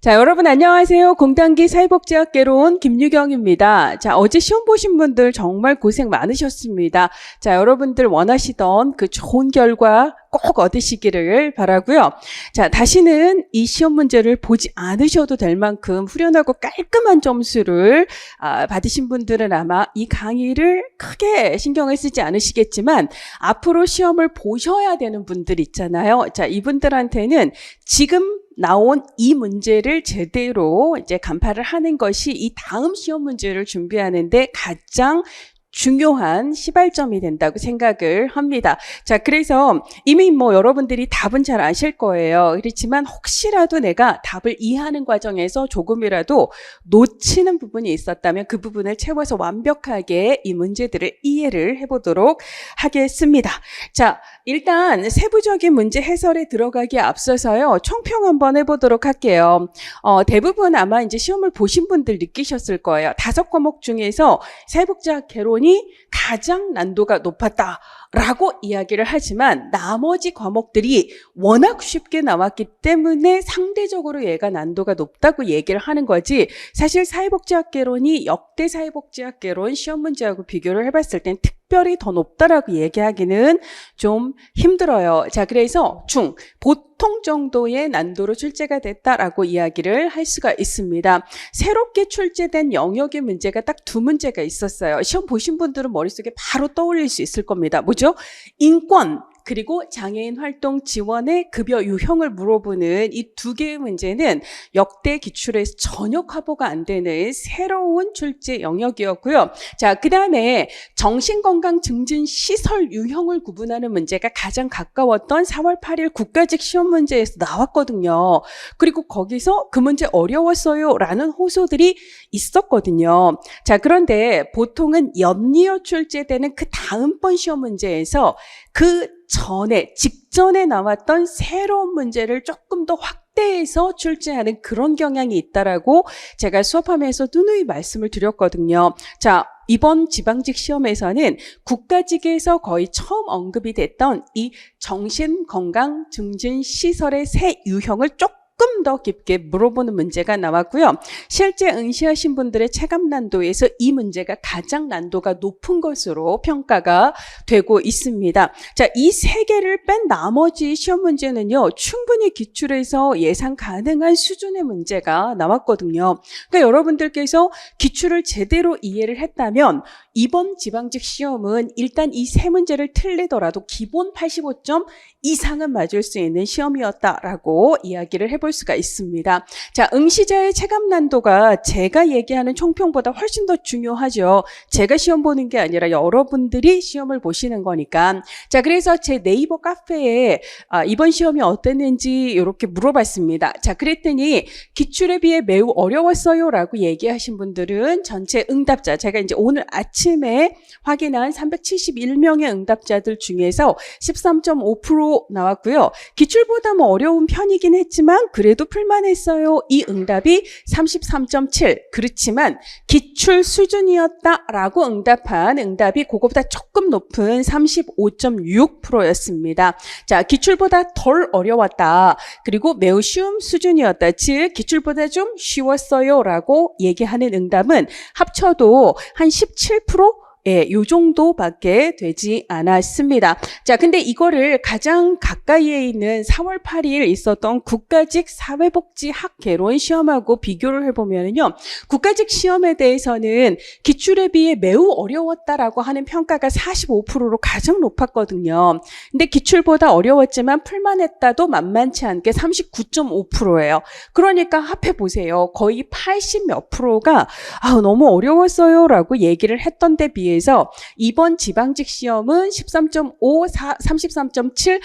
자, 여러분 안녕하세요. 공단기 사회복지학개로 온 김유경입니다. 자, 어제 시험 보신 분들 정말 고생 많으셨습니다. 자, 여러분들 원하시던 그 좋은 결과 꼭 얻으시기를 바라고요. 자, 다시는 이 시험 문제를 보지 않으셔도 될 만큼 후련하고 깔끔한 점수를 받으신 분들은 아마 이 강의를 크게 신경을 쓰지 않으시겠지만 앞으로 시험을 보셔야 되는 분들 있잖아요. 자, 이분들한테는 지금 나온 이 문제를 제대로 이제 간파를 하는 것이 이 다음 시험 문제를 준비하는데 가장 중요한 시발점이 된다고 생각을 합니다. 자, 그래서 이미 여러분들이 답은 잘 아실 거예요. 그렇지만 혹시라도 내가 답을 이해하는 과정에서 조금이라도 놓치는 부분이 있었다면 그 부분을 채워서 완벽하게 이 문제들을 이해를 해보도록 하겠습니다. 자, 일단 세부적인 문제 해설에 들어가기에 앞서서요, 총평 한번 해보도록 할게요. 대부분 아마 이제 시험을 보신 분들 느끼셨을 거예요. 5과목 중에서 사회복지학 개론이 가장 난도가 높았다라고 이야기를 하지만 나머지 과목들이 워낙 쉽게 나왔기 때문에 상대적으로 얘가 난도가 높다고 얘기를 하는 거지, 사실 사회복지학 개론이 역대 사회복지학 개론 시험 문제하고 비교를 해봤을 땐 특별히 더 높다라고 얘기하기는 좀 힘들어요. 자, 그래서 보통 정도의 난도로 출제가 됐다라고 이야기를 할 수가 있습니다. 새롭게 출제된 영역의 문제가 딱 2문제가 있었어요. 시험 보신 분들은 머릿속에 바로 떠올릴 수 있을 겁니다. 뭐죠? 인권 그리고 장애인 활동 지원의 급여 유형을 물어보는 이 2개의 문제는 역대 기출에서 전혀 커버가 안 되는 새로운 출제 영역이었고요. 자, 그 다음에 정신건강 증진 시설 유형을 구분하는 문제가 가장 가까웠던 4월 8일 국가직 시험 문제에서 나왔거든요. 그리고 거기서 그 문제 어려웠어요 라는 호소들이 있었거든요. 자, 그런데 보통은 연이어 출제되는 그 다음번 시험 문제에서 직전에 나왔던 새로운 문제를 조금 더 확대해서 출제하는 그런 경향이 있다라고 제가 수업하면서 누누이 말씀을 드렸거든요. 자, 이번 지방직 시험에서는 국가직에서 거의 처음 언급이 됐던 이 정신건강증진시설의 새 유형을 조금 더 깊게 물어보는 문제가 나왔고요. 실제 응시하신 분들의 체감 난도에서 이 문제가 가장 난도가 높은 것으로 평가가 되고 있습니다. 자, 이 3개를 뺀 나머지 시험 문제는요, 충분히 기출에서 예상 가능한 수준의 문제가 나왔거든요. 그러니까 여러분들께서 기출을 제대로 이해를 했다면 이번 지방직 시험은 일단 이 3문제를 틀리더라도 기본 85점 이상은 맞을 수 있는 시험이었다라고 이야기를 해볼 수가 있습니다. 자, 응시자의 체감 난도가 제가 얘기하는 총평보다 훨씬 더 중요하죠. 제가 시험 보는 게 아니라 여러분들이 시험을 보시는 거니까. 자, 그래서 제 네이버 카페에 이번 시험이 어땠는지 이렇게 물어봤습니다. 자, 그랬더니 기출에 비해 매우 어려웠어요 라고 얘기하신 분들은 전체 응답자, 제가 이제 오늘 아침에 확인한 371명의 응답자들 중에서 13.5% 나왔고요. 기출보다 어려운 편이긴 했지만 그래도 풀만했어요. 이 응답이 33.7. 그렇지만 기출 수준이었다라고 응답한 응답이 그거보다 조금 높은 35.6%였습니다. 자, 기출보다 덜 어려웠다. 그리고 매우 쉬운 수준이었다. 즉 기출보다 좀 쉬웠어요 라고 얘기하는 응답은 합쳐도 한 17%? 예, 요 정도밖에 되지 않았습니다. 자, 근데 이거를 가장 가까이에 있는 4월 8일 있었던 국가직 사회복지학 개론 시험하고 비교를 해보면요, 국가직 시험에 대해서는 기출에 비해 매우 어려웠다라고 하는 평가가 45%로 가장 높았거든요. 근데 기출보다 어려웠지만 풀만했다도 만만치 않게 39.5%예요. 그러니까 합해보세요. 거의 80 몇 프로가 너무 어려웠어요 라고 얘기를 했던 데 비해 이번 지방직 시험은 13.5, 33.7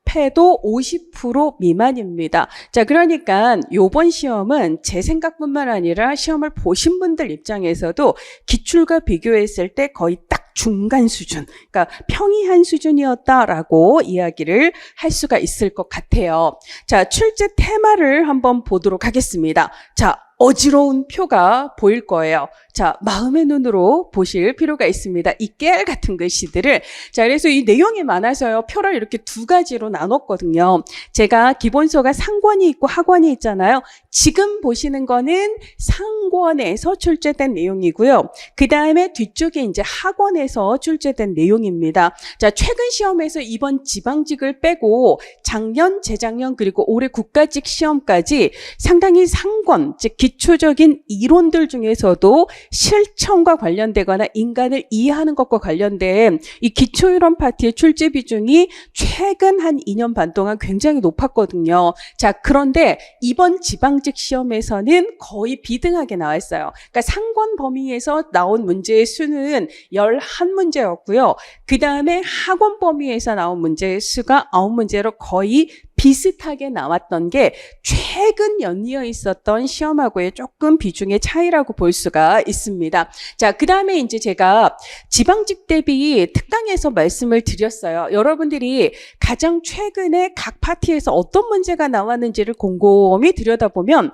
합해도 50% 미만입니다. 자, 그러니까 이번 시험은 제 생각뿐만 아니라 시험을 보신 분들 입장에서도 기출과 비교했을 때 거의 딱 중간 수준, 그러니까 평이한 수준이었다라고 이야기를 할 수가 있을 것 같아요. 자, 출제 테마를 한번 보도록 하겠습니다. 자, 어지러운 표가 보일 거예요. 자, 마음의 눈으로 보실 필요가 있습니다. 이 깨알 같은 글씨들을. 자, 그래서 이 내용이 많아서요. 표를 이렇게 두 가지로 나눴거든요. 제가 기본서가 상권이 있고 하권이 있잖아요. 지금 보시는 거는 상권에서 출제된 내용이고요. 그 다음에 뒤쪽에 이제 하권에서 출제된 내용입니다. 자, 최근 시험에서 이번 지방직을 빼고 작년, 재작년 그리고 올해 국가직 시험까지 상당히 상권, 즉 기초적인 이론들 중에서도 실천과 관련되거나 인간을 이해하는 것과 관련된 이 기초이론 파트의 출제 비중이 최근 한 2년 반 동안 굉장히 높았거든요. 자, 그런데 이번 지방직 시험에서는 거의 비등하게 나왔어요. 그러니까 상권 범위에서 나온 문제의 수는 11문제였고요. 그 다음에 하권 범위에서 나온 문제의 수가 9문제로 거의 비슷하게 나왔던 게 최근 연이어 있었던 시험하고의 조금 비중의 차이라고 볼 수가 있습니다. 자, 그 다음에 이제 제가 지방직 대비 특강에서 말씀을 드렸어요. 여러분들이 가장 최근에 각 파트에서 어떤 문제가 나왔는지를 곰곰이 들여다보면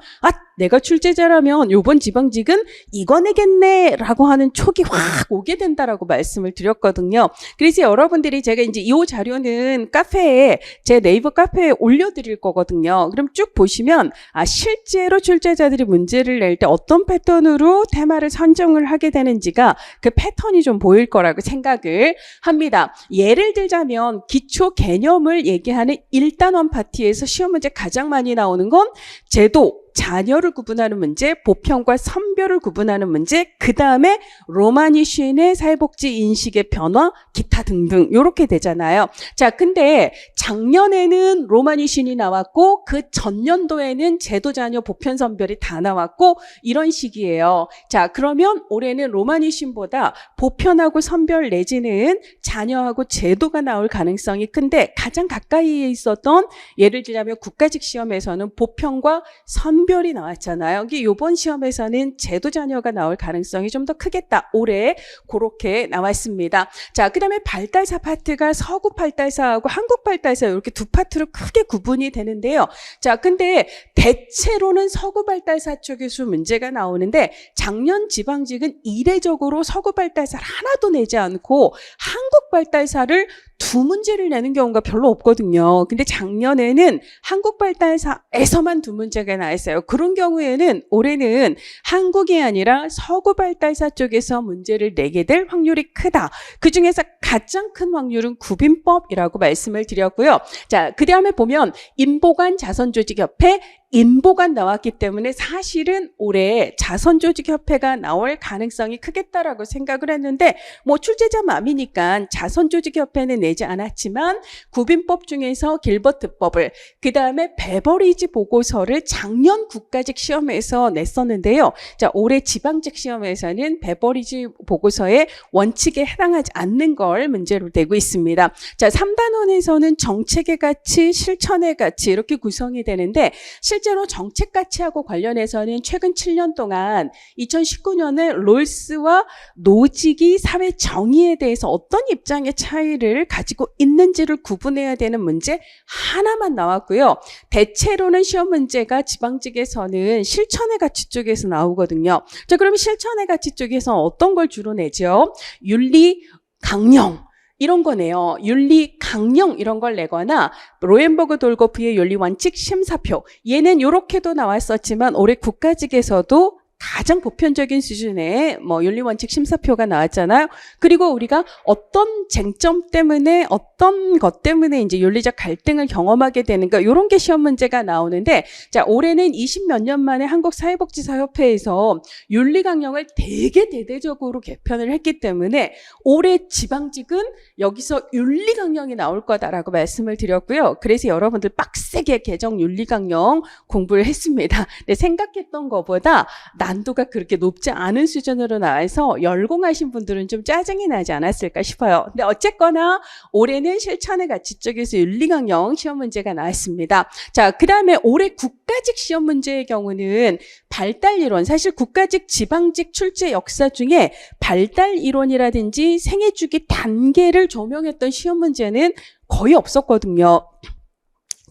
내가 출제자라면 이번 지방직은 이거 내겠네 라고 하는 촉이 확 오게 된다라고 말씀을 드렸거든요. 그래서 여러분들이 제가 이제 이 자료는 카페에 제 네이버 카페에 올려드릴 거거든요. 그럼 쭉 보시면 실제로 출제자들이 문제를 낼 때 어떤 패턴으로 테마를 선정을 하게 되는지가 그 패턴이 좀 보일 거라고 생각을 합니다. 예를 들자면 기초 개념을 얘기하는 1단원 파트에서 시험 문제 가장 많이 나오는 건 제도, 자녀를 구분하는 문제, 보편과 선별을 구분하는 문제, 그 다음에 로마니신의 사회복지 인식의 변화, 기타 등등 이렇게 되잖아요. 자, 근데 작년에는 로마니신이 나왔고 그 전년도에는 제도, 자녀, 보편, 선별이 다 나왔고 이런 식이에요. 자, 그러면 올해는 로마니신보다 보편하고 선별 내지는 자녀하고 제도가 나올 가능성이 큰데 가장 가까이에 있었던 예를 들자면 국가직 시험에서는 보편과 선별이 나왔잖아요. 이번 시험에서는 제도 자녀가 나올 가능성이 좀 더 크겠다. 올해 그렇게 나왔습니다. 자, 그 다음에 발달사 파트가 서구 발달사하고 한국 발달사 이렇게 두 파트로 크게 구분이 되는데요. 자, 근데 대체로는 서구 발달사 쪽에서 문제가 나오는데 작년 지방직은 이례적으로 서구 발달사를 하나도 내지 않고 한국 발달사를 두 문제를 내는 경우가 별로 없거든요. 근데 작년에는 한국 발달사에서만 두 문제가 나왔어요. 그런 경우에는 올해는 한국이 아니라 서구 발달사 쪽에서 문제를 내게 될 확률이 크다. 그 중에서 가장 큰 확률은 구빈법이라고 말씀을 드렸고요. 자, 그 다음에 보면 인보관 자선조직협회 인보관 나왔기 때문에 사실은 올해 자선조직협회가 나올 가능성이 크겠다라고 생각을 했는데 뭐 출제자 맘이니까 자선조직협회는 내지 않았지만 구빈법 중에서 길버트법을 그 다음에 베버리지 보고서를 작년 국가직 시험에서 냈었는데요. 자, 올해 지방직 시험에서는 베버리지 보고서의 원칙에 해당하지 않는 걸 문제로 내고 있습니다. 자, 3단원에서는 정책의 가치, 실천의 가치 이렇게 구성이 되는데 실제로 정책 가치하고 관련해서는 최근 7년 동안 2019년에 롤스와 노직이 사회 정의에 대해서 어떤 입장의 차이를 가지고 있는지를 구분해야 되는 문제 하나만 나왔고요. 대체로는 시험 문제가 지방직에서는 실천의 가치 쪽에서 나오거든요. 자, 그럼 실천의 가치 쪽에서 어떤 걸 주로 내죠? 윤리, 강령. 이런 거네요. 윤리, 강령 이런 걸 내거나 로엔버그 돌고프의 윤리 원칙 심사표. 얘는 이렇게도 나왔었지만 올해 국가직에서도 가장 보편적인 수준의 윤리 원칙 심사표가 나왔잖아요. 그리고 우리가 어떤 쟁점 때문에 어떤 것 때문에 이제 윤리적 갈등을 경험하게 되는가 이런 게 시험 문제가 나오는데 자, 올해는 20몇 년 만에 한국사회복지사협회에서 윤리 강령을 되게 대대적으로 개편을 했기 때문에 올해 지방직은 여기서 윤리 강령이 나올 거다라고 말씀을 드렸고요. 그래서 여러분들 빡세게 개정 윤리 강령 공부를 했습니다. 근데 생각했던 것보다 난도가 그렇게 높지 않은 수준으로 나와서 열공하신 분들은 좀 짜증이 나지 않았을까 싶어요. 근데 어쨌거나 올해는 실천의 가치 쪽에서 윤리강령 시험 문제가 나왔습니다. 자, 그 다음에 올해 국가직 시험 문제의 경우는 발달이론, 사실 국가직 지방직 출제 역사 중에 발달이론이라든지 생애주기 단계를 조명했던 시험 문제는 거의 없었거든요.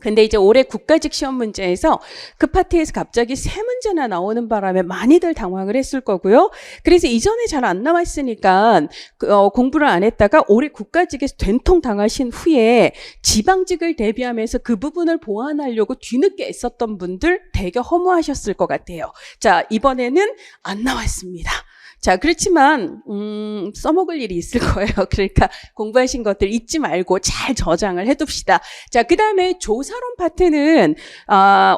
근데 이제 올해 국가직 시험 문제에서 그 파트에서 갑자기 세 문제나 나오는 바람에 많이들 당황을 했을 거고요. 그래서 이전에 잘 안 나왔으니까 공부를 안 했다가 올해 국가직에서 된통 당하신 후에 지방직을 대비하면서 그 부분을 보완하려고 뒤늦게 애썼던 분들 되게 허무하셨을 것 같아요. 자, 이번에는 안 나왔습니다. 자, 그렇지만 써먹을 일이 있을 거예요. 그러니까 공부하신 것들 잊지 말고 잘 저장을 해둡시다. 자, 그 다음에 조사론 파트는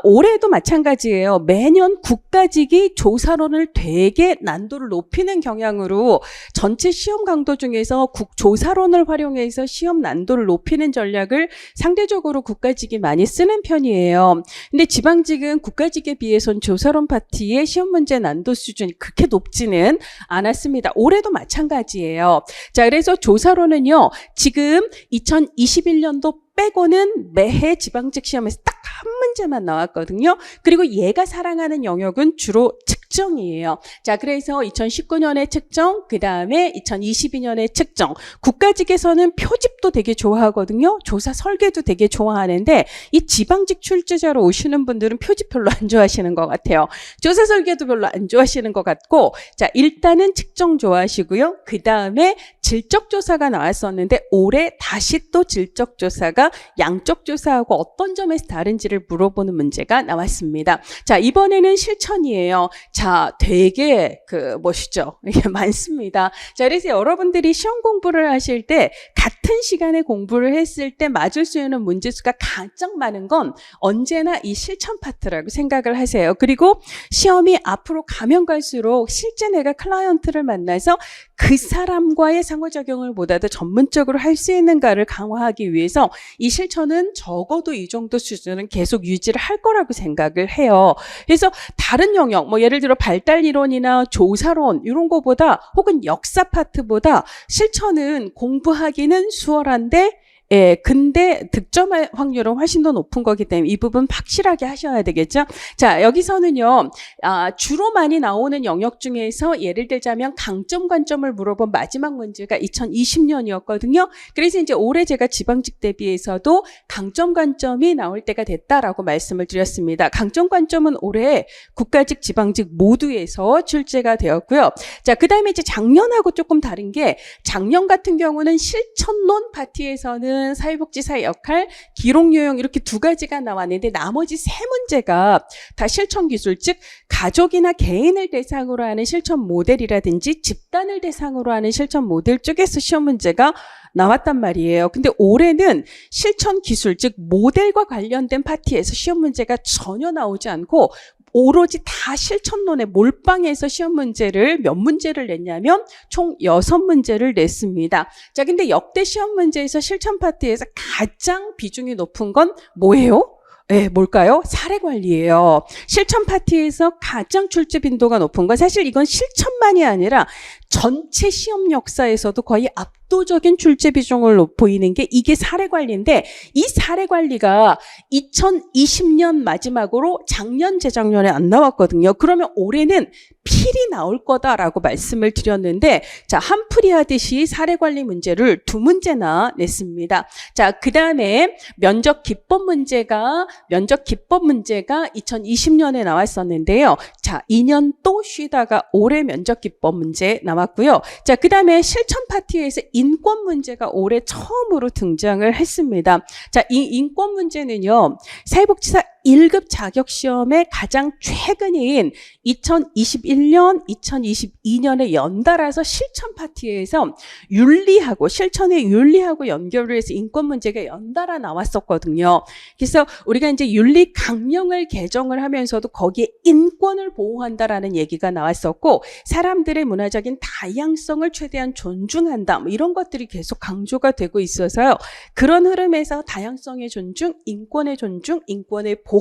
올해도 마찬가지예요. 매년 국가직이 조사론을 되게 난도를 높이는 경향으로 전체 시험 강도 중에서 조사론을 활용해서 시험 난도를 높이는 전략을 상대적으로 국가직이 많이 쓰는 편이에요. 근데 지방직은 국가직에 비해서는 조사론 파트의 시험 문제 난도 수준이 그렇게 높지는 않았습니다. 올해도 마찬가지예요. 자, 그래서 조사로는요, 지금 2021년도 빼고는 매해 지방직 시험에서 딱 한 문제만 나왔거든요. 그리고 얘가 사랑하는 영역은 주로 측정이에요. 자, 그래서 2019년에 측정, 그 다음에 2022년에 측정. 국가직에서는 표집도 되게 좋아하거든요. 조사 설계도 되게 좋아하는데 이 지방직 출제자로 오시는 분들은 표집 별로 안 좋아하시는 것 같아요. 조사 설계도 별로 안 좋아하시는 것 같고, 자, 일단은 측정 좋아하시고요. 그 다음에 질적조사가 나왔었는데 올해 다시 또 질적조사가 양적 조사하고 어떤 점에서 다른지를 물어보는 문제가 나왔습니다. 자, 이번에는 실천이에요. 자, 되게 멋있죠? 이게 많습니다. 자, 그래서 여러분들이 시험 공부를 하실 때 같은 시간에 공부를 했을 때 맞을 수 있는 문제수가 가장 많은 건 언제나 이 실천 파트라고 생각을 하세요. 그리고 시험이 앞으로 가면 갈수록 실제 내가 클라이언트를 만나서 그 사람과의 상호작용을 보다도 전문적으로 할 수 있는가를 강화하기 위해서 이 실천은 적어도 이 정도 수준은 계속 유지를 할 거라고 생각을 해요. 그래서 다른 영역, 예를 들어 발달이론이나 조사론 이런 거보다 혹은 역사 파트보다 실천은 공부하기는 수월한데 근데 득점할 확률은 훨씬 더 높은 거기 때문에 이 부분 확실하게 하셔야 되겠죠. 자, 여기서는요, 주로 많이 나오는 영역 중에서 예를 들자면 강점 관점을 물어본 마지막 문제가 2020년이었거든요. 그래서 이제 올해 제가 지방직 대비해서도 강점 관점이 나올 때가 됐다라고 말씀을 드렸습니다. 강점 관점은 올해 국가직, 지방직 모두에서 출제가 되었고요. 자, 그 다음에 이제 작년하고 조금 다른 게 작년 같은 경우는 실천론 파트에서는 사회복지사의 역할, 기록요령 이렇게 두 가지가 나왔는데 나머지 세 문제가 다 실천기술, 즉 가족이나 개인을 대상으로 하는 실천 모델이라든지 집단을 대상으로 하는 실천 모델 쪽에서 시험 문제가 나왔단 말이에요. 근데 올해는 실천기술, 즉 모델과 관련된 파트에서 시험 문제가 전혀 나오지 않고 오로지 다 실천론에 몰빵해서 시험 문제를 몇 문제를 냈냐면 총 6문제를 냈습니다. 자, 근데 역대 시험 문제에서 실천 파트에서 가장 비중이 높은 건 뭐예요? 뭘까요? 사례관리예요. 실천 파트에서 가장 출제 빈도가 높은 건 사실 이건 실천만이 아니라 전체 시험 역사에서도 거의 압도적인 출제 비중을 보이는 게 이게 사례관리인데 이 사례관리가 2020년 마지막으로 작년, 재작년에 안 나왔거든요. 그러면 올해는 필히 나올 거다라고 말씀을 드렸는데 자, 한풀이 하듯이 사례관리 문제를 2문제나 냈습니다. 자, 그 다음에 면접 기법 문제가 2020년에 나왔었는데요. 자, 2년 또 쉬다가 올해 면접 기법 문제 나왔고요. 자, 그 다음에 실천 파트에서 인권 문제가 올해 처음으로 등장을 했습니다. 자, 이 인권 문제는요, 사회복지사 1급 자격시험의 가장 최근인 2021년, 2022년에 연달아서 실천 파트에서 실천의 윤리하고 연결을 해서 인권 문제가 연달아 나왔었거든요. 그래서 우리가 이제 윤리 강령을 개정을 하면서도 거기에 인권을 보호한다라는 얘기가 나왔었고 사람들의 문화적인 다양성을 최대한 존중한다. 이런 것들이 계속 강조가 되고 있어서요. 그런 흐름에서 다양성의 존중, 인권의 존중, 인권의 보호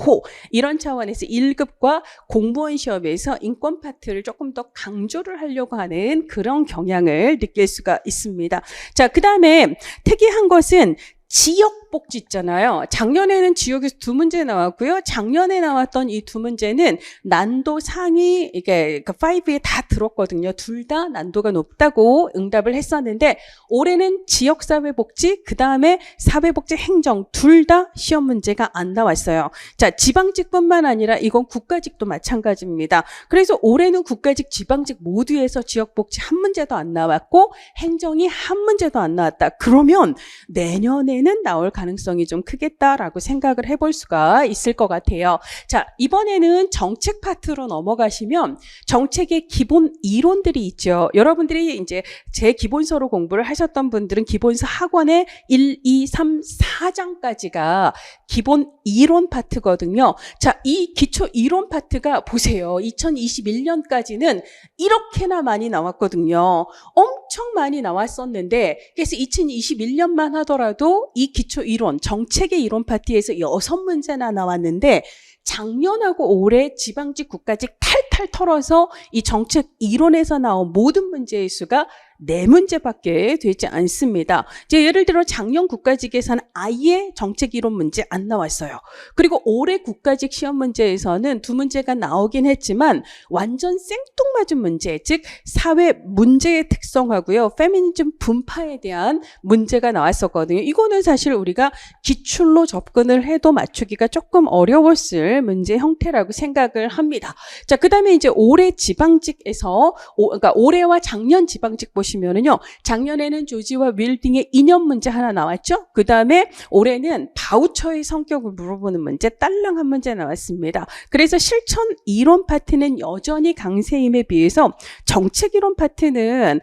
이런 차원에서 1급과 공무원 시험에서 인권 파트를 조금 더 강조를 하려고 하는 그런 경향을 느낄 수가 있습니다. 자, 그 다음에 특이한 것은 지역 지역복지 있잖아요. 작년에는 지역에서 2문제 나왔고요. 작년에 나왔던 이 2문제는 난도 상위, 이게 그 5에 다 들었거든요. 둘 다 난도가 높다고 응답을 했었는데, 올해는 지역사회복지, 그 다음에 사회복지 행정 둘 다 시험 문제가 안 나왔어요. 자, 지방직뿐만 아니라 이건 국가직도 마찬가지입니다. 그래서 올해는 국가직, 지방직 모두에서 지역복지 한 문제도 안 나왔고 행정이 한 문제도 안 나왔다. 그러면 내년에는 나올 가능성이 좀 크겠다라고 생각을 해볼 수가 있을 것 같아요. 자, 이번에는 정책 파트로 넘어가시면 정책의 기본 이론들이 있죠. 여러분들이 이제 제 기본서로 공부를 하셨던 분들은 기본서 학원의 1, 2, 3, 4장까지가 기본 이론 파트거든요. 자, 이 기초 이론 파트가 보세요. 2021년까지는 이렇게나 많이 나왔거든요. 엄청 많이 나왔었는데, 그래서 2021년만 하더라도 이 기초 이론, 정책의 이론 파트에서 6문제나 나왔는데, 작년하고 올해 지방직, 국가직 탈탈 털어서 이 정책 이론에서 나온 모든 문제의 수가 4문제밖에 되지 않습니다. 이제 예를 들어 작년 국가직에서는 아예 정책 이론 문제 안 나왔어요. 그리고 올해 국가직 시험 문제에서는 2문제가 나오긴 했지만 완전 생뚱맞은 문제, 즉 사회 문제의 특성하고요, 페미니즘 분파에 대한 문제가 나왔었거든요. 이거는 사실 우리가 기출로 접근을 해도 맞추기가 조금 어려웠을 문제 형태라고 생각을 합니다. 자, 그 다음에 이제 올해 지방직에서, 그러니까 올해와 작년 지방직 보시면은요, 작년에는 조지와 윌딩의 인연 문제 하나 나왔죠? 그 다음에 올해는 바우처의 성격을 물어보는 문제, 딸랑 한 문제 나왔습니다. 그래서 실천 이론 파트는 여전히 강세임에 비해서 정책 이론 파트는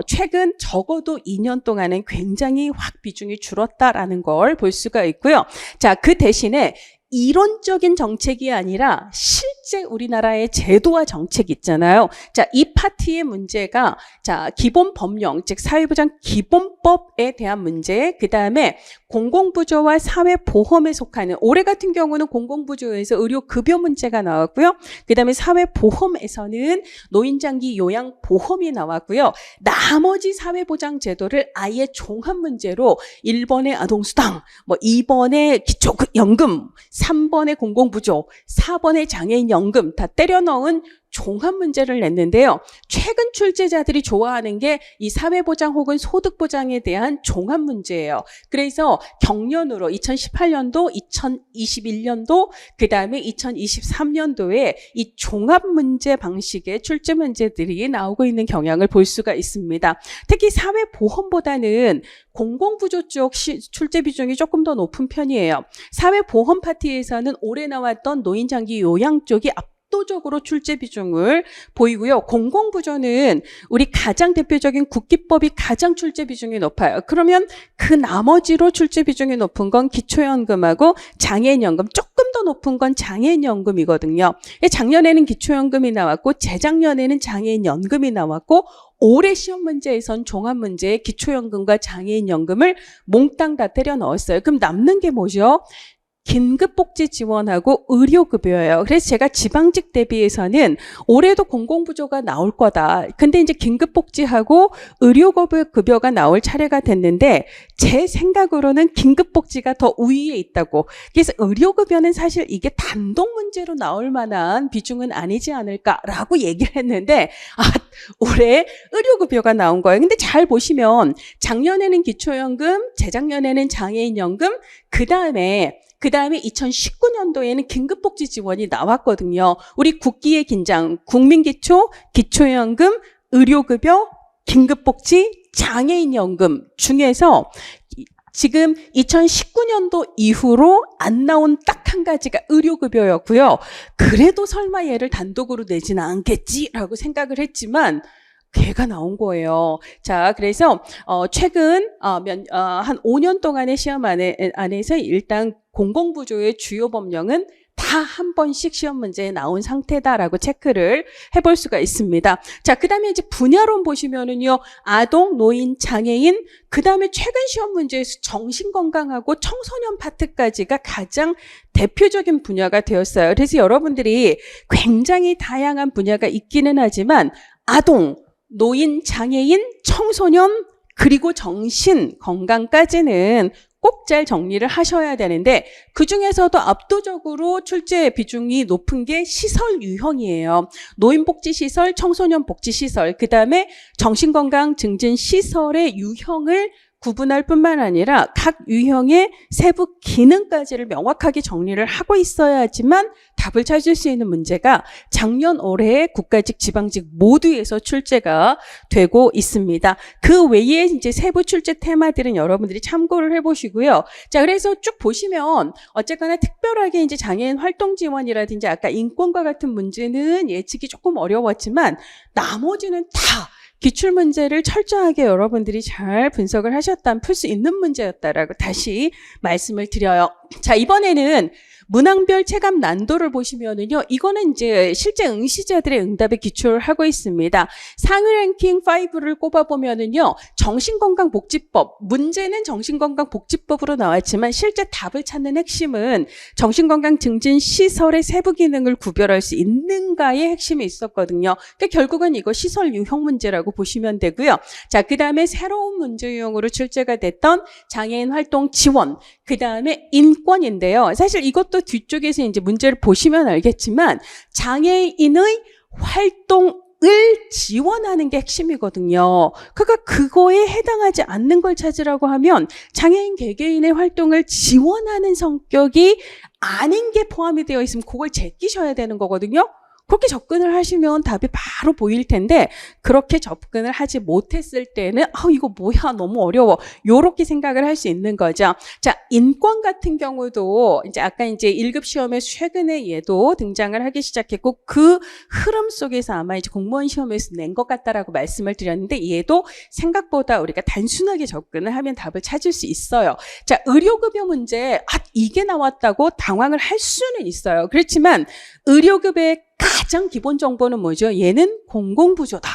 최근 적어도 2년 동안은 굉장히 확 비중이 줄었다라는 걸 볼 수가 있고요. 자, 그 대신에 이론적인 정책이 아니라 실제 우리나라의 제도와 정책 있잖아요. 자, 이 파트의 문제가, 자, 기본 법령, 즉 사회보장 기본법에 대한 문제, 그 다음에 공공부조와 사회보험에 속하는, 올해 같은 경우는 공공부조에서 의료급여 문제가 나왔고요. 그 다음에 사회보험에서는 노인장기 요양보험이 나왔고요. 나머지 사회보장 제도를 아예 종합문제로 1번의 아동수당, 2번의 기초연금, 3번의 공공부조, 4번의 장애인연금 다 때려 넣은 종합 문제를 냈는데요. 최근 출제자들이 좋아하는 게 이 사회보장 혹은 소득보장에 대한 종합 문제예요. 그래서 경년으로 2018년도, 2021년도, 그 다음에 2023년도에 이 종합 문제 방식의 출제 문제들이 나오고 있는 경향을 볼 수가 있습니다. 특히 사회보험보다는 공공부조 쪽 출제 비중이 조금 더 높은 편이에요. 사회보험 파트에서는 올해 나왔던 노인장기 요양 쪽이 압도적으로 출제 비중을 보이고요. 공공부조는 우리 가장 대표적인 국기법이 가장 출제 비중이 높아요. 그러면 그 나머지로 출제 비중이 높은 건 기초연금하고 장애인연금, 조금 더 높은 건 장애인연금이거든요. 작년에는 기초연금이 나왔고 재작년에는 장애인연금이 나왔고 올해 시험 문제에선 종합문제에 기초연금과 장애인연금을 몽땅 다 때려 넣었어요. 그럼 남는 게 뭐죠? 긴급복지 지원하고 의료급여예요. 그래서 제가 지방직 대비해서는 올해도 공공부조가 나올 거다. 근데 이제 긴급복지하고 의료급여가 나올 차례가 됐는데 제 생각으로는 긴급복지가 더 우위에 있다고. 그래서 의료급여는 사실 이게 단독 문제로 나올 만한 비중은 아니지 않을까라고 얘기를 했는데 올해 의료급여가 나온 거예요. 근데 잘 보시면 작년에는 기초연금, 재작년에는 장애인연금, 그 다음에 2019년도에는 긴급복지 지원이 나왔거든요. 우리 국기의 긴장, 국민기초, 기초연금, 의료급여, 긴급복지, 장애인연금 중에서 지금 2019년도 이후로 안 나온 딱 한 가지가 의료급여였고요. 그래도 설마 얘를 단독으로 내지는 않겠지라고 생각을 했지만 걔가 나온 거예요. 자, 그래서 최근 한 5년 동안의 시험 안에서 일단 공공부조의 주요 법령은 다 한 번씩 시험 문제에 나온 상태다라고 체크를 해볼 수가 있습니다. 자, 그 다음에 이제 분야론 보시면은요, 아동, 노인, 장애인, 그 다음에 최근 시험 문제에서 정신건강하고 청소년 파트까지가 가장 대표적인 분야가 되었어요. 그래서 여러분들이 굉장히 다양한 분야가 있기는 하지만 아동, 노인, 장애인, 청소년, 그리고 정신 건강까지는 꼭 잘 정리를 하셔야 되는데 그중에서도 압도적으로 출제 비중이 높은 게 시설 유형이에요. 노인복지시설, 청소년복지시설, 그 다음에 정신건강 증진 시설의 유형을 구분할 뿐만 아니라 각 유형의 세부 기능까지를 명확하게 정리를 하고 있어야지만 답을 찾을 수 있는 문제가 작년 올해 국가직 지방직 모두에서 출제가 되고 있습니다. 그 외에 이제 세부 출제 테마들은 여러분들이 참고를 해보시고요. 자, 그래서 쭉 보시면 어쨌거나 특별하게 이제 장애인 활동 지원이라든지 아까 인권과 같은 문제는 예측이 조금 어려웠지만 나머지는 다 기출문제를 철저하게 여러분들이 잘 분석을 하셨다면 풀 수 있는 문제였다라고 다시 말씀을 드려요. 자, 이번에는 문항별 체감 난도를 보시면은요, 이거는 이제 실제 응시자들의 응답에 기초를 하고 있습니다. 상위 랭킹 5를 꼽아보면은요, 정신건강복지법, 문제는 정신건강복지법으로 나왔지만 실제 답을 찾는 핵심은 정신건강증진시설의 세부 기능을 구별할 수 있는가의 핵심이 있었거든요. 그러니까 결국은 이거 시설 유형 문제라고 보시면 되고요. 자, 그 다음에 새로운 문제 유형으로 출제가 됐던 장애인 활동 지원, 그 다음에 인권인데요. 사실 이것도 뒤쪽에서 이제 문제를 보시면 알겠지만 장애인의 활동을 지원하는 게 핵심이거든요. 그러니까 그거에 해당하지 않는 걸 찾으라고 하면 장애인 개개인의 활동을 지원하는 성격이 아닌 게 포함이 되어 있으면 그걸 제끼셔야 되는 거거든요. 그렇게 접근을 하시면 답이 바로 보일 텐데 그렇게 접근을 하지 못했을 때는 이거 뭐야 너무 어려워 요렇게 생각을 할 수 있는 거죠. 자, 인권 같은 경우도 이제 아까 이제 1급 시험에 최근에 얘도 등장을 하기 시작했고 그 흐름 속에서 아마 이제 공무원 시험에서 낸 것 같다라고 말씀을 드렸는데 얘도 생각보다 우리가 단순하게 접근을 하면 답을 찾을 수 있어요. 자, 의료급여 문제 이게 나왔다고 당황을 할 수는 있어요. 그렇지만 의료급의 가장 기본 정보는 뭐죠? 얘는 공공부조다.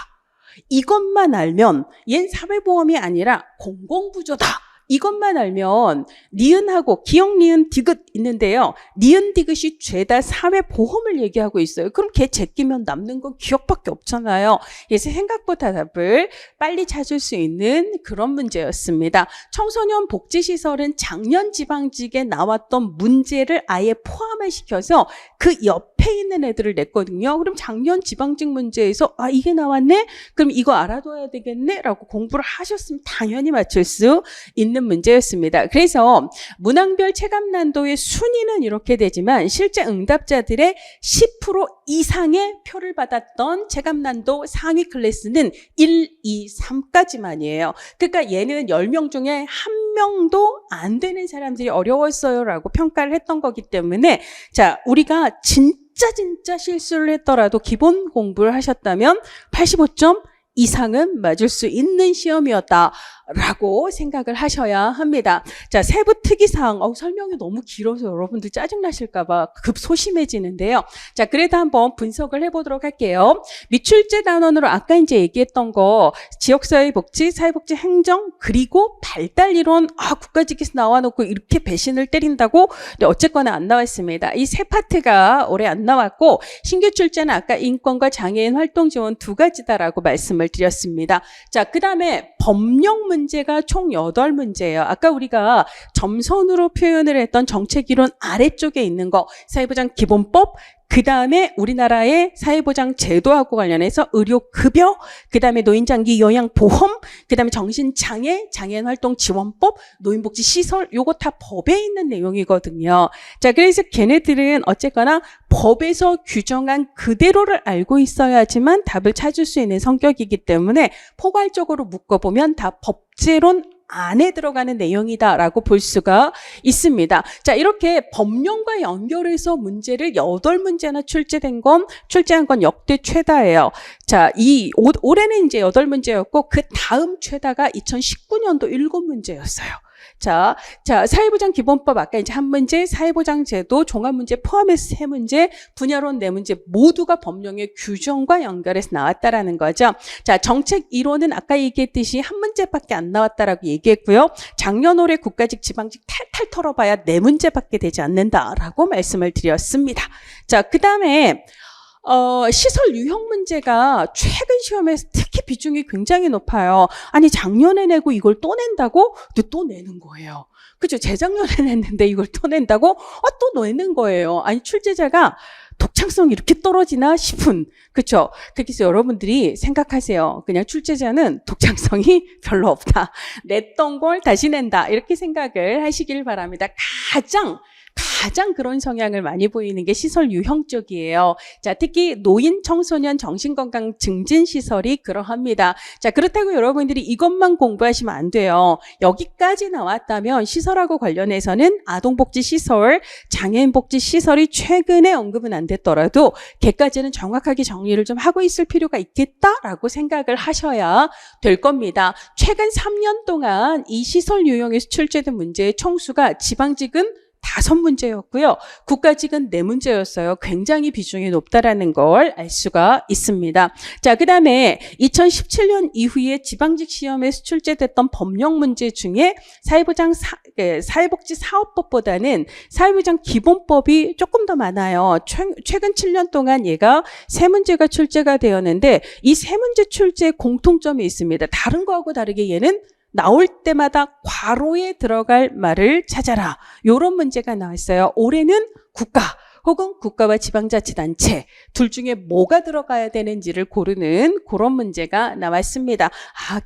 이것만 알면 얘는 사회보험이 아니라 공공부조다. 이것만 알면 니은하고 기억 니은 디귿 있는데요. 니은 디귿이 죄다 사회보험을 얘기하고 있어요. 그럼 걔 제끼면 남는 건 기억밖에 없잖아요. 그래서 생각보다 답을 빨리 찾을 수 있는 그런 문제였습니다. 청소년 복지시설은 작년 지방직에 나왔던 문제를 아예 포함을 시켜서 그 옆에 있는 애들을 냈거든요. 그럼 작년 지방직 문제에서 이게 나왔네? 그럼 이거 알아둬야 되겠네? 라고 공부를 하셨으면 당연히 맞출 수 있는 문제였습니다. 그래서 문항별 체감 난도의 순위는 이렇게 되지만 실제 응답자들의 10% 이상의 표를 받았던 체감 난도 상위 클래스는 1, 2, 3까지만이에요. 그러니까 얘는 10명 중에 1명도 안 되는 사람들이 어려웠어요 라고 평가를 했던 거기 때문에 자, 우리가 진짜 실수를 했더라도 기본 공부를 하셨다면 85점 이상은 맞을 수 있는 시험이었다라고 생각을 하셔야 합니다. 자, 세부 특이사항, 설명이 너무 길어서 여러분들 짜증나실까봐 급소심해지는데요. 자, 그래도 한번 분석을 해보도록 할게요. 미출제 단원으로 아까 이제 얘기했던 거, 지역사회복지, 사회복지 행정, 그리고 발달이론, 국가직에서 나와놓고 이렇게 배신을 때린다고? 근데 어쨌거나 안 나왔습니다. 이 세 파트가 올해 안 나왔고, 신규 출제는 아까 인권과 장애인 활동 지원 두 가지다라고 말씀을 드렸습니다. 자, 그 다음에 법령 문제가 총 8문제예요. 아까 우리가 점선으로 표현을 했던 정책이론 아래쪽에 있는 거, 사회보장 기본법, 그 다음에 우리나라의 사회보장 제도하고 관련해서 의료급여, 그 다음에 노인장기 요양보험, 그 다음에 정신장애, 장애인 활동 지원법, 노인복지시설, 요거 다 법에 있는 내용이거든요. 자, 그래서 걔네들은 어쨌거나 법에서 규정한 그대로를 알고 있어야지만 답을 찾을 수 있는 성격이기 때문에 포괄적으로 묶어보면 다 법제론 안에 들어가는 내용이다라고 볼 수가 있습니다. 자, 이렇게 법령과 연결해서 문제를 8문제나 출제한 건 역대 최다예요. 자, 올해는 이제 8문제였고 그 다음 최다가 2019년도 7문제였어요. 자, 사회보장 기본법 아까 이제 1문제, 사회보장제도 종합문제 포함해서 3문제, 분야론 4문제 모두가 법령의 규정과 연결해서 나왔다라는 거죠. 자, 정책 이론은 아까 얘기했듯이 1문제밖에 안 나왔다라고 얘기했고요. 작년 올해 국가직 지방직 탈탈 털어봐야 4문제밖에 되지 않는다라고 말씀을 드렸습니다. 자, 그 다음에 시설 유형 문제가 최근 시험에서 특히 비중이 굉장히 높아요. 아니, 작년에 내고 이걸 또 낸다고? 근데 또 내는 거예요. 그죠? 재작년에 냈는데 이걸 또 낸다고? 또 내는 거예요. 아니, 출제자가 독창성이 이렇게 떨어지나 싶은, 그렇죠? 그래서 여러분들이 생각하세요. 그냥 출제자는 독창성이 별로 없다. 냈던 걸 다시 낸다. 이렇게 생각을 하시길 바랍니다. 가장 그런 성향을 많이 보이는 게 시설 유형 쪽이에요. 자, 특히 노인, 청소년 정신건강 증진 시설이 그러합니다. 자, 그렇다고 여러분들이 이것만 공부하시면 안 돼요. 여기까지 나왔다면 시설하고 관련해서는 아동복지 시설, 장애인 복지 시설이 최근에 언급은 안 됐더라도 걔까지는 정확하게 정리를 좀 하고 있을 필요가 있겠다라고 생각을 하셔야 될 겁니다. 최근 3년 동안 이 시설 유형에서 출제된 문제의 총수가 지방직은 5문제였고요. 국가직은 4문제였어요. 굉장히 비중이 높다라는 걸 알 수가 있습니다. 자, 그 다음에 2017년 이후에 지방직 시험에서 출제됐던 법령 문제 중에 사회복지 사업법보다는 사회보장 기본법이 조금 더 많아요. 최근 7년 동안 얘가 3문제가 출제가 되었는데 이 3문제 출제에 공통점이 있습니다. 다른 거하고 다르게 얘는 나올 때마다 괄호에 들어갈 말을 찾아라. 이런 문제가 나왔어요. 올해는 국가 혹은 국가와 지방자치단체 둘 중에 뭐가 들어가야 되는지를 고르는 그런 문제가 나왔습니다.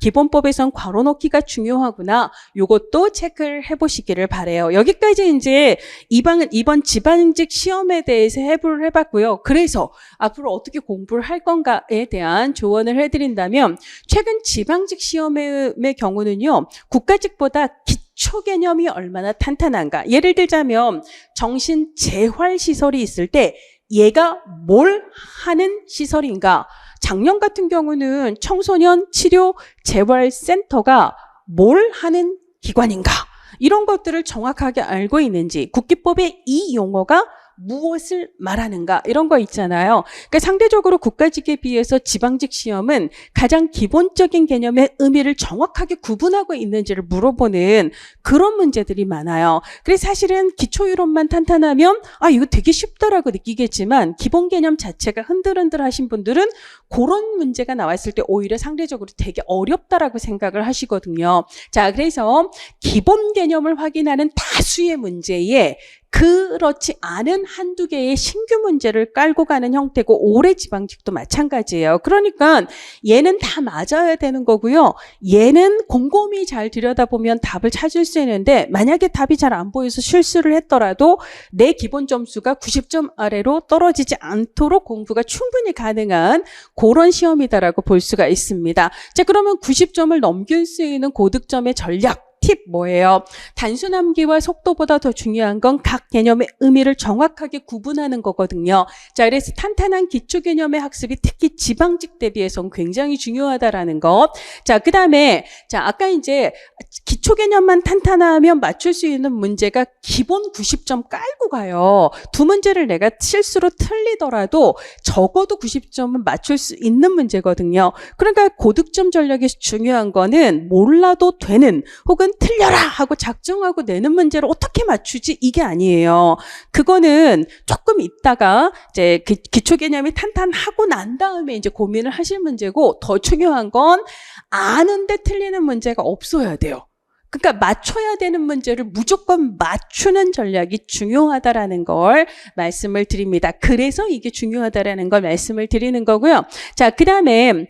기본법에선 괄호 넣기가 중요하구나. 요것도 체크를 해보시기를 바라요. 여기까지 이제 이번 지방직 시험에 대해서 해부를 해봤고요. 그래서 앞으로 어떻게 공부를 할 건가에 대한 조언을 해드린다면 최근 지방직 시험의 경우는요. 국가직보다 기초 개념이 얼마나 탄탄한가. 예를 들자면 정신재활시설이 있을 때 얘가 뭘 하는 시설인가. 작년 같은 경우는 청소년 치료 재활센터가 뭘 하는 기관인가. 이런 것들을 정확하게 알고 있는지, 국기법의 이 용어가 무엇을 말하는가 이런 거 있잖아요. 그러니까 상대적으로 국가직에 비해서 지방직 시험은 가장 기본적인 개념의 의미를 정확하게 구분하고 있는지를 물어보는 그런 문제들이 많아요. 그래서 사실은 기초이론만 탄탄하면 이거 되게 쉽다라고 느끼겠지만 기본 개념 자체가 흔들흔들 하신 분들은 그런 문제가 나왔을 때 오히려 상대적으로 되게 어렵다라고 생각을 하시거든요. 자, 그래서 기본 개념을 확인하는 다수의 문제에 그렇지 않은 한두 개의 신규 문제를 깔고 가는 형태고 올해 지방직도 마찬가지예요. 그러니까 얘는 다 맞아야 되는 거고요. 얘는 곰곰이 잘 들여다보면 답을 찾을 수 있는데 만약에 답이 잘 안 보여서 실수를 했더라도 내 기본 점수가 90점 아래로 떨어지지 않도록 공부가 충분히 가능한 그런 시험이다라고 볼 수가 있습니다. 자, 그러면 90점을 넘길 수 있는 고득점의 전략 팁 뭐예요? 단순 암기와 속도보다 더 중요한 건 각 개념의 의미를 정확하게 구분하는 거거든요. 자, 그래서 탄탄한 기초 개념의 학습이 특히 지방직 대비해서는 굉장히 중요하다라는 것. 자, 그 다음에 아까 이제 기초 개념만 탄탄하면 맞출 수 있는 문제가 기본 90점 깔고 가요. 2문제를 내가 실수로 틀리더라도 적어도 90점은 맞출 수 있는 문제거든요. 그러니까 고득점 전략에서 중요한 거는 몰라도 되는 혹은 틀려라 하고 작정하고 내는 문제를 어떻게 맞추지 이게 아니에요. 그거는 조금 있다가 이제 기초 개념이 탄탄하고 난 다음에 이제 고민을 하실 문제고 더 중요한 건 아는데 틀리는 문제가 없어야 돼요. 그러니까 맞춰야 되는 문제를 무조건 맞추는 전략이 중요하다라는 걸 말씀을 드립니다. 그래서 이게 중요하다라는 걸 말씀을 드리는 거고요. 자, 그 다음에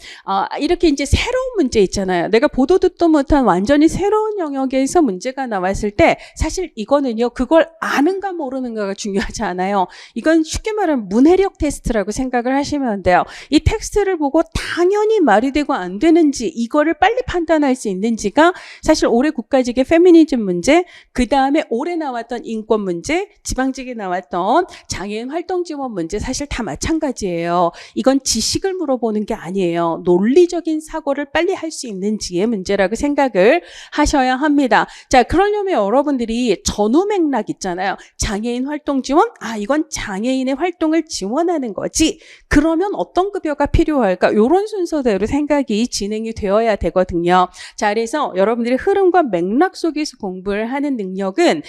이렇게 이제 새로운 문제 있잖아요. 내가 보도 듣도 못한 완전히 새로운 영역에서 문제가 나왔을 때 사실 이거는요. 그걸 아는가 모르는가가 중요하지 않아요. 이건 쉽게 말하면 문해력 테스트라고 생각을 하시면 돼요. 이 텍스트를 보고 당연히 말이 되고 안 되는지 이거를 빨리 판단할 수 있는지가 사실 올해 국가직의 페미니즘 문제, 그 다음에 올해 나왔던 인권 문제, 지방직에 나왔던 장애인 활동 지원 문제 사실 다 마찬가지예요. 이건 지식을 물어보는 게 아니에요. 논리적인 사고를 빨리 할 수 있는지의 문제라고 생각을 하셔야 합니다. 자, 그러려면 여러분들이 전후 맥락 있잖아요. 장애인 활동 지원? 이건 장애인의 활동을 지원하는 거지. 그러면 어떤 급여가 필요할까? 이런 순서대로 생각이 진행이 되어야 되거든요. 자, 그래서 여러분들이 흐름과 맥락 속에서 공부를 하는 능력은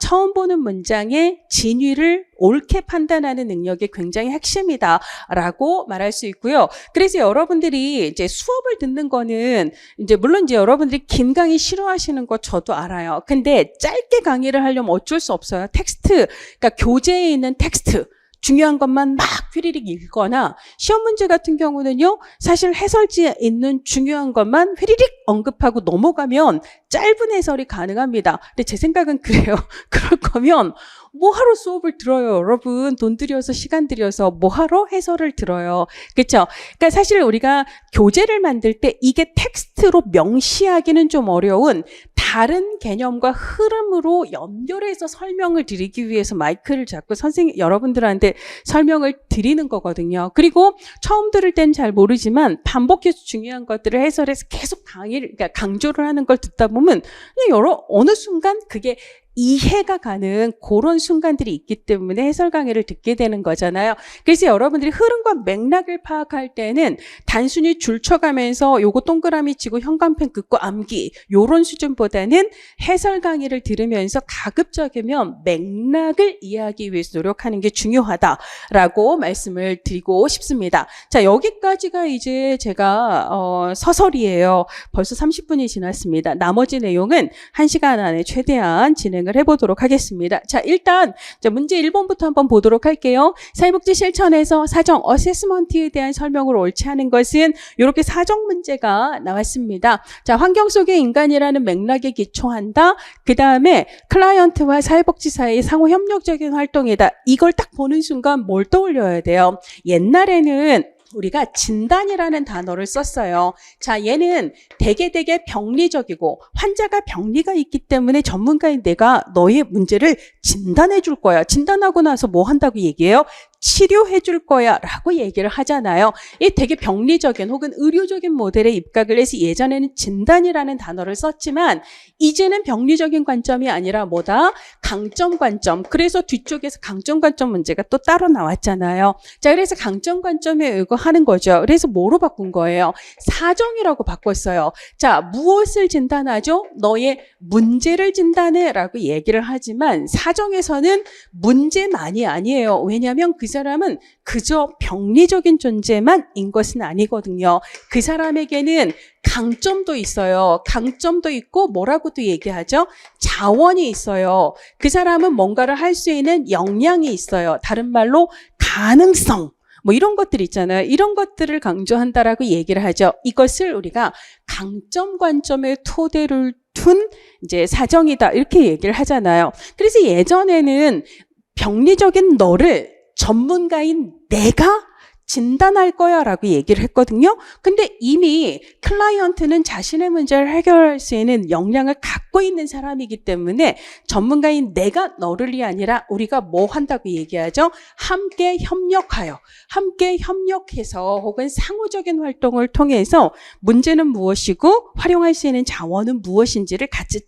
처음 보는 문장의 진위를 옳게 판단하는 능력이 굉장히 핵심이다라고 말할 수 있고요. 그래서 여러분들이 이제 수업을 듣는 거는 이제 물론 이제 여러분들이 긴 강의 싫어하시는 거 저도 알아요. 근데 짧게 강의를 하려면 어쩔 수 없어요. 텍스트, 그러니까 교재에 있는 텍스트. 중요한 것만 막 휘리릭 읽거나 시험 문제 같은 경우는요. 사실 해설지에 있는 중요한 것만 휘리릭 언급하고 넘어가면 짧은 해설이 가능합니다. 근데 제 생각은 그래요. 그럴 거면 뭐하러 수업을 들어요, 여러분. 돈 들여서 시간 들여서 뭐하러 해설을 들어요. 그렇죠? 그러니까 사실 우리가 교재를 만들 때 이게 텍스트로 명시하기는 좀 어려운 다른 개념과 흐름으로 연결해서 설명을 드리기 위해서 마이크를 잡고 선생님 여러분들한테 설명을 드리는 거거든요. 그리고 처음 들을 땐 잘 모르지만 반복해서 중요한 것들을 해설해서 계속 그러니까 강조를 하는 걸 듣다 보면 그냥 어느 순간 그게 이해가 가는 그런 순간들이 있기 때문에 해설 강의를 듣게 되는 거잖아요. 그래서 여러분들이 흐름과 맥락을 파악할 때는 단순히 줄 쳐가면서 요거 동그라미 치고 형광펜 긋고 암기 요런 수준보다는 해설 강의를 들으면서 가급적이면 맥락을 이해하기 위해서 노력하는 게 중요하다라고 말씀을 드리고 싶습니다. 자, 여기까지가 이제 제가 서설이에요. 벌써 30분이 지났습니다. 나머지 내용은 1시간 안에 최대한 진행을 해보도록 하겠습니다. 자, 일단 문제 1번부터 한번 보도록 할게요. 사회복지 실천에서 사정 어세스먼트에 대한 설명을 옳지 하는 것은 이렇게 사정 문제가 나왔습니다. 자, 환경 속의 인간이라는 맥락에 기초한다. 그 다음에 클라이언트와 사회복지사의 상호 협력적인 활동이다. 이걸 딱 보는 순간 뭘 떠올려야 돼요? 옛날에는 우리가 진단이라는 단어를 썼어요. 자, 얘는 되게 병리적이고 환자가 병리가 있기 때문에 전문가인 내가 너의 문제를 진단해 줄 거야. 진단하고 나서 뭐 한다고 얘기해요? 치료해 줄 거야 라고 얘기를 하잖아요. 이 되게 병리적인 혹은 의료적인 모델에 입각을 해서 예전에는 진단이라는 단어를 썼지만 이제는 병리적인 관점이 아니라 뭐다? 강점 관점. 그래서 뒤쪽에서 강점 관점 문제가 또 따로 나왔잖아요. 자, 그래서 강점 관점에 의거하는 거죠. 그래서 뭐로 바꾼 거예요? 사정이라고 바꿨어요. 자, 무엇을 진단하죠? 너의 문제를 진단해 라고 얘기를 하지만 사정에서는 문제만이 아니에요. 왜냐하면 그 사람은 그저 병리적인 존재만인 것은 아니거든요. 그 사람에게는 강점도 있어요. 강점도 있고 뭐라고도 얘기하죠? 자원이 있어요. 그 사람은 뭔가를 할 수 있는 역량이 있어요. 다른 말로 가능성. 뭐 이런 것들 있잖아요. 이런 것들을 강조한다라고 얘기를 하죠. 이것을 우리가 강점 관점의 토대를 둔 이제 사정이다 이렇게 얘기를 하잖아요. 그래서 예전에는 병리적인 너를 전문가인 내가 진단할 거야 라고 얘기를 했거든요. 근데 이미 클라이언트는 자신의 문제를 해결할 수 있는 역량을 갖고 있는 사람이기 때문에 전문가인 내가 너를이 아니라 우리가 뭐 한다고 얘기하죠? 함께 협력하여, 함께 협력해서 혹은 상호적인 활동을 통해서 문제는 무엇이고 활용할 수 있는 자원은 무엇인지를 같이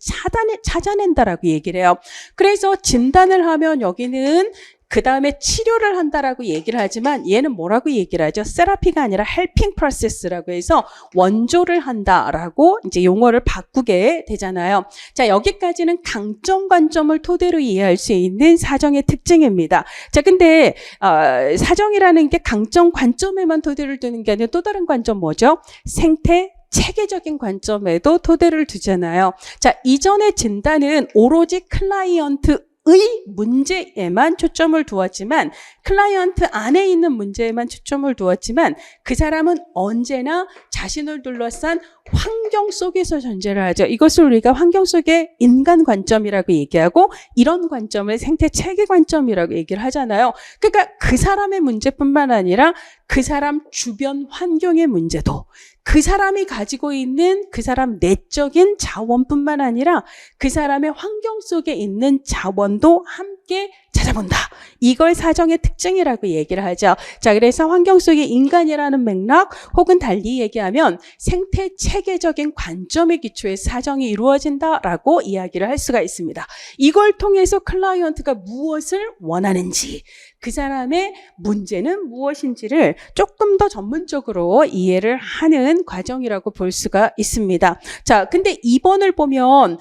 찾아낸다라고 얘기를 해요. 그래서 진단을 하면 여기는 그 다음에 치료를 한다라고 얘기를 하지만 얘는 뭐라고 얘기를 하죠? 세라피가 아니라 헬핑 프로세스라고 해서 원조를 한다라고 이제 용어를 바꾸게 되잖아요. 자, 여기까지는 강점 관점을 토대로 이해할 수 있는 사정의 특징입니다. 자, 근데 사정이라는 게 강점 관점에만 토대를 두는 게 아니라 또 다른 관점 뭐죠? 생태 체계적인 관점에도 토대를 두잖아요. 자, 이전의 진단은 오로지 클라이언트 의 문제에만 초점을 두었지만 클라이언트 안에 있는 문제에만 초점을 두었지만 그 사람은 언제나 자신을 둘러싼 환경 속에서 존재를 하죠. 이것을 우리가 환경 속의 인간 관점이라고 얘기하고 이런 관점을 생태 체계 관점이라고 얘기를 하잖아요. 그러니까 그 사람의 문제뿐만 아니라 그 사람 주변 환경의 문제도 그 사람이 가지고 있는 그 사람 내적인 자원뿐만 아니라 그 사람의 환경 속에 있는 자원도 함께 찾아본다. 이걸 사정의 특징이라고 얘기를 하죠. 자, 그래서 환경 속의 인간이라는 맥락 혹은 달리 얘기하면 생태 체계적인 관점의 기초에 사정이 이루어진다라고 이야기를 할 수가 있습니다. 이걸 통해서 클라이언트가 무엇을 원하는지 그 사람의 문제는 무엇인지를 조금 더 전문적으로 이해를 하는 과정이라고 볼 수가 있습니다. 자, 근데 2번을 보면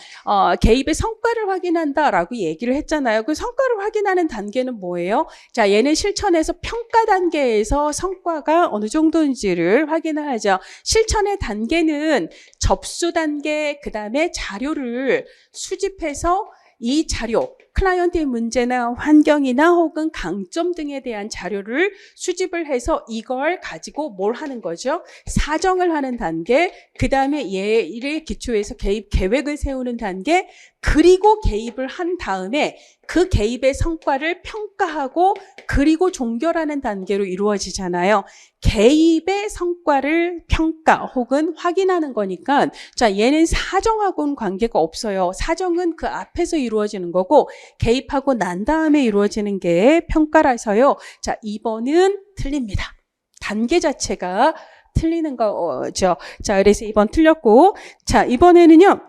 개입의 성과를 확인한다라고 얘기를 했잖아요. 그 성과를 확인하는 단계는 뭐예요? 자, 얘는 실천에서 평가 단계에서 성과가 어느 정도인지를 확인을 하죠. 실천의 단계는 접수 단계, 그 다음에 자료를 수집해서 이 자료, 클라이언트의 문제나 환경이나 혹은 강점 등에 대한 자료를 수집을 해서 이걸 가지고 뭘 하는 거죠? 사정을 하는 단계, 그 다음에 얘를 기초해서 개입 계획을 세우는 단계, 그리고 개입을 한 다음에 그 개입의 성과를 평가하고 그리고 종결하는 단계로 이루어지잖아요. 개입의 성과를 평가 혹은 확인하는 거니까 자, 얘는 사정하고는 관계가 없어요. 사정은 그 앞에서 이루어지는 거고 개입하고 난 다음에 이루어지는 게 평가라서요. 자, 2번은 틀립니다. 단계 자체가 틀리는 거죠. 자, 그래서 2번 틀렸고, 자, 이번에는요.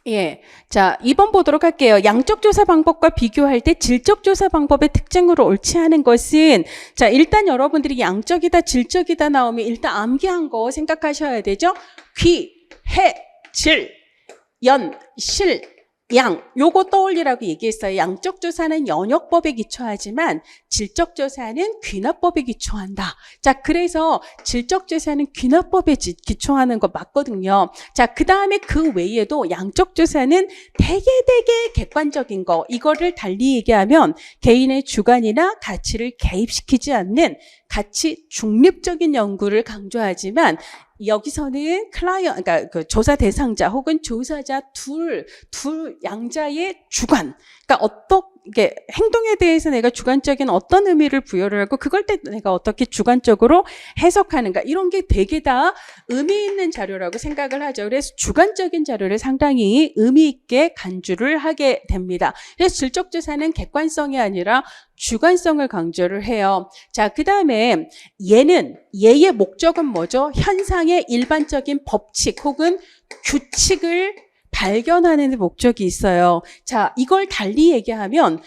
예. 자, 2번 보도록 할게요. 양적 조사 방법과 비교할 때 질적 조사 방법의 특징으로 옳지 않은 것은, 자, 일단 여러분들이 양적이다, 질적이다 나오면 일단 암기한 거 생각하셔야 되죠? 귀, 해, 질, 연, 실, 양, 요거 떠올리라고 얘기했어요. 양적 조사는 연역법에 기초하지만 질적 조사는 귀납법에 기초한다. 자, 그래서 질적 조사는 귀납법에 기초하는 거 맞거든요. 자, 그 다음에 그 외에도 양적 조사는 되게 객관적인 거, 이거를 달리 얘기하면 개인의 주관이나 가치를 개입시키지 않는 가치 중립적인 연구를 강조하지만 여기서는 그러니까 그 조사 대상자 혹은 조사자 둘 양자의 주관, 그러니까 어떻게 행동에 대해서 내가 주관적인 어떤 의미를 부여를 하고 그걸 때 내가 어떻게 주관적으로 해석하는가, 이런 게 되게 다 의미 있는 자료라고 생각을 하죠. 그래서 주관적인 자료를 상당히 의미 있게 간주를 하게 됩니다. 그래서 질적 조사는 객관성이 아니라 주관성을 강조를 해요. 자, 그 다음에 얘의 목적은 뭐죠? 현상의 일반적인 법칙 혹은 규칙을 발견하는 데 목적이 있어요. 자, 이걸 달리 얘기하면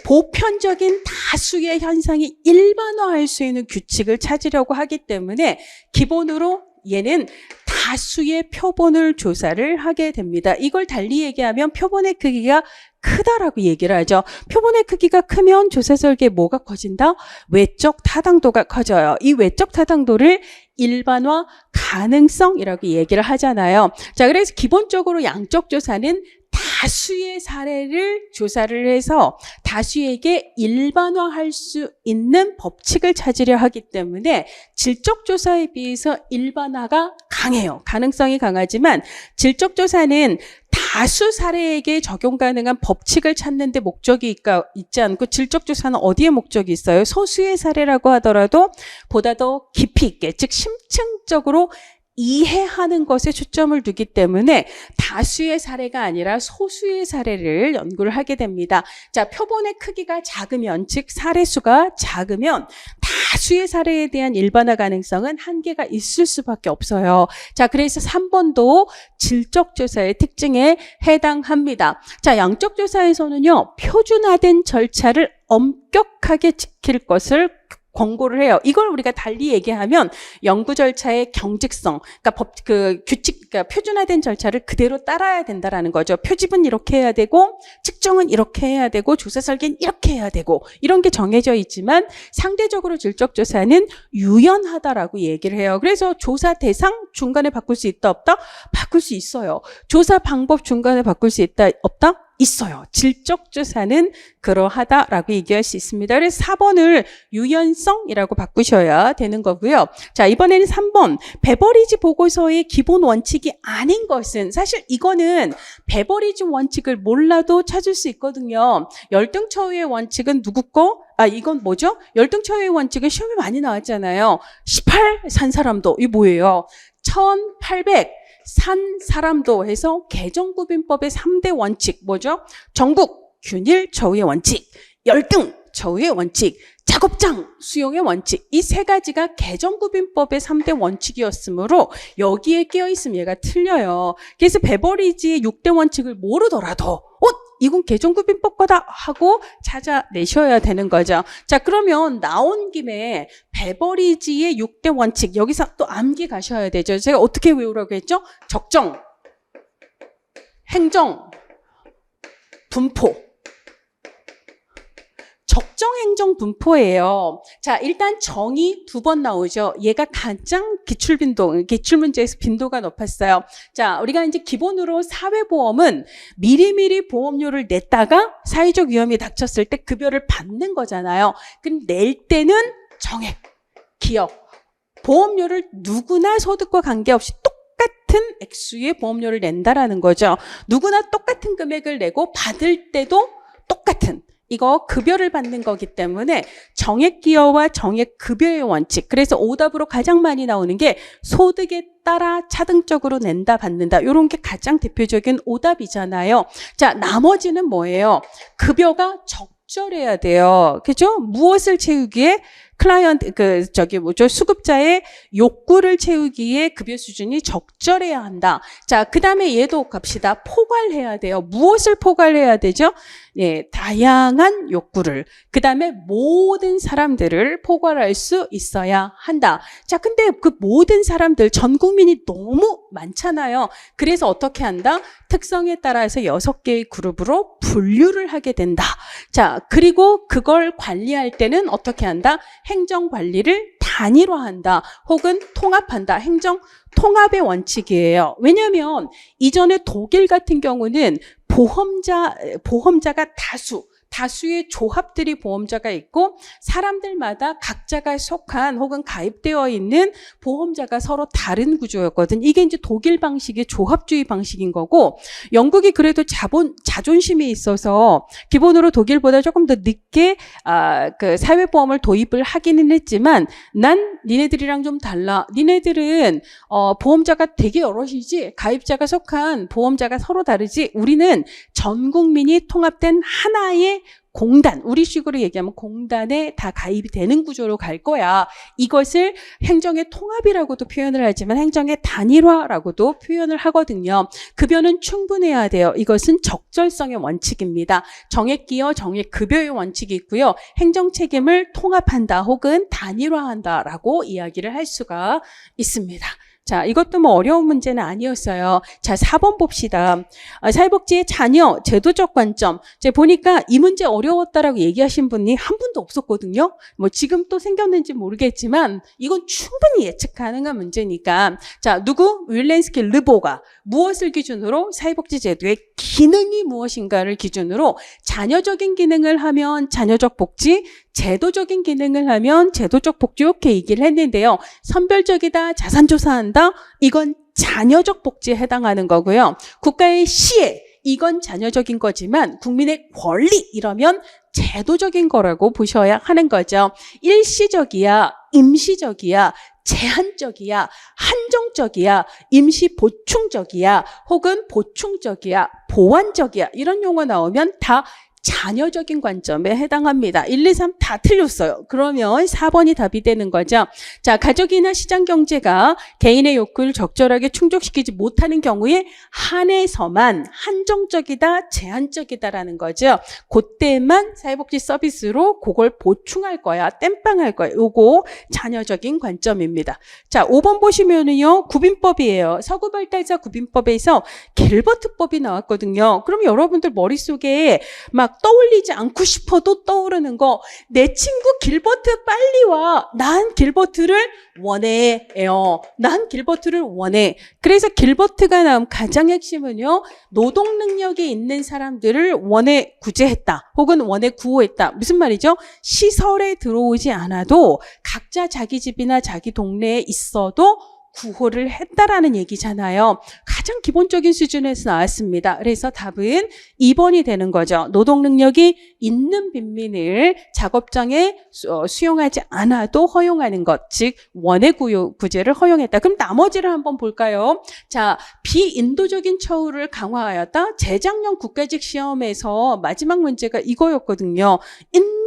보편적인 다수의 현상이 일반화할 수 있는 규칙을 찾으려고 하기 때문에 기본으로 얘는 다수의 표본을 조사를 하게 됩니다. 이걸 달리 얘기하면 표본의 크기가 크다라고 얘기를 하죠. 표본의 크기가 크면 조사 설계에 뭐가 커진다? 외적 타당도가 커져요. 이 외적 타당도를 일반화 가능성이라고 얘기를 하잖아요. 자, 그래서 기본적으로 양적 조사는 다수의 사례를 조사를 해서 다수에게 일반화할 수 있는 법칙을 찾으려 하기 때문에 질적 조사에 비해서 일반화가 강해요. 가능성이 강하지만 질적 조사는 다수 사례에게 적용 가능한 법칙을 찾는 데 목적이 있지 않고 질적 조사는 어디에 목적이 있어요? 소수의 사례라고 하더라도 보다 더 깊이 있게, 즉 심층적으로 이해하는 것에 초점을 두기 때문에 다수의 사례가 아니라 소수의 사례를 연구를 하게 됩니다. 자, 표본의 크기가 작으면, 즉 사례수가 작으면 다수의 사례에 대한 일반화 가능성은 한계가 있을 수밖에 없어요. 자, 그래서 3번도 질적 조사의 특징에 해당합니다. 자, 양적 조사에서는요, 표준화된 절차를 엄격하게 지킬 것을 권고를 해요. 이걸 우리가 달리 얘기하면 연구 절차의 경직성, 그러니까 규칙, 그러니까 표준화된 절차를 그대로 따라야 된다라는 거죠. 표집은 이렇게 해야 되고, 측정은 이렇게 해야 되고, 조사 설계는 이렇게 해야 되고, 이런 게 정해져 있지만 상대적으로 질적 조사는 유연하다라고 얘기를 해요. 그래서 조사 대상 중간에 바꿀 수 있다 없다? 바꿀 수 있어요. 조사 방법 중간에 바꿀 수 있다 없다? 있어요. 질적 조사는 그러하다라고 얘기할 수 있습니다. 그래서 4번을 유연성이라고 바꾸셔야 되는 거고요. 자, 이번에는 3번. 베버리지 보고서의 기본 원칙이 아닌 것은, 사실 이거는 베버리지 원칙을 몰라도 찾을 수 있거든요. 열등처우의 원칙은 누구 거? 이건 뭐죠? 열등처우의 원칙은 시험에 많이 나왔잖아요. 18 산 사람도, 이 뭐예요? 1800 산 사람도 해서 개정구빈법의 3대 원칙 뭐죠? 정국, 균일, 처우의 원칙, 열등, 처우의 원칙, 작업장, 수용의 원칙, 이 세 가지가 개정구빈법의 3대 원칙이었으므로 여기에 끼어있으면 얘가 틀려요. 그래서 베버리지의 6대 원칙을 모르더라도 이건 개정급인법 거다 하고 찾아내셔야 되는 거죠. 자, 그러면 나온 김에 베버리지의 6대 원칙 여기서 또 암기 가셔야 되죠. 제가 어떻게 외우라고 했죠? 적정, 행정, 분포. 적정행정 분포예요. 자, 일단 정의 2번 나오죠. 얘가 가장 기출문제에서 빈도가 높았어요. 자, 우리가 이제 기본으로 사회보험은 미리미리 보험료를 냈다가 사회적 위험이 닥쳤을 때 급여를 받는 거잖아요. 그럼 낼 때는 정액, 기업, 보험료를 누구나 소득과 관계없이 똑같은 액수의 보험료를 낸다라는 거죠. 누구나 똑같은 금액을 내고 받을 때도 똑같은 이거 급여를 받는 거기 때문에 정액기여와 정액급여의 원칙. 그래서 오답으로 가장 많이 나오는 게 소득에 따라 차등적으로 낸다 받는다. 이런 게 가장 대표적인 오답이잖아요. 자, 나머지는 뭐예요? 급여가 적절해야 돼요. 그죠? 무엇을 채우기에 수급자의 욕구를 채우기에 급여 수준이 적절해야 한다. 자, 그 다음에 얘도 갑시다. 포괄해야 돼요. 무엇을 포괄해야 되죠? 예, 다양한 욕구를. 그 다음에 모든 사람들을 포괄할 수 있어야 한다. 자, 근데 그 모든 사람들, 전 국민이 너무 많잖아요. 그래서 어떻게 한다? 특성에 따라서 6개의 그룹으로 분류를 하게 된다. 자, 그리고 그걸 관리할 때는 어떻게 한다? 행정 관리를 단일화한다. 혹은 통합한다. 행정 통합의 원칙이에요. 왜냐하면 이전에 독일 같은 경우는 보험자가 다수의 조합들이 보험자가 있고 사람들마다 각자가 속한 혹은 가입되어 있는 보험자가 서로 다른 구조였거든. 이게 이제 독일 방식의 조합주의 방식인 거고 영국이 그래도 자존심이 있어서 기본으로 독일보다 조금 더 늦게 그 사회보험을 도입을 하기는 했지만 난 니네들이랑 좀 달라. 니네들은 보험자가 되게 여럿이지 가입자가 속한 보험자가 서로 다르지. 우리는 전 국민이 통합된 하나의 공단, 우리식으로 얘기하면 공단에 다 가입이 되는 구조로 갈 거야. 이것을 행정의 통합이라고도 표현을 하지만 행정의 단일화라고도 표현을 하거든요. 급여는 충분해야 돼요. 이것은 적절성의 원칙입니다. 정액기여, 정액급여의 원칙이 있고요. 행정 책임을 통합한다 혹은 단일화한다라고 이야기를 할 수가 있습니다. 자, 이것도 뭐 어려운 문제는 아니었어요. 자, 4번 봅시다. 사회복지의 자녀, 제도적 관점. 제가 보니까 이 문제 어려웠다라고 얘기하신 분이 한 분도 없었거든요. 뭐 지금 또 생겼는지 모르겠지만 이건 충분히 예측 가능한 문제니까. 자, 누구? 윌렌스키 르보가 무엇을 기준으로? 사회복지 제도의 기능이 무엇인가를 기준으로 자녀적인 기능을 하면 자녀적 복지, 제도적인 기능을 하면 제도적 복지 이렇게 얘기를 했는데요. 선별적이다, 자산조사한다, 이건 자녀적 복지에 해당하는 거고요. 국가의 시혜, 이건 자녀적인 거지만 국민의 권리 이러면 제도적인 거라고 보셔야 하는 거죠. 일시적이야, 임시적이야, 제한적이야, 한정적이야, 임시 보충적이야, 혹은 보충적이야, 보완적이야 이런 용어 나오면 다 자녀적인 관점에 해당합니다. 1, 2, 3 다 틀렸어요. 그러면 4번이 답이 되는 거죠. 자, 가족이나 시장 경제가 개인의 욕구를 적절하게 충족시키지 못하는 경우에 한해서만 한정적이다, 제한적이다라는 거죠. 그때만 사회복지 서비스로 그걸 보충할 거야, 땜빵할 거야. 요거 자녀적인 관점입니다. 자, 5번 보시면은요, 구빈법이에요. 서구발달사 구빈법에서 길버트법이 나왔거든요. 그럼 여러분들 머릿속에 막 떠올리지 않고 싶어도 떠오르는 거, 내 친구 길버트 빨리 와. 난 길버트를 원해요. 난 길버트를 원해. 그래서 길버트가 나온 가장 핵심은요, 노동 능력이 있는 사람들을 원해 구제했다. 혹은 원해 구호했다. 무슨 말이죠? 시설에 들어오지 않아도 각자 자기 집이나 자기 동네에 있어도 구호를 했다라는 얘기잖아요. 가장 기본적인 수준에서 나왔습니다. 그래서 답은 2번이 되는 거죠. 노동 능력이 있는 빈민을 작업장에 수용하지 않아도 허용하는 것, 즉 원해 구제를 허용했다. 그럼 나머지를 한번 볼까요? 자, 비인도적인 처우를 강화하였다. 재작년 국가직 시험에서 마지막 문제가 이거였거든요.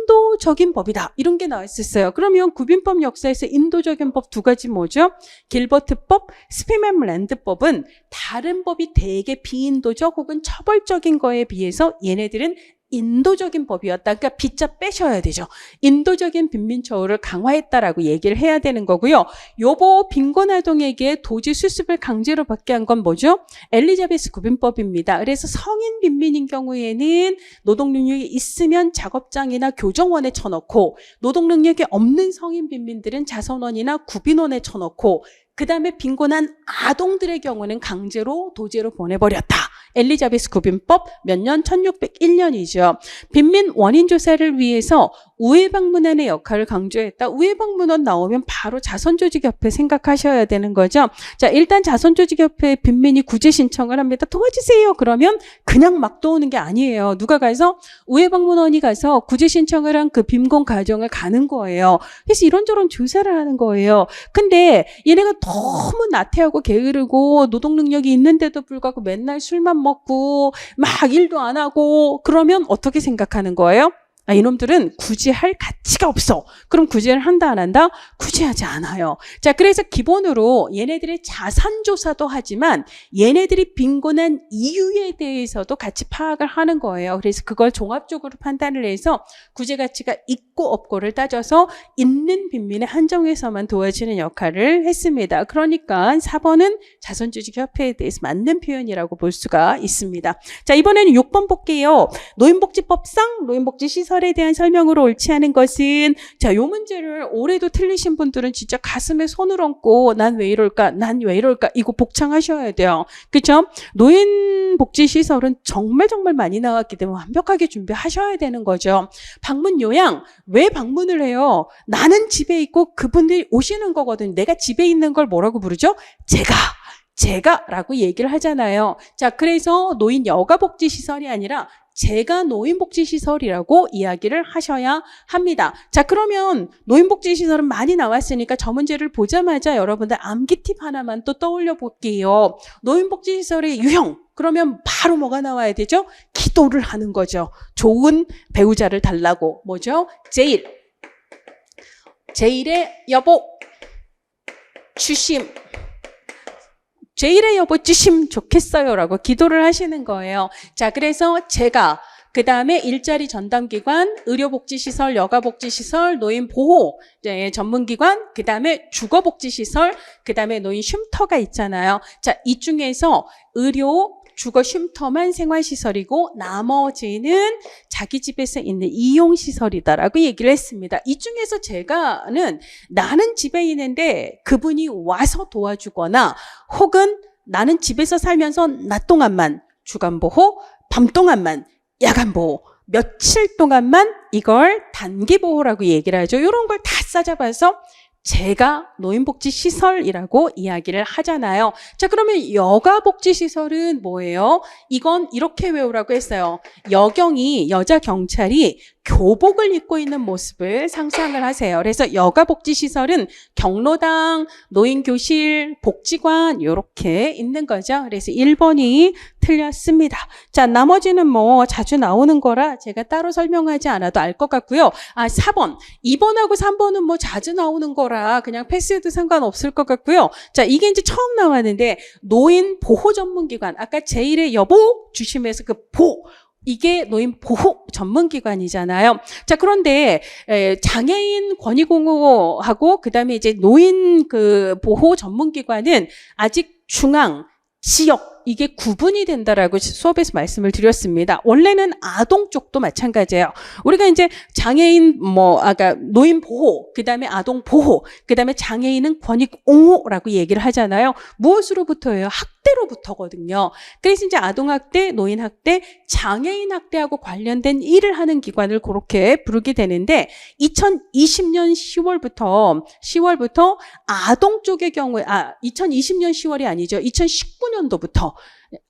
인도적인 법이다. 이런 게 나왔었어요. 그러면 구빈법 역사에서 인도적인 법 두 가지 뭐죠? 길버트법, 스피맨랜드법은 다른 법이 되게 비인도적 혹은 처벌적인 거에 비해서 얘네들은 인도적인 법이었다. 그러니까 빗자 빼셔야 되죠. 인도적인 빈민처우를 강화했다라고 얘기를 해야 되는 거고요. 요보 빈곤아동에게 도지 수습을 강제로 받게 한 건 뭐죠? 엘리자베스 구빈법입니다. 그래서 성인 빈민인 경우에는 노동 능력이 있으면 작업장이나 교정원에 쳐넣고, 노동 능력이 없는 성인 빈민들은 자선원이나 구빈원에 쳐넣고, 그 다음에 빈곤한 아동들의 경우는 강제로 도제로 보내버렸다. 엘리자베스 구빈법 몇 년? 1601년이죠. 빈민 원인 조사를 위해서 우회방문원의 역할을 강조했다. 우회방문원 나오면 바로 자선조직협회 생각하셔야 되는 거죠. 자, 일단 자선조직협회 빈민이 구제 신청을 합니다. 도와주세요. 그러면 그냥 막 도우는 게 아니에요. 누가 가서 우회방문원이 가서 구제 신청을 한 그 빈곤 가정을 가는 거예요. 그래서 이런저런 조사를 하는 거예요. 근데 얘네가 너무 나태하고 게으르고 노동 능력이 있는데도 불구하고 맨날 술만 먹고 막 일도 안 하고 그러면 어떻게 생각하는 거예요? 아, 이놈들은 구제할 가치가 없어. 그럼 구제를 한다 안 한다? 구제하지 않아요. 자, 그래서 기본으로 얘네들의 자산조사도 하지만 얘네들이 빈곤한 이유에 대해서도 같이 파악을 하는 거예요. 그래서 그걸 종합적으로 판단을 해서 구제 가치가 있고 없고를 따져서 있는 빈민의 한정에서만 도와주는 역할을 했습니다. 그러니까 4번은 자선조직협회에 대해서 맞는 표현이라고 볼 수가 있습니다. 자, 이번에는 6번 볼게요. 노인복지법상 노인복지시설 에 대한 설명으로 옳지 않은 것은, 자, 요 문제를 올해도 틀리신 분들은 진짜 가슴에 손을 얹고 난 왜 이럴까? 난 왜 이럴까? 이거 복창하셔야 돼요. 그렇죠? 노인복지시설은 정말 많이 나왔기 때문에 완벽하게 준비하셔야 되는 거죠. 방문 요양, 왜 방문을 해요? 나는 집에 있고 그분들이 오시는 거거든요. 내가 집에 있는 걸 뭐라고 부르죠? 제가라고 얘기를 하잖아요. 자, 그래서 노인 여가복지시설이 아니라 제가 노인복지시설이라고 이야기를 하셔야 합니다. 자, 그러면 노인복지시설은 많이 나왔으니까 저 문제를 보자마자 여러분들 암기 팁 하나만 또 떠올려 볼게요. 노인복지시설의 유형. 그러면 바로 뭐가 나와야 되죠? 기도를 하는 거죠. 좋은 배우자를 달라고. 뭐죠? 제일의 여보, 주심. 제일의 여보 주심 좋겠어요 라고 기도를 하시는 거예요. 자, 그래서 제가 그 다음에 일자리 전담기관, 의료복지시설, 여가복지시설, 노인보호 전문기관, 그 다음에 주거복지시설, 그 다음에 노인 쉼터가 있잖아요. 자, 이 중에서 의료, 주거 쉼터만 생활시설이고 나머지는 자기 집에서 있는 이용시설이다라고 얘기를 했습니다. 이 중에서 제가는 나는 집에 있는데 그분이 와서 도와주거나 혹은 나는 집에서 살면서 낮 동안만 주간보호, 밤 동안만 야간보호, 며칠 동안만 이걸 단기보호라고 얘기를 하죠. 이런 걸 다 싸잡아서 제가 노인복지시설이라고 이야기를 하잖아요. 자, 그러면 여가복지시설은 뭐예요? 이건 이렇게 외우라고 했어요. 여자 경찰이 교복을 입고 있는 모습을 상상을 하세요. 그래서 여가복지시설은 경로당, 노인교실, 복지관 이렇게 있는 거죠. 그래서 1번이 틀렸습니다. 자, 나머지는 뭐 자주 나오는 거라 제가 따로 설명하지 않아도 알 것 같고요. 4번. 2번하고 3번은 뭐 자주 나오는 거라 그냥 패스해도 상관없을 것 같고요. 자, 이게 이제 처음 나왔는데 노인 보호 전문기관. 아까 제1의 여보 주심에서 그 이게 노인 보호 전문기관이잖아요. 자, 그런데 장애인 권익공호하고 그다음에 이제 노인 그 보호 전문기관은 아직 중앙, 지역 이게 구분이 된다라고 수업에서 말씀을 드렸습니다. 원래는 아동 쪽도 마찬가지예요. 우리가 이제 장애인 아까 노인 보호, 그다음에 아동 보호, 그다음에 장애인은 권익 옹호라고 얘기를 하잖아요. 무엇으로부터예요? 학대로부터거든요. 그래서 이제 아동 학대, 노인 학대, 장애인 학대하고 관련된 일을 하는 기관을 그렇게 부르게 되는데 2020년 10월부터 아동 쪽의 경우에 2020년 10월이 아니죠. 2019년도부터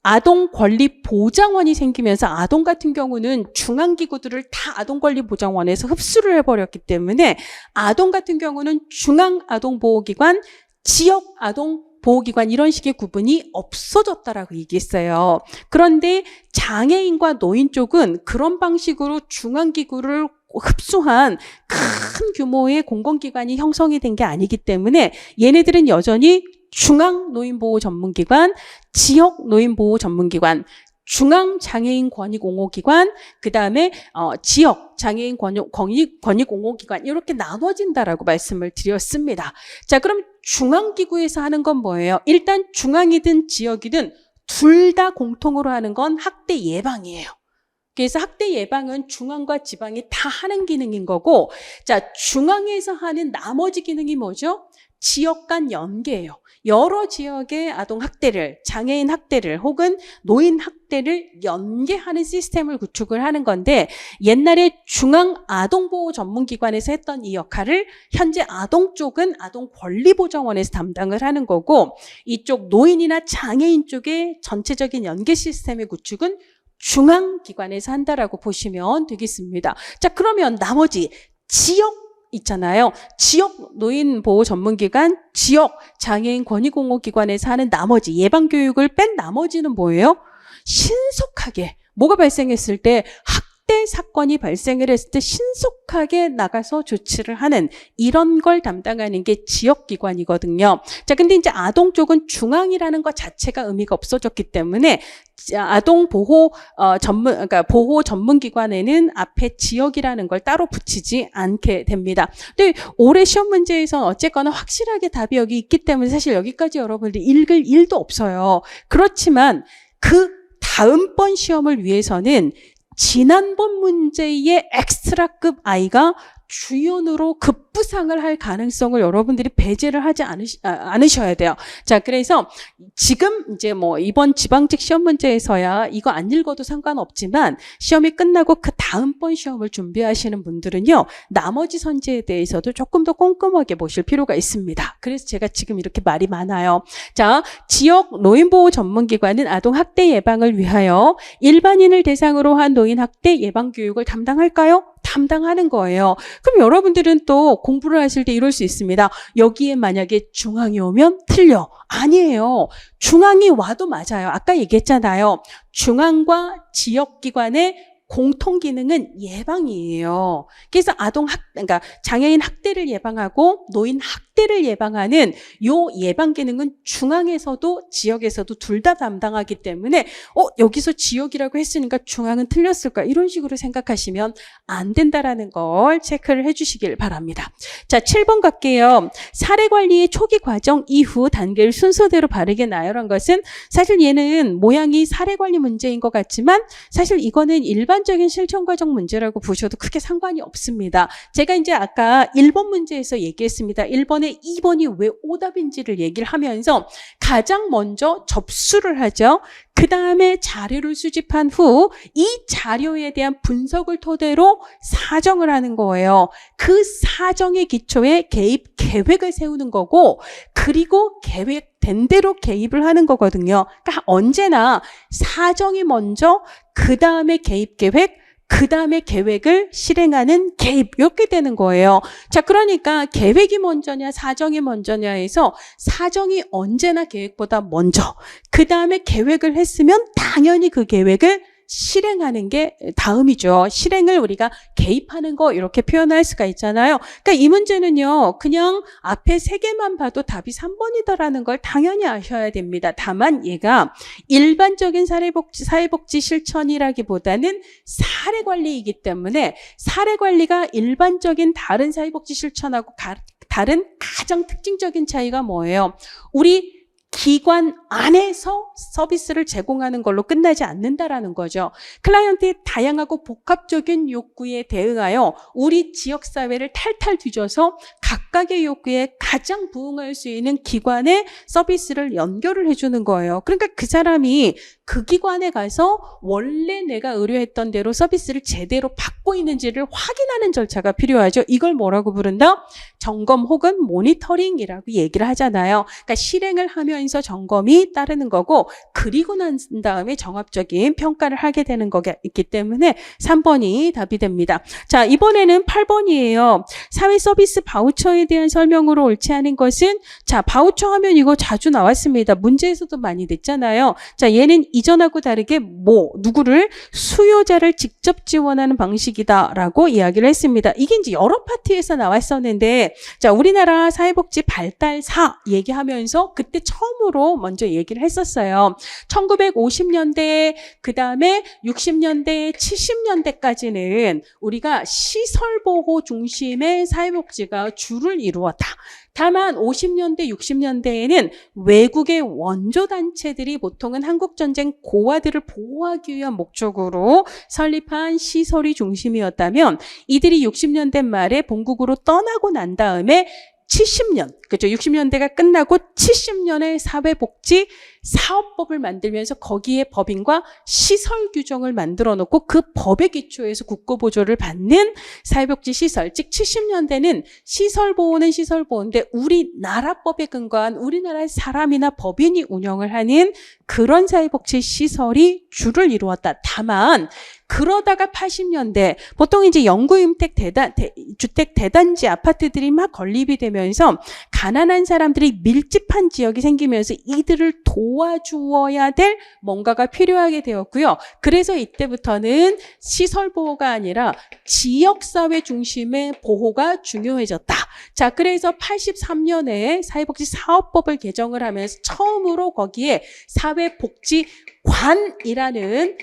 아동권리보장원이 생기면서 아동 같은 경우는 중앙기구들을 다 아동권리보장원에서 흡수를 해버렸기 때문에 아동 같은 경우는 중앙아동보호기관, 지역아동보호기관 이런 식의 구분이 없어졌다라고 얘기했어요. 그런데 장애인과 노인 쪽은 그런 방식으로 중앙기구를 흡수한 큰 규모의 공공기관이 형성이 된 게 아니기 때문에 얘네들은 여전히 중앙노인보호전문기관, 지역노인보호전문기관, 중앙장애인권익옹호기관, 그 다음에 지역 장애인 권익옹호기관 이렇게 나눠진다라고 말씀을 드렸습니다. 자, 그럼 중앙기구에서 하는 건 뭐예요? 일단 중앙이든 지역이든 둘 다 공통으로 하는 건 학대 예방이에요. 그래서 학대 예방은 중앙과 지방이 다 하는 기능인 거고, 자, 중앙에서 하는 나머지 기능이 뭐죠? 지역 간 연계예요. 여러 지역의 아동 학대를, 장애인 학대를 혹은 노인 학대를 연계하는 시스템을 구축을 하는 건데, 옛날에 중앙아동보호전문기관에서 했던 이 역할을 현재 아동 쪽은 아동권리보장원에서 담당을 하는 거고, 이쪽 노인이나 장애인 쪽의 전체적인 연계 시스템의 구축은 중앙기관에서 한다라고 보시면 되겠습니다. 자, 그러면 나머지 지역 있잖아요. 지역 노인보호전문기관, 지역 장애인 권익옹호기관에서 하는 나머지 예방교육을 뺀 나머지는 뭐예요? 신속하게 뭐가 발생했을 때 학대 사건이 발생을 했을 때 신속하게 나가서 조치를 하는 이런 걸 담당하는 게 지역기관이거든요. 자, 근데 이제 아동 쪽은 중앙이라는 것 자체가 의미가 없어졌기 때문에 아동 보호 그러니까 보호 전문기관에는 앞에 지역이라는 걸 따로 붙이지 않게 됩니다. 근데 올해 시험 문제에서는 어쨌거나 확실하게 답이 여기 있기 때문에 사실 여기까지 여러분들이 읽을 일도 없어요. 그렇지만 그 다음번 시험을 위해서는 지난번 문제의 엑스트라급 아이가 주연으로 급부상을 할 가능성을 여러분들이 배제를 하지 않으셔야 돼요. 자, 그래서 지금 이제 뭐 이번 지방직 시험 문제에서야 이거 안 읽어도 상관없지만 시험이 끝나고 그 다음번 시험을 준비하시는 분들은요, 나머지 선지에 대해서도 조금 더 꼼꼼하게 보실 필요가 있습니다. 그래서 제가 지금 이렇게 말이 많아요. 자, 지역 노인보호 전문기관은 아동 학대 예방을 위하여 일반인을 대상으로 한 노인 학대 예방 교육을 담당할까요? 담당하는 거예요. 그럼 여러분들은 또 공부를 하실 때 이럴 수 있습니다. 여기에 만약에 중앙이 오면 틀려. 아니에요. 중앙이 와도 맞아요. 아까 얘기했잖아요. 중앙과 지역기관의 공통 기능은 예방이에요. 그래서 그러니까 장애인 학대를 예방하고 노인 학대를 예방하는 요 예방 기능은 중앙에서도 지역에서도 둘 다 담당하기 때문에 여기서 지역이라고 했으니까 중앙은 틀렸을까? 이런 식으로 생각하시면 안 된다라는 걸 체크를 해주시길 바랍니다. 자, 7번 갈게요. 사례 관리의 초기 과정 이후 단계를 순서대로 바르게 나열한 것은, 사실 얘는 모양이 사례 관리 문제인 것 같지만 사실 이거는 일반적인 실천 과정 문제라고 보셔도 크게 상관이 없습니다. 제가 이제 아까 1번 문제에서 얘기했습니다. 1번에 2번이 왜 오답인지를 얘기를 하면서 가장 먼저 접수를 하죠. 그 다음에 자료를 수집한 후 이 자료에 대한 분석을 토대로 사정을 하는 거예요. 그 사정의 기초에 개입 계획을 세우는 거고, 그리고 계획된 대로 개입을 하는 거거든요. 그러니까 언제나 사정이 먼저, 그 다음에 개입 계획, 그 다음에 계획을 실행하는 개입, 이렇게 되는 거예요. 자, 그러니까 계획이 먼저냐 사정이 먼저냐 해서 사정이 언제나 계획보다 먼저, 그 다음에 계획을 했으면 당연히 그 계획을 실행하는 게 다음이죠. 실행을 우리가 개입하는 거 이렇게 표현할 수가 있잖아요. 그러니까 이 문제는요, 그냥 앞에 3개만 봐도 답이 3번이다라는 걸 당연히 아셔야 됩니다. 다만 얘가 일반적인 사회복지 실천이라기보다는 사례관리이기 때문에 사례관리가 일반적인 다른 사회복지 실천하고 다른 가장 특징적인 차이가 뭐예요? 우리 기관 안에서 서비스를 제공하는 걸로 끝나지 않는다라는 거죠. 클라이언트의 다양하고 복합적인 요구에 대응하여 우리 지역사회를 탈탈 뒤져서 각각의 요구에 가장 부응할 수 있는 기관의 서비스를 연결을 해주는 거예요. 그러니까 그 사람이 그 기관에 가서 원래 내가 의뢰했던 대로 서비스를 제대로 받고 있는지를 확인하는 절차가 필요하죠. 이걸 뭐라고 부른다? 점검 혹은 모니터링이라고 얘기를 하잖아요. 그러니까 실행을 하면서 통해서 점검이 따르는 거고 그리고 난 다음에 종합적인 평가를 하게 되는 거기 때문에 3번이 답이 됩니다. 자, 이번에는 8번이에요. 사회 서비스 바우처에 대한 설명으로 옳지 않은 것은 자, 바우처 하면 이거 자주 나왔습니다. 문제에서도 많이 냈잖아요. 자, 얘는 이전하고 다르게 누구를 수요자를 직접 지원하는 방식이다라고 이야기를 했습니다. 이게 이제 여러 파트에서 나왔었는데 자, 우리나라 사회복지 발달사 얘기하면서 그때 처음으로 먼저 얘기를 했었어요. 1950년대 그다음에 60년대 70년대까지는 우리가 시설보호 중심의 사회복지가 주를 이루었다. 다만 50년대, 60년대에는 외국의 원조단체들이 보통은 한국전쟁 고아들을 보호하기 위한 목적으로 설립한 시설이 중심이었다면 이들이 60년대 말에 본국으로 떠나고 난 다음에 70년, 그죠? 60년대가 끝나고 70년에 사회복지 사업법을 만들면서 거기에 법인과 시설 규정을 만들어 놓고 그 법의 기초에서 국고보조를 받는 사회복지 시설, 즉 70년대는 시설보호는 시설보호인데 우리나라법에 근거한 우리나라의 사람이나 법인이 운영을 하는 그런 사회복지 시설이 주를 이루었다. 다만 그러다가 80년대 보통 이제 영구임택 주택 대단지 아파트들이 막 건립이 되면서 가난한 사람들이 밀집한 지역이 생기면서 이들을 도와주어야 될 뭔가가 필요하게 되었고요. 그래서 이때부터는 시설 보호가 아니라 지역사회 중심의 보호가 중요해졌다. 자, 그래서 83년에 사회복지 사업법을 개정을 하면서 처음으로 거기에 사회복지관이라는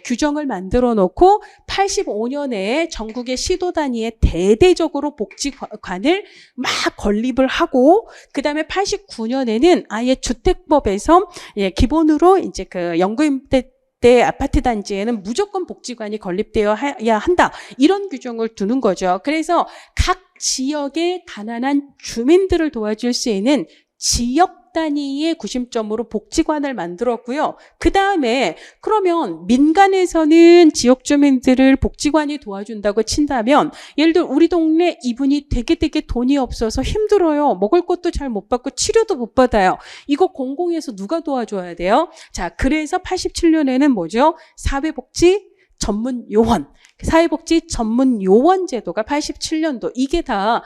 규정을 만들어 놓고 85년에 전국의 시도 단위에 대대적으로 복지관을 막 건립을 하고 그다음에 89년에는 아예 주택법에서 기본으로 이제 그 영구임대 때 아파트 단지에는 무조건 복지관이 건립되어야 한다. 이런 규정을 두는 거죠. 그래서 각 지역의 가난한 주민들을 도와줄 수 있는 지역 단위의 구심점으로 복지관을 만들었고요. 그 다음에 그러면 민간에서는 지역 주민들을 복지관이 도와준다고 친다면 예를 들어 우리 동네 이분이 되게 돈이 없어서 힘들어요. 먹을 것도 잘 못 받고 치료도 못 받아요. 이거 공공에서 누가 도와줘야 돼요? 자, 그래서 87년에는 뭐죠? 사회복지 전문 요원, 사회복지 전문 요원 제도가 87년도 이게 다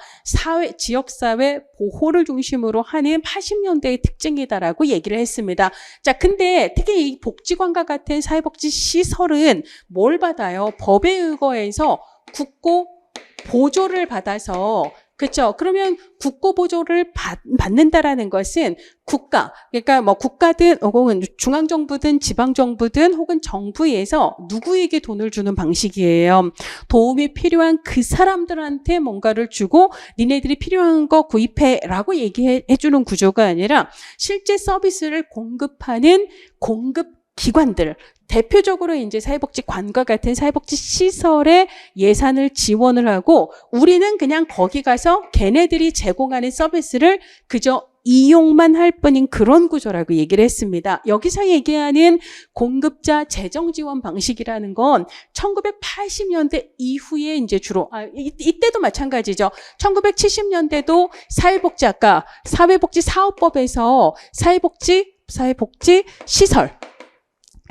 지역사회 보호를 중심으로 하는 80년대의 특징이다라고 얘기를 했습니다. 자, 근데 특히 이 복지관과 같은 사회복지 시설은 뭘 받아요? 법에 의거해서 국고 보조를 받아서 그렇죠. 그러면 국고 보조를 받는다라는 것은 국가, 그러니까 뭐 국가든 혹은 중앙정부든 지방정부든 혹은 정부에서 누구에게 돈을 주는 방식이에요. 도움이 필요한 그 사람들한테 뭔가를 주고 니네들이 필요한 거 구입해라고 얘기해 주는 구조가 아니라 실제 서비스를 공급하는 공급 기관들, 대표적으로 이제 사회복지관과 같은 사회복지 시설에 예산을 지원을 하고 우리는 그냥 거기 가서 걔네들이 제공하는 서비스를 그저 이용만 할 뿐인 그런 구조라고 얘기를 했습니다. 여기서 얘기하는 공급자 재정 지원 방식이라는 건 1980년대 이후에 이제 주로 이때도 마찬가지죠. 1970년대도 사회복지 사업법에서 사회복지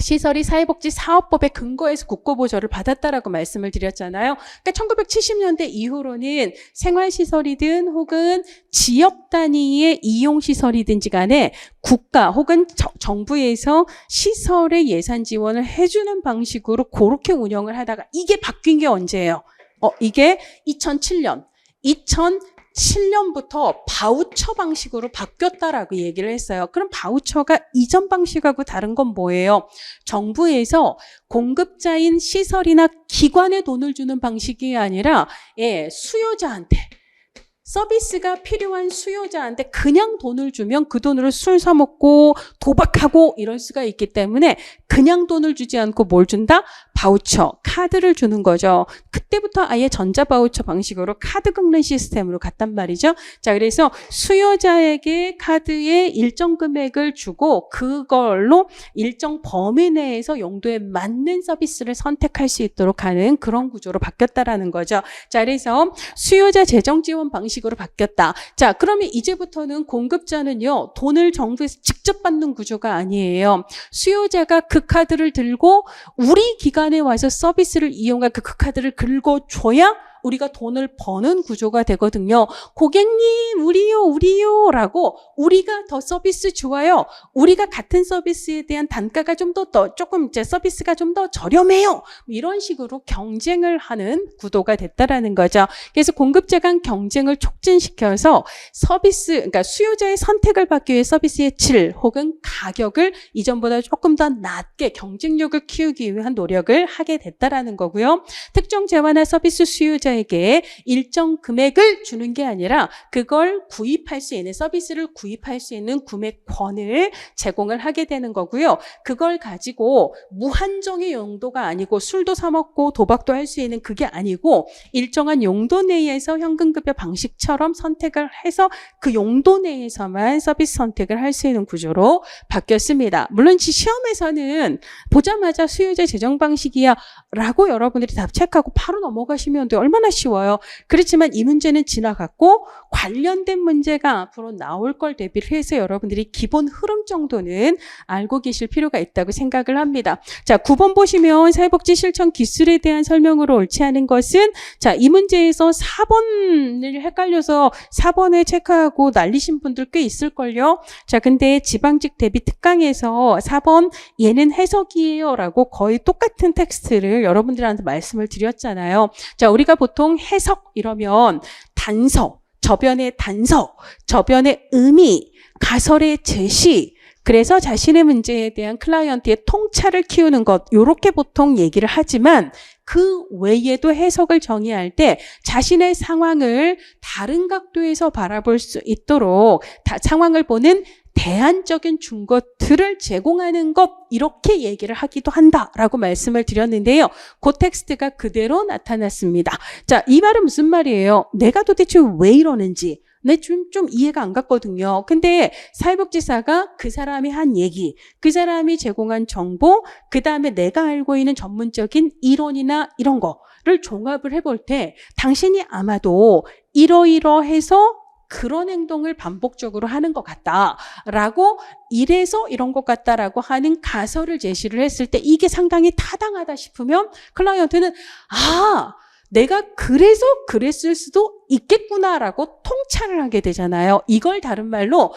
시설이 사회복지 사업법에 근거해서 국고보조를 받았다라고 말씀을 드렸잖아요. 그러니까 1970년대 이후로는 생활시설이든 혹은 지역 단위의 이용시설이든지 간에 국가 혹은 정부에서 시설의 예산 지원을 해주는 방식으로 그렇게 운영을 하다가 이게 바뀐 게 언제예요? 이게 2007년부터 바우처 방식으로 바뀌었다라고 얘기를 했어요. 그럼 바우처가 이전 방식하고 다른 건 뭐예요? 정부에서 공급자인 시설이나 기관에 돈을 주는 방식이 아니라 수요자한테 서비스가 필요한 수요자한테 그냥 돈을 주면 그 돈으로 술 사 먹고 도박하고 이럴 수가 있기 때문에 그냥 돈을 주지 않고 뭘 준다? 바우처, 카드를 주는 거죠. 그때부터 아예 전자바우처 방식으로 카드 긁는 시스템으로 갔단 말이죠. 자, 그래서 수요자에게 카드에 일정 금액을 주고 그걸로 일정 범위 내에서 용도에 맞는 서비스를 선택할 수 있도록 하는 그런 구조로 바뀌었다라는 거죠. 자, 그래서 수요자 재정 지원 방식으로 바뀌었다. 자, 그러면 이제부터는 공급자는요, 돈을 정부에서 직접 받는 구조가 아니에요. 수요자가 그 카드를 들고 우리 기관에 와서 서비스를 이용한 그 카드를 긁어줘야 우리가 돈을 버는 구조가 되거든요. 고객님, 우리요 라고 우리가 더 서비스 좋아요. 우리가 같은 서비스에 대한 단가가 좀 더 조금 이제 서비스가 좀 더 저렴해요. 이런 식으로 경쟁을 하는 구도가 됐다라는 거죠. 그래서 공급자 간 경쟁을 촉진시켜서 서비스, 그러니까 수요자의 선택을 받기 위해 서비스의 질 혹은 가격을 이전보다 조금 더 낮게 경쟁력을 키우기 위한 노력을 하게 됐다라는 거고요. 특정 재화나 서비스 수요자에게 일정 금액을 주는 게 아니라 그걸 구입할 수 있는 서비스를 구입할 수 있는 구매권을 제공을 하게 되는 거고요. 그걸 가지고 무한정의 용도가 아니고 술도 사 먹고 도박도 할 수 있는 그게 아니고 일정한 용도 내에서 현금급여 방식처럼 선택을 해서 그 용도 내에서만 서비스 선택을 할 수 있는 구조로 바뀌었습니다. 물론 시험에서는 보자마자 수요자 재정 방식이야 라고 여러분들이 답 체크하고 바로 넘어가시면 돼요. 얼마나 쉬워요. 그렇지만 이 문제는 지나갔고 관련된 문제가 앞으로 나올 걸 대비를 해서 여러분들이 기본 흐름 정도는 알고 계실 필요가 있다고 생각을 합니다. 자, 9번 보시면 사회복지 실천 기술에 대한 설명으로 옳지 않은 것은, 자, 이 문제에서 4번을 헷갈려서 4번에 체크하고 날리신 분들 꽤 있을걸요. 자, 근데 지방직 대비 특강에서 4번 얘는 해석이에요 라고 거의 똑같은 텍스트를 여러분들한테 말씀을 드렸잖아요. 자, 우리가 보통 해석 이러면 단서, 저변의 단서, 저변의 의미, 가설의 제시, 그래서 자신의 문제에 대한 클라이언트의 통찰을 키우는 것, 이렇게 보통 얘기를 하지만 그 외에도 해석을 정의할 때 자신의 상황을 다른 각도에서 바라볼 수 있도록 상황을 보는 대안적인 중거들을 제공하는 것, 이렇게 얘기를 하기도 한다라고 말씀을 드렸는데요. 그 텍스트가 그대로 나타났습니다. 자, 이 말은 무슨 말이에요? 내가 도대체 왜 이러는지 좀 이해가 안 갔거든요. 근데 사회복지사가 그 사람이 한 얘기, 그 사람이 제공한 정보, 그 다음에 내가 알고 있는 전문적인 이론이나 이런 거를 종합을 해볼 때 당신이 아마도 이러이러해서 그런 행동을 반복적으로 하는 것 같다라고, 이래서 이런 것 같다라고 하는 가설을 제시를 했을 때 이게 상당히 타당하다 싶으면 클라이언트는 내가 그래서 그랬을 수도 있겠구나라고 통찰을 하게 되잖아요. 이걸 다른 말로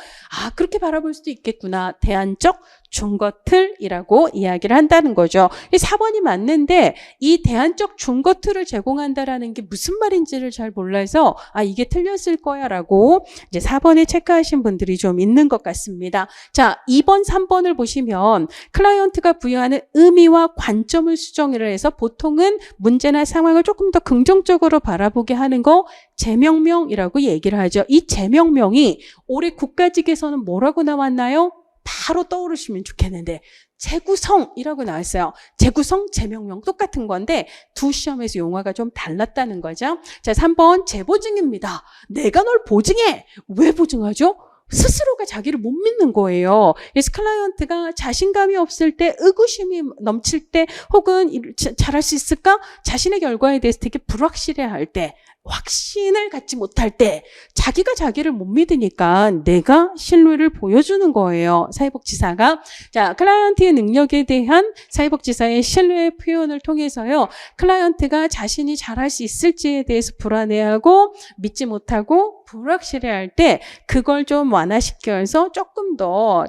그렇게 바라볼 수도 있겠구나. 대안적 중거틀이라고 이야기를 한다는 거죠. 4번이 맞는데 이 대안적 중거틀을 제공한다라는 게 무슨 말인지를 잘 몰라서 이게 틀렸을 거야 라고 이제 4번에 체크하신 분들이 좀 있는 것 같습니다. 자, 2번, 3번을 보시면 클라이언트가 부여하는 의미와 관점을 수정을 해서 보통은 문제나 상황을 조금 더 긍정적으로 바라보게 하는 거 재명명이라고 얘기를 하죠. 이 재명명이 올해 국가직에서는 뭐라고 나왔나요? 바로 떠오르시면 좋겠는데 재구성이라고 나왔어요. 재구성, 재명명 똑같은 건데 두 시험에서 용어가 좀 달랐다는 거죠. 자, 3번 재보증입니다. 내가 널 보증해. 왜 보증하죠? 스스로가 자기를 못 믿는 거예요. 그래서 클라이언트가 자신감이 없을 때, 의구심이 넘칠 때, 혹은 잘할 수 있을까? 자신의 결과에 대해서 되게 불확실해할 때, 확신을 갖지 못할 때 자기가 자기를 못 믿으니까 내가 신뢰를 보여주는 거예요. 사회복지사가. 자, 클라이언트의 능력에 대한 사회복지사의 신뢰 표현을 통해서요. 클라이언트가 자신이 잘할 수 있을지에 대해서 불안해하고 믿지 못하고 불확실해할 때 그걸 좀 완화시켜서 조금 더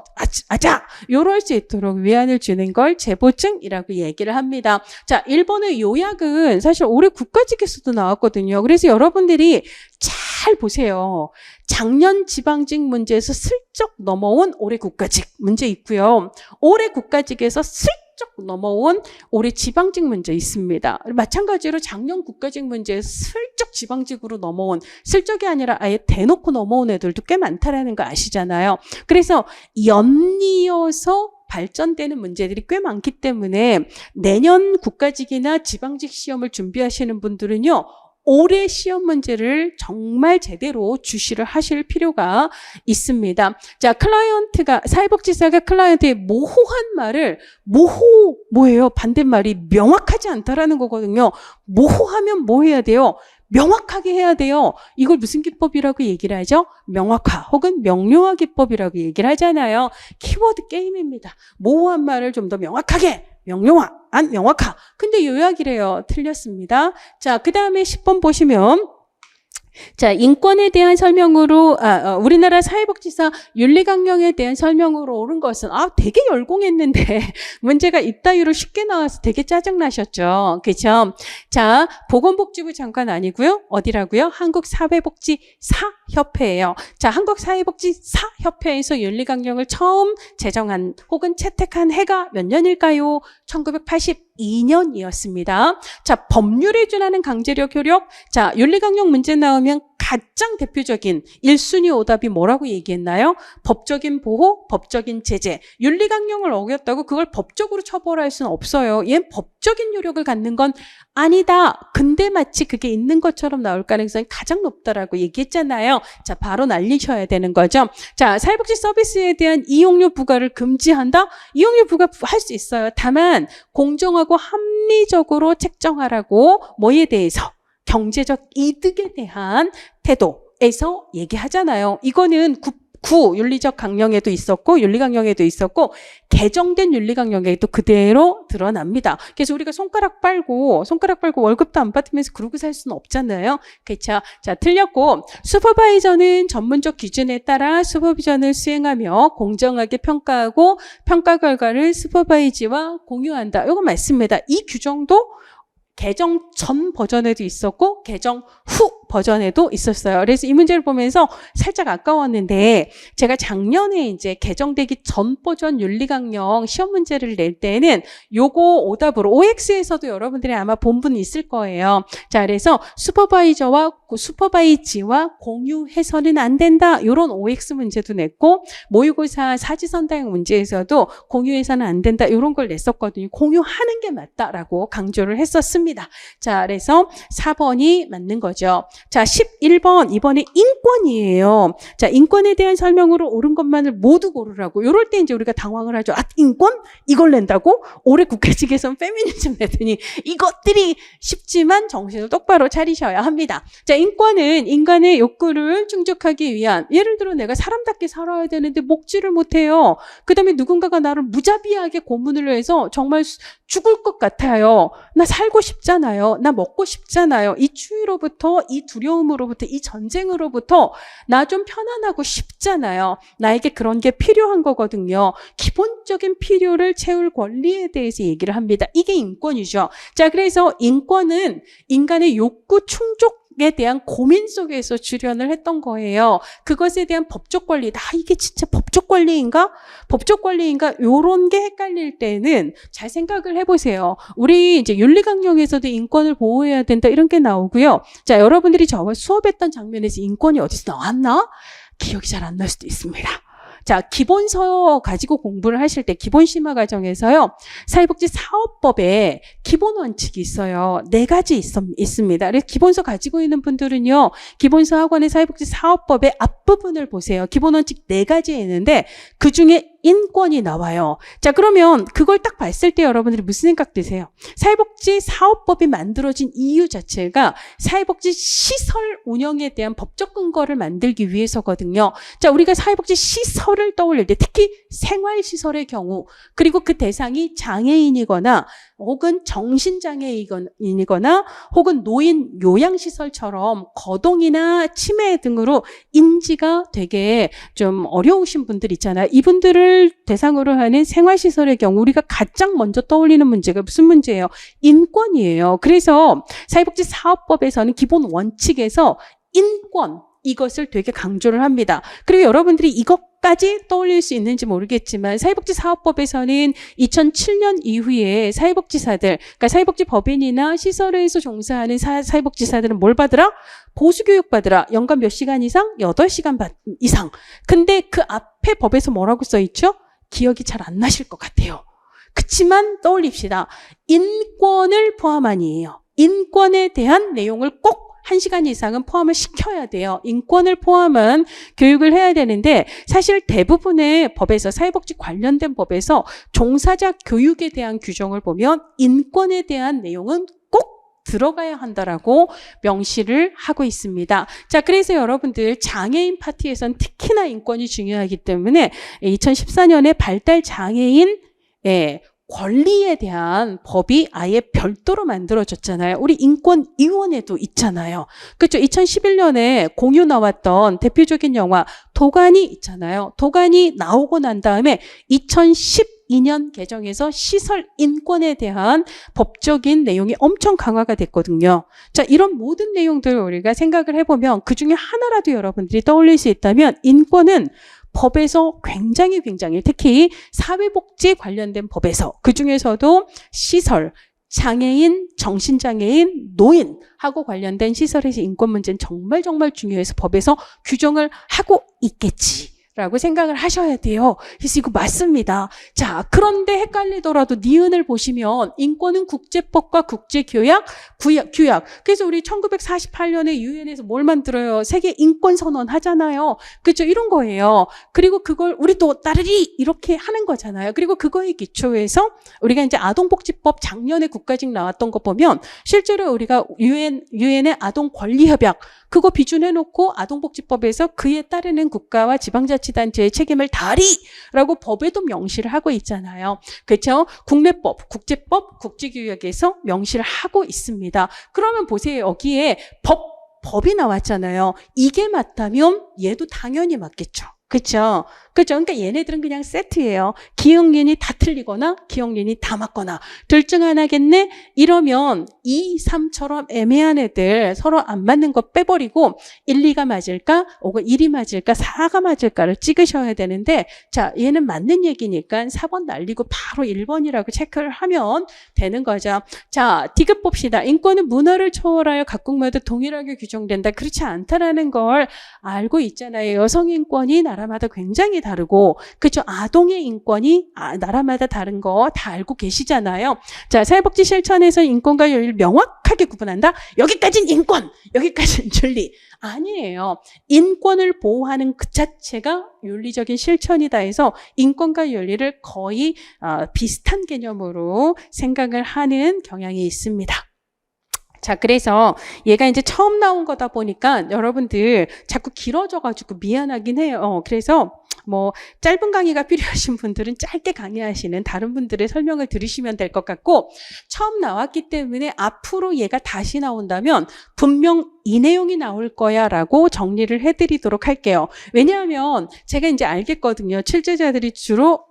요럴 수 있도록 위안을 주는 걸 재보증이라고 얘기를 합니다. 자, 1번의 요약은 사실 올해 국가직에서도 나왔거든요. 그래서 여러분들이 잘 보세요. 작년 지방직 문제에서 슬쩍 넘어온 올해 국가직 문제 있고요. 올해 국가직에서 슬쩍 넘어온 올해 지방직 문제 있습니다. 마찬가지로 작년 국가직 문제에서 슬쩍 지방직으로 넘어온, 슬쩍이 아니라 아예 대놓고 넘어온 애들도 꽤 많다라는 거 아시잖아요. 그래서 연이어서 발전되는 문제들이 꽤 많기 때문에 내년 국가직이나 지방직 시험을 준비하시는 분들은요, 올해 시험 문제를 정말 제대로 주시를 하실 필요가 있습니다. 자, 사회복지사가 클라이언트의 모호한 말을, 뭐예요? 반대말이 명확하지 않다라는 거거든요. 모호하면 뭐 해야 돼요? 명확하게 해야 돼요. 이걸 무슨 기법이라고 얘기를 하죠? 명확화 혹은 명료화 기법이라고 얘기를 하잖아요. 키워드 게임입니다. 모호한 말을 좀 더 명확하게, 명료화, 안 명확화. 근데 요약이래요. 틀렸습니다. 자, 그 다음에 10번 보시면, 자, 인권에 대한 설명으로, 우리나라 사회복지사 윤리강령에 대한 설명으로 옳은 것은, 되게 열공했는데, 문제가 이따위로 쉽게 나와서 되게 짜증나셨죠. 그죠? 자, 보건복지부 장관 아니고요. 어디라고요? 한국사회복지사협회예요. 자, 한국사회복지사협회에서 윤리강령을 처음 제정한 혹은 채택한 해가 몇 년일까요? 1982년이었습니다. 자, 법률에 준하는 강제력 효력. 자, 윤리강령 문제 나오면 가장 대표적인 1순위 오답이 뭐라고 얘기했나요? 법적인 보호, 법적인 제재. 윤리강령을 어겼다고 그걸 법적으로 처벌할 수는 없어요. 얘는 법적인 효력을 갖는 건 아니다. 근데 마치 그게 있는 것처럼 나올 가능성이 가장 높다라고 얘기했잖아요. 자, 바로 날리셔야 되는 거죠. 자, 사회복지 서비스에 대한 이용료 부과를 금지한다? 이용료 부과할 수 있어요. 다만 공정하고 합리적으로 책정하라고 뭐에 대해서? 경제적 이득에 대한 태도에서 얘기하잖아요. 이거는 윤리적 강령에도 있었고 윤리강령에도 있었고 개정된 윤리강령에도 그대로 드러납니다. 그래서 우리가 손가락 빨고 월급도 안 받으면서 그러고 살 수는 없잖아요. 그렇죠? 자, 틀렸고 슈퍼바이저는 전문적 기준에 따라 슈퍼비전을 수행하며 공정하게 평가하고 평가 결과를 슈퍼바이지와 공유한다. 이거 맞습니다. 이 규정도 개정 전 버전에도 있었고 개정 후 버전에도 있었어요. 그래서 이 문제를 보면서 살짝 아까웠는데 제가 작년에 이제 개정되기 전 버전 윤리강령 시험 문제를 낼 때는 요거 오답으로 OX에서도 여러분들이 아마 본 분 있을 거예요. 자, 그래서 슈퍼바이지와 공유해서는 안 된다. 이런 OX 문제도 냈고 모의고사 사지선다형 문제에서도 공유해서는 안 된다. 이런 걸 냈었거든요. 공유하는 게 맞다라고 강조를 했었습니다. 자, 그래서 4번이 맞는 거죠. 자, 11번 이번에 인권이에요. 자, 인권에 대한 설명으로 옳은 것만을 모두 고르라고. 이럴 때 이제 우리가 당황을 하죠. 인권? 이걸 낸다고? 올해 국회직에서는 페미니즘 내더니 이것들이 쉽지만 정신을 똑바로 차리셔야 합니다. 자, 인권은 인간의 욕구를 충족하기 위한, 예를 들어 내가 사람답게 살아야 되는데 먹지를 못해요. 그 다음에 누군가가 나를 무자비하게 고문을 해서 정말 죽을 것 같아요. 나 살고 싶잖아요. 나 먹고 싶잖아요. 이 추위로부터, 이 두려움으로부터, 이 전쟁으로부터 나 좀 편안하고 싶잖아요. 나에게 그런 게 필요한 거거든요. 기본적인 필요를 채울 권리에 대해서 얘기를 합니다. 이게 인권이죠. 자, 그래서 인권은 인간의 욕구 충족에 대한 고민 속에서 주련을 했던 거예요. 그것에 대한 법적 권리, 이게 진짜 법적 권리인가? 법적 권리인가? 요런 게 헷갈릴 때는 잘 생각을 해보세요. 우리 이제 윤리강령에서도 인권을 보호해야 된다 이런 게 나오고요. 자, 여러분들이 저와 수업했던 장면에서 인권이 어디서 나왔나? 기억이 잘 안 날 수도 있습니다. 자, 기본서 가지고 공부를 하실 때 기본 심화 과정에서요. 사회복지 사업법에 기본 원칙이 있어요. 4가지 있습니다. 그래서 기본서 가지고 있는 분들은요. 기본서 학원의 사회복지 사업법의 앞부분을 보세요. 기본 원칙 4가지 있는데 그중에 인권이 나와요. 자, 그러면 그걸 딱 봤을 때 여러분들이 무슨 생각 드세요? 사회복지 사업법이 만들어진 이유 자체가 사회복지 시설 운영에 대한 법적 근거를 만들기 위해서거든요. 자, 우리가 사회복지 시설을 떠올릴 때 특히 생활시설의 경우 그리고 그 대상이 장애인이거나 혹은 정신장애인이거나 혹은 노인 요양시설처럼 거동이나 치매 등으로 인지가 되게 좀 어려우신 분들 있잖아요. 이분들을 대상으로 하는 생활시설의 경우 우리가 가장 먼저 떠올리는 문제가 무슨 문제예요? 인권이에요. 그래서 사회복지 사업법에서는 기본 원칙에서 인권 이것을 되게 강조를 합니다. 그리고 여러분들이 이것까지 떠올릴 수 있는지 모르겠지만 사회복지사업법에서는 2007년 이후에 사회복지사들, 그러니까 사회복지법인이나 시설에서 종사하는 사회복지사들은 뭘 받으라? 보수교육 받으라. 연간 몇 시간 이상? 8시간 이상. 근데 그 앞에 법에서 뭐라고 써있죠? 기억이 잘 안 나실 것 같아요. 그치만 떠올립시다. 인권을 포함한이에요. 인권에 대한 내용을 꼭 1시간 이상은 포함을 시켜야 돼요. 인권을 포함한 교육을 해야 되는데 사실 대부분의 법에서 사회복지 관련된 법에서 종사자 교육에 대한 규정을 보면 인권에 대한 내용은 꼭 들어가야 한다라고 명시를 하고 있습니다. 자, 그래서 여러분들 장애인 파트에서는 특히나 인권이 중요하기 때문에 2014년에 발달 장애인 권리에 대한 법이 아예 별도로 만들어졌잖아요. 우리 인권위원회도 있잖아요. 그렇죠. 2011년에 공유 나왔던 대표적인 영화 도가니 있잖아요. 도가니 나오고 난 다음에 2012년 개정에서 시설 인권에 대한 법적인 내용이 엄청 강화가 됐거든요. 자, 이런 모든 내용들을 우리가 생각을 해보면 그중에 하나라도 여러분들이 떠올릴 수 있다면 인권은 법에서 굉장히 특히 사회복지 관련된 법에서 그중에서도 시설, 장애인, 정신장애인, 노인하고 관련된 시설에서 인권 문제는 정말 중요해서 법에서 규정을 하고 있겠지라고 생각을 하셔야 돼요. 그래서 이거 맞습니다. 자, 그런데 헷갈리더라도 니은을 보시면 인권은 국제법과 국제교약, 규약. 그래서 우리 1948년에 유엔에서 뭘 만들어요? 세계 인권선언 하잖아요. 그렇죠? 이런 거예요. 그리고 그걸 우리 또 따르리 이렇게 하는 거잖아요. 그리고 그거에 기초해서 우리가 이제 아동복지법 작년에 국가직 나왔던 거 보면 실제로 우리가 유엔의 아동권리협약 그거 비준해놓고 아동복지법에서 그에 따르는 국가와 지방자치단체의 책임을 다하리라고 법에도 명시를 하고 있잖아요. 그렇죠? 국내법, 국제법, 국제규약에서 명시를 하고 있습니다. 그러면 보세요. 여기에 법이 나왔잖아요. 이게 맞다면 얘도 당연히 맞겠죠. 그렇죠? 그러니까 얘네들은 그냥 세트예요. 기억연이 다 틀리거나 기억연이 다 맞거나 둘 중 하나겠네? 이러면 2, 3처럼 애매한 애들 서로 안 맞는 거 빼버리고 1, 2가 맞을까? 혹은 1이 맞을까? 4가 맞을까를 찍으셔야 되는데 자, 얘는 맞는 얘기니까 4번 날리고 바로 1번이라고 체크를 하면 되는 거죠. 자, 디귿 봅시다. 인권은 문화를 초월하여 각국마다 동일하게 규정된다. 그렇지 않다라는 걸 알고 있잖아요. 여성 인권이 나라마다 굉장히 다르고 그렇죠. 아동의 인권이 나라마다 다른 거 다 알고 계시잖아요. 자, 사회복지 실천에서 인권과 윤리를 명확하게 구분한다. 여기까지는 인권, 여기까지는 윤리. 아니에요. 인권을 보호하는 그 자체가 윤리적인 실천이다 해서 인권과 윤리를 거의 비슷한 개념으로 생각을 하는 경향이 있습니다. 자, 그래서 얘가 이제 처음 나온 거다 보니까 여러분들 자꾸 길어져가지고 미안하긴 해요. 그래서 뭐 짧은 강의가 필요하신 분들은 짧게 강의하시는 다른 분들의 설명을 들으시면 될 것 같고 처음 나왔기 때문에 앞으로 얘가 다시 나온다면 분명 이 내용이 나올 거야 라고 정리를 해드리도록 할게요. 왜냐하면 제가 이제 알겠거든요. 출제자들이 주로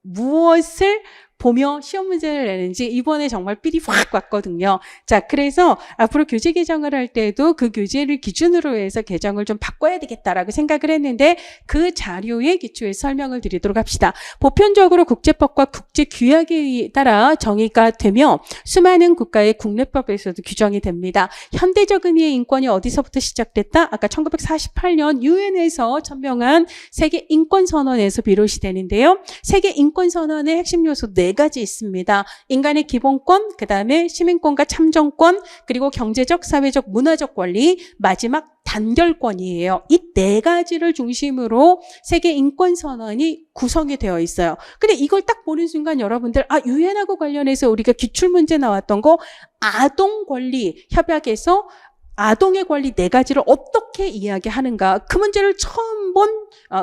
무엇을 보며 시험 문제를 내는지 이번에 정말 삘이 확 왔거든요. 자, 그래서 앞으로 교재 개정을 할 때도 그 교재를 기준으로 해서 개정을 좀 바꿔야 되겠다라고 생각을 했는데 그 자료에 기초해서 설명을 드리도록 합시다. 보편적으로 국제법과 국제규약에 따라 정의가 되며 수많은 국가의 국내법에서도 규정이 됩니다. 현대적 의미의 인권이 어디서부터 시작됐다? 아까 1948년 유엔에서 천명한 세계 인권선언에서 비롯이 되는데요. 세계 인권선언의 핵심 요소 4가지 있습니다. 인간의 기본권, 그 다음에 시민권과 참정권, 그리고 경제적, 사회적, 문화적 권리, 마지막 단결권이에요. 이 4가지를 중심으로 세계 인권선언이 구성이 되어 있어요. 근데 이걸 딱 보는 순간 여러분들 유엔하고 관련해서 우리가 기출문제 나왔던 거 아동권리 협약에서 아동의 권리 4가지를 어떻게 이야기하는가 그 문제를 처음 본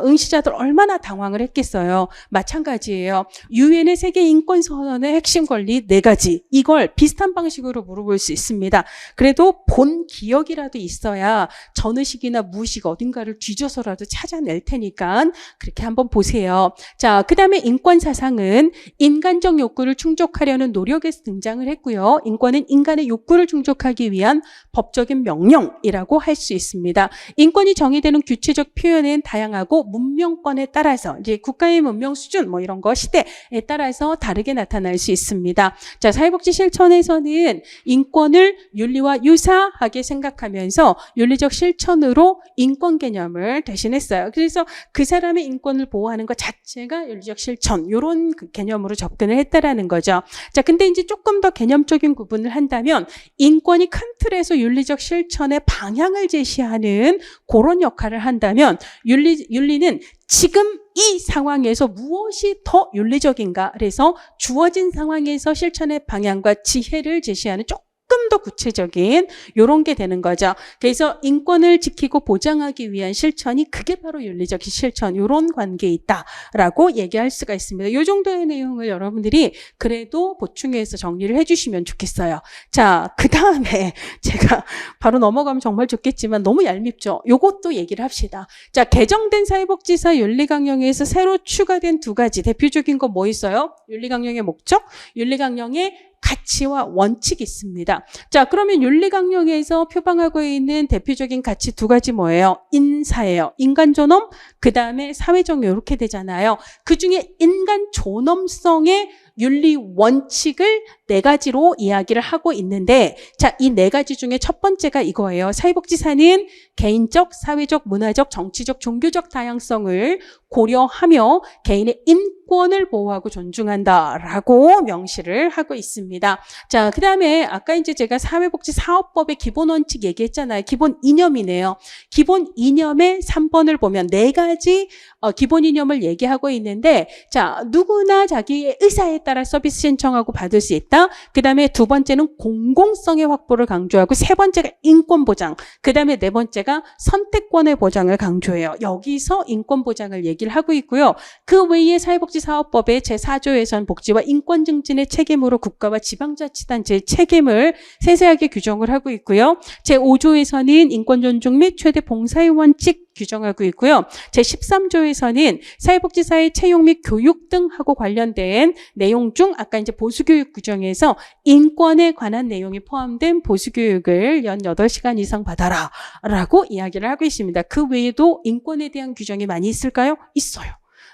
응시자들 얼마나 당황을 했겠어요. 마찬가지예요. 유엔의 세계 인권선언의 핵심 권리 4가지 이걸 비슷한 방식으로 물어볼 수 있습니다. 그래도 본 기억이라도 있어야 전의식이나 무의식 어딘가를 뒤져서라도 찾아낼 테니까 그렇게 한번 보세요. 자, 그 다음에 인권사상은 인간적 욕구를 충족하려는 노력에서 등장을 했고요. 인권은 인간의 욕구를 충족하기 위한 법적인 명령이라고 할 수 있습니다. 인권이 정의되는 구체적 표현은 다양하고 다양하고 문명권에 따라서 이제 국가의 문명 수준 뭐 이런 거 시대에 따라서 다르게 나타날 수 있습니다. 자, 사회복지 실천에서는 인권을 윤리와 유사하게 생각하면서 윤리적 실천으로 인권 개념을 대신했어요. 그래서 그 사람의 인권을 보호하는 것 자체가 윤리적 실천 이런 그 개념으로 접근을 했다라는 거죠. 자, 근데 이제 조금 더 개념적인 구분을 한다면 인권이 큰 틀에서 윤리적 실천의 방향을 제시하는 그런 역할을 한다면 윤리는 지금 이 상황에서 무엇이 더 윤리적인가? 그래서 주어진 상황에서 실천의 방향과 지혜를 제시하는 조금 더 구체적인 이런 게 되는 거죠. 그래서 인권을 지키고 보장하기 위한 실천이 그게 바로 윤리적 실천 이런 관계에 있다라고 얘기할 수가 있습니다. 이 정도의 내용을 여러분들이 그래도 보충해서 정리를 해주시면 좋겠어요. 자, 그 다음에 제가 바로 넘어가면 정말 좋겠지만 너무 얄밉죠. 요것도 얘기를 합시다. 자, 개정된 사회복지사 윤리강령에서 새로 추가된 두 가지 대표적인 거 뭐 있어요? 윤리강령의 목적, 윤리강령의 가치와 원칙이 있습니다. 자, 그러면 윤리강령에서 표방하고 있는 대표적인 가치 두 가지 뭐예요? 인사예요. 인간 존엄, 그 다음에 사회적 이렇게 되잖아요. 그 중에 인간 존엄성의 윤리 원칙을 네 가지로 이야기를 하고 있는데, 자, 이 네 가지 중에 첫 번째가 이거예요. 사회복지사는 개인적, 사회적, 문화적, 정치적, 종교적 다양성을 고려하며 개인의 인권을 보호하고 존중한다라고 명시를 하고 있습니다. 자, 그 다음에 아까 이제 제가 사회복지사업법의 기본 원칙 얘기했잖아요. 기본 이념이네요. 기본 이념의 3번을 보면 네 가지 기본 이념을 얘기하고 있는데, 자, 누구나 자기의 의사에 따라 서비스 신청하고 받을 수 있다. 그 다음에 두 번째는 공공성의 확보를 강조하고, 세 번째가 인권 보장, 그 다음에 네 번째가 선택권의 보장을 강조해요. 여기서 인권 보장을 얘기를 하고 있고요. 그 외에 사회복지사업법의 제4조에서는 복지와 인권 증진의 책임으로 국가와 지방자치단체의 책임을 세세하게 규정을 하고 있고요. 제5조에서는 인권 존중 및 최대 봉사의 원칙 규정하고 있고요. 제13조에서는 사회복지사의 채용 및 교육 등하고 관련된 내용 중 아까 이제 보수교육 규정에서 인권에 관한 내용이 포함된 보수교육을 연 8시간 이상 받아라 라고 이야기를 하고 있습니다. 그 외에도 인권에 대한 규정이 많이 있을까요? 있어요.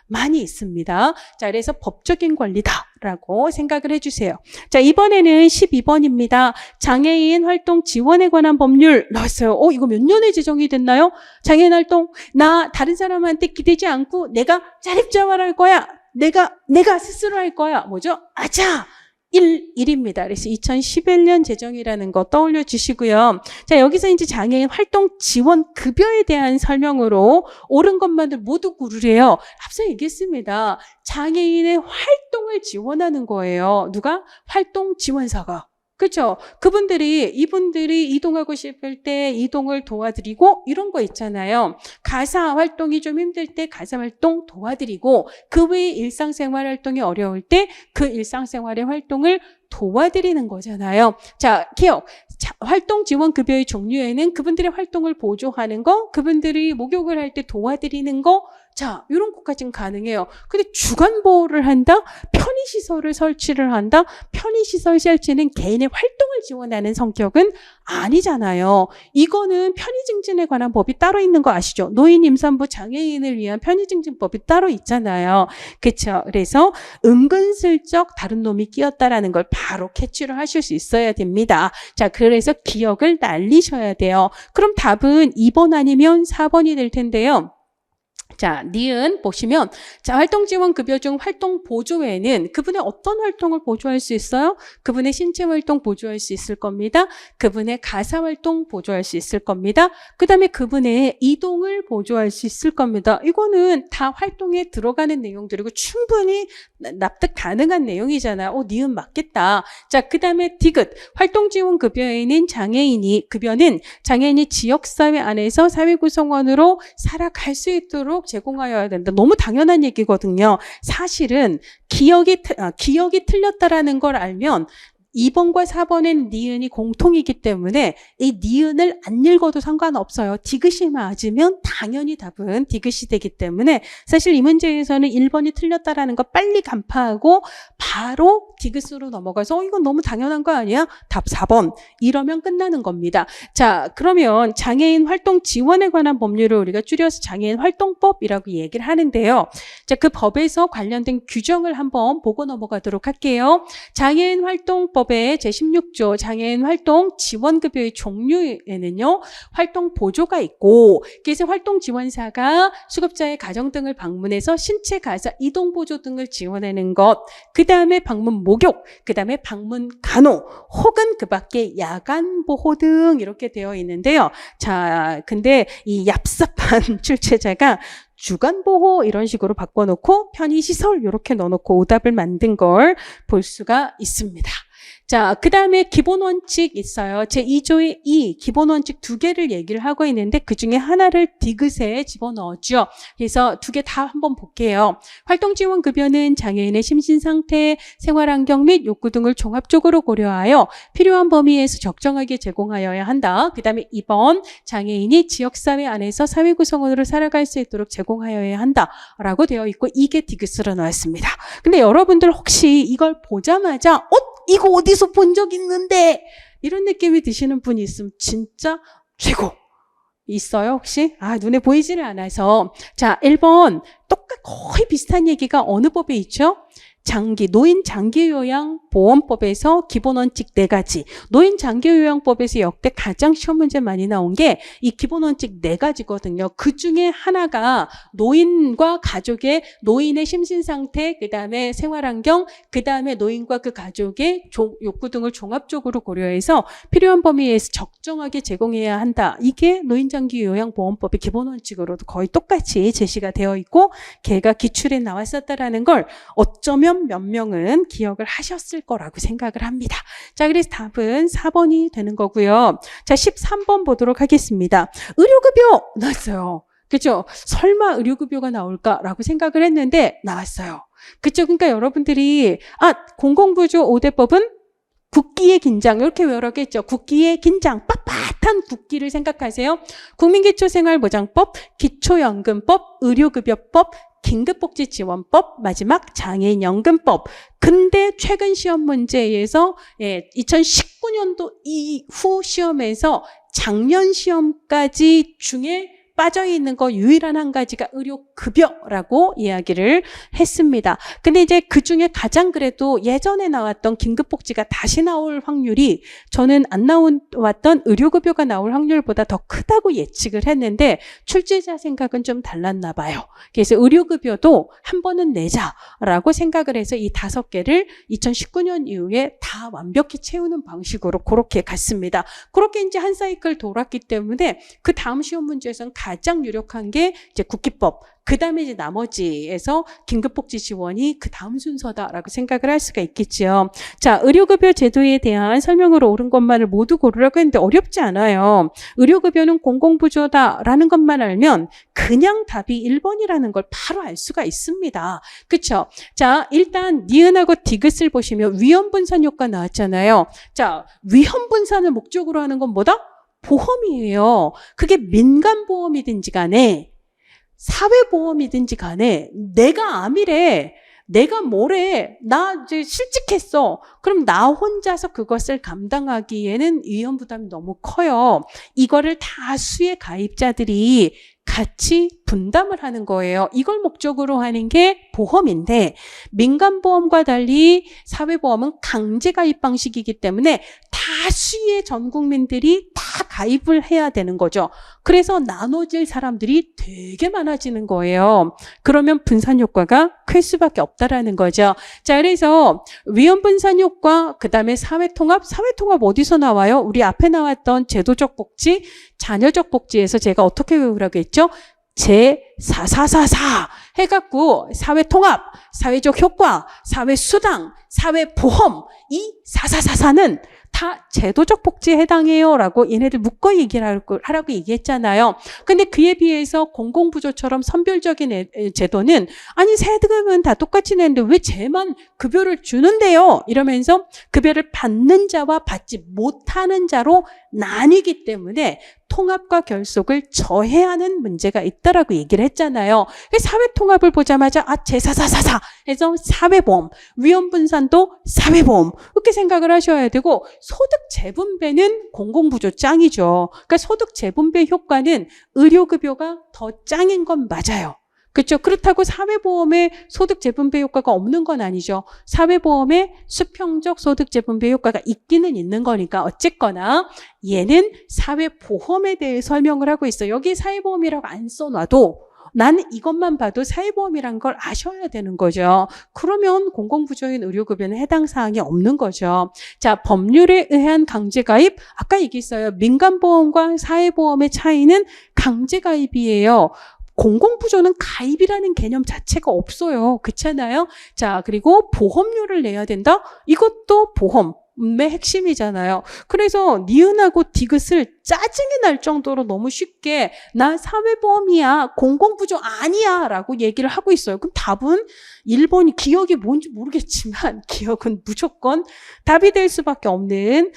많이 있습니다. 자, 그래서 법적인 권리다라고 생각을 해주세요. 자, 이번에는 12번입니다. 장애인 활동 지원에 관한 법률 나왔어요. 이거 몇 년에 제정이 됐나요? 장애인 활동, 나 다른 사람한테 기대지 않고 내가 자립자활할 거야. 내가 스스로 할 거야. 뭐죠? 아자! 1입니다. 그래서 2011년 제정이라는 거 떠올려 주시고요. 자, 여기서 이제 장애인 활동 지원 급여에 대한 설명으로 옳은 것만을 모두 고르래요. 앞서 얘기했습니다. 장애인의 활동을 지원하는 거예요. 누가? 활동 지원사가. 그렇죠? 이분들이 이동하고 싶을 때 이동을 도와드리고 이런 거 있잖아요. 가사 활동이 좀 힘들 때 가사 활동 도와드리고, 그 외에 일상생활 활동이 어려울 때 그 일상생활의 활동을 도와드리는 거잖아요. 자, 기억. 활동 지원 급여의 종류에는 그분들의 활동을 보조하는 거, 그분들이 목욕을 할 때 도와드리는 거, 자, 이런 것까지는 가능해요. 근데 주간 보호를 한다? 편의시설을 설치를 한다? 편의시설 설치는 개인의 활동을 지원하는 성격은 아니잖아요. 이거는 편의증진에 관한 법이 따로 있는 거 아시죠? 노인, 임산부, 장애인을 위한 편의증진법이 따로 있잖아요. 그렇죠? 그래서 은근슬쩍 다른 놈이 끼었다라는 걸 바로 캐치를 하실 수 있어야 됩니다. 자, 그래서 기억을 날리셔야 돼요. 그럼 답은 2번 아니면 4번이 될 텐데요. 자, 니은 보시면, 자, 활동지원급여 중 활동보조에는 그분의 어떤 활동을 보조할 수 있어요? 그분의 신체활동 보조할 수 있을 겁니다. 그분의 가사활동 보조할 수 있을 겁니다. 그 다음에 그분의 이동을 보조할 수 있을 겁니다. 이거는 다 활동에 들어가는 내용들이고 충분히 납득 가능한 내용이잖아요. 니은 맞겠다. 자, 그 다음에 디귿. 활동지원급여에는 급여는 장애인이 지역사회 안에서 사회구성원으로 살아갈 수 있도록 제공하여야 된다. 너무 당연한 얘기거든요. 사실은 기억이 틀렸다라는 걸 알면 2번과 4번엔 니은이 공통이기 때문에 이 니은을 안 읽어도 상관없어요. 디귿이 맞으면 당연히 답은 디귿이 되기 때문에 사실 이 문제에서는 1번이 틀렸다라는 거 빨리 간파하고 바로 디귿으로 넘어가서 이건 너무 당연한 거 아니야? 답 4번. 이러면 끝나는 겁니다. 자, 그러면 장애인 활동 지원에 관한 법률을 우리가 줄여서 장애인 활동법이라고 얘기를 하는데요. 자, 그 법에서 관련된 규정을 한번 보고 넘어가도록 할게요. 장애인 활동법의 제16조 장애인 활동 지원급여의 종류에는요, 활동 보조가 있고, 그래서 활동 지원사가 수급자의 가정 등을 방문해서 신체 가사 이동 보조 등을 지원하는 것, 그 다음에 방문 목욕, 그 다음에 방문 간호, 혹은 그 밖에 야간 보호 등 이렇게 되어 있는데요. 자, 근데 이 얍삽한 출제자가 주간보호 이런 식으로 바꿔놓고 편의시설 이렇게 넣어놓고 오답을 만든 걸 볼 수가 있습니다. 자, 그 다음에 기본원칙 있어요. 제2조의 2, 기본원칙 2개를 얘기를 하고 있는데 그 중에 하나를 디귿에 집어넣었죠. 그래서 2개 다 한번 볼게요. 활동지원급여는 장애인의 심신상태, 생활환경 및 욕구 등을 종합적으로 고려하여 필요한 범위에서 적정하게 제공하여야 한다. 그 다음에 2번, 장애인이 지역사회 안에서 사회구성원으로 살아갈 수 있도록 제공하여야 한다. 라고 되어 있고 이게 디귿으로 나왔습니다. 근데 여러분들 혹시 이걸 보자마자 이거 어디서 본 적 있는데 이런 느낌이 드시는 분이 있으면 진짜 최고. 있어요 혹시? 눈에 보이지를 않아서. 자, 1번 거의 비슷한 얘기가 어느 법에 있죠? 노인 장기요양보험법에서 기본원칙 4가지. 노인 장기요양법에서 역대 가장 시험 문제 많이 나온 게 이 기본원칙 4가지거든요. 그 중에 하나가 노인과 가족의 노인의 심신상태, 그 다음에 생활환경, 그 다음에 노인과 그 가족의 욕구 등을 종합적으로 고려해서 필요한 범위에서 적정하게 제공해야 한다. 이게 노인 장기요양보험법의 기본원칙으로도 거의 똑같이 제시가 되어 있고 걔가 기출에 나왔었다라는 걸 어쩌면 몇 명은 기억을 하셨을 거라고 생각을 합니다. 자, 그래서 답은 4번이 되는 거고요. 자, 13번 보도록 하겠습니다. 의료급여 나왔어요. 그렇죠? 설마 의료급여가 나올까라고 생각을 했는데 나왔어요. 그렇죠? 그러니까 여러분들이 공공부조 5대법은 국기의 긴장 이렇게 외우라겠죠. 국기의 긴장, 빳빳한 국기를 생각하세요. 국민기초생활보장법, 기초연금법, 의료급여법, 긴급복지지원법, 마지막 장애인연금법. 근데 최근 시험 문제에서 2019년도 이후 시험에서 작년 시험까지 중에 빠져있는 거 유일한 한 가지가 의료급여라고 이야기를 했습니다. 근데 이제 그 중에 가장 그래도 예전에 나왔던 긴급복지가 다시 나올 확률이 저는 안 나왔던 의료급여가 나올 확률보다 더 크다고 예측을 했는데 출제자 생각은 좀 달랐나 봐요. 그래서 의료급여도 한 번은 내자라고 생각을 해서 이 5개를 2019년 이후에 다 완벽히 채우는 방식으로 그렇게 갔습니다. 그렇게 이제 한 사이클 돌았기 때문에 그 다음 시험 문제에서는 가장 유력한 게 이제 국기법, 그 다음에 이제 나머지에서 긴급복지 지원이 그 다음 순서다라고 생각을 할 수가 있겠죠. 자, 의료급여 제도에 대한 설명으로 옳은 것만을 모두 고르라고 했는데 어렵지 않아요. 의료급여는 공공부조다라는 것만 알면 그냥 답이 1번이라는 걸 바로 알 수가 있습니다. 그렇죠? 자, 일단 니은하고 디귿을 보시면 위험분산 효과 나왔잖아요. 자, 위험분산을 목적으로 하는 건 뭐다? 보험이에요. 그게 민간보험이든지 간에 사회보험이든지 간에 내가 암이래, 내가 뭐래, 나 이제 실직했어. 그럼 나 혼자서 그것을 감당하기에는 위험 부담이 너무 커요. 이거를 다수의 가입자들이 같이 분담을 하는 거예요. 이걸 목적으로 하는 게 보험인데 민간보험과 달리 사회보험은 강제가입 방식이기 때문에 다수의 전 국민들이 다 가입을 해야 되는 거죠. 그래서 나눠질 사람들이 되게 많아지는 거예요. 그러면 분산 효과가 클 수밖에 없다라는 거죠. 자, 그래서 위험 분산 효과, 그 다음에 사회통합 어디서 나와요? 우리 앞에 나왔던 제도적 복지, 자녀적 복지에서 제가 어떻게 외우라고 했죠? 제444 해갖고 사회통합, 사회적 효과, 사회수당, 사회보험, 이 4444는 다 제도적 복지에 해당해요라고 얘네들 묶어 얘기를 하라고 얘기했잖아요. 근데 그에 비해서 공공부조처럼 선별적인 제도는 아니 세금은 다 똑같이 내는데 왜 쟤만 급여를 주는데요? 이러면서 급여를 받는 자와 받지 못하는 자로 나뉘기 때문에 통합과 결속을 저해하는 문제가 있다라고 얘기를 했잖아요. 사회통합을 보자마자 제사사사사 해서 사회보험, 위험분산도 사회보험 이렇게 생각을 하셔야 되고 소득 재분배는 공공부조 짱이죠. 그러니까 소득 재분배 효과는 의료급여가 더 짱인 건 맞아요. 그렇죠. 그렇다고 사회보험에 소득 재분배 효과가 없는 건 아니죠. 사회보험에 수평적 소득 재분배 효과가 있기는 있는 거니까 어쨌거나 얘는 사회보험에 대해 설명을 하고 있어요. 여기 사회보험이라고 안 써놔도 나는 이것만 봐도 사회보험이란 걸 아셔야 되는 거죠. 그러면 공공부조인 의료급여는 해당 사항이 없는 거죠. 자, 법률에 의한 강제가입. 아까 얘기했어요. 민간보험과 사회보험의 차이는 강제가입이에요. 공공부조는 가입이라는 개념 자체가 없어요. 그렇잖아요? 자, 그리고 보험료를 내야 된다? 이것도 보험의 핵심이잖아요. 그래서 니은하고 디귿을 짜증이 날 정도로 너무 쉽게 나 사회보험이야, 공공부조 아니야 라고 얘기를 하고 있어요. 그럼 답은 1번이 기억이 뭔지 모르겠지만 기억은 무조건 답이 될 수밖에 없는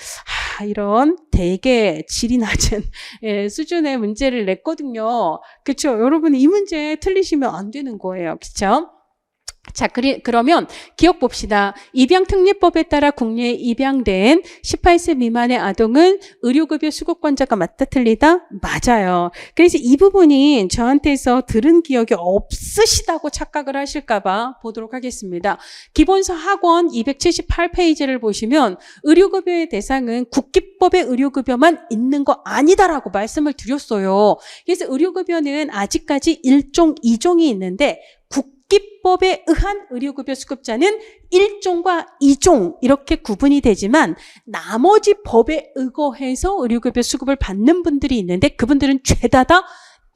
이런 되게 질이 낮은 수준의 문제를 냈거든요. 그렇죠? 여러분 이 문제 틀리시면 안 되는 거예요. 그렇죠? 자, 그러면 기억 봅시다. 입양특례법에 따라 국내에 입양된 18세 미만의 아동은 의료급여 수급권자가 맞다 틀리다? 맞아요. 그래서 이 부분이 저한테서 들은 기억이 없으시다고 착각을 하실까봐 보도록 하겠습니다. 기본서 학원 278페이지를 보시면 의료급여의 대상은 국기법의 의료급여만 있는 거 아니다라고 말씀을 드렸어요. 그래서 의료급여는 아직까지 1종, 2종이 있는데 국기법에 의한 의료급여 수급자는 1종과 2종 이렇게 구분이 되지만 나머지 법에 의거해서 의료급여 수급을 받는 분들이 있는데 그분들은 죄다 다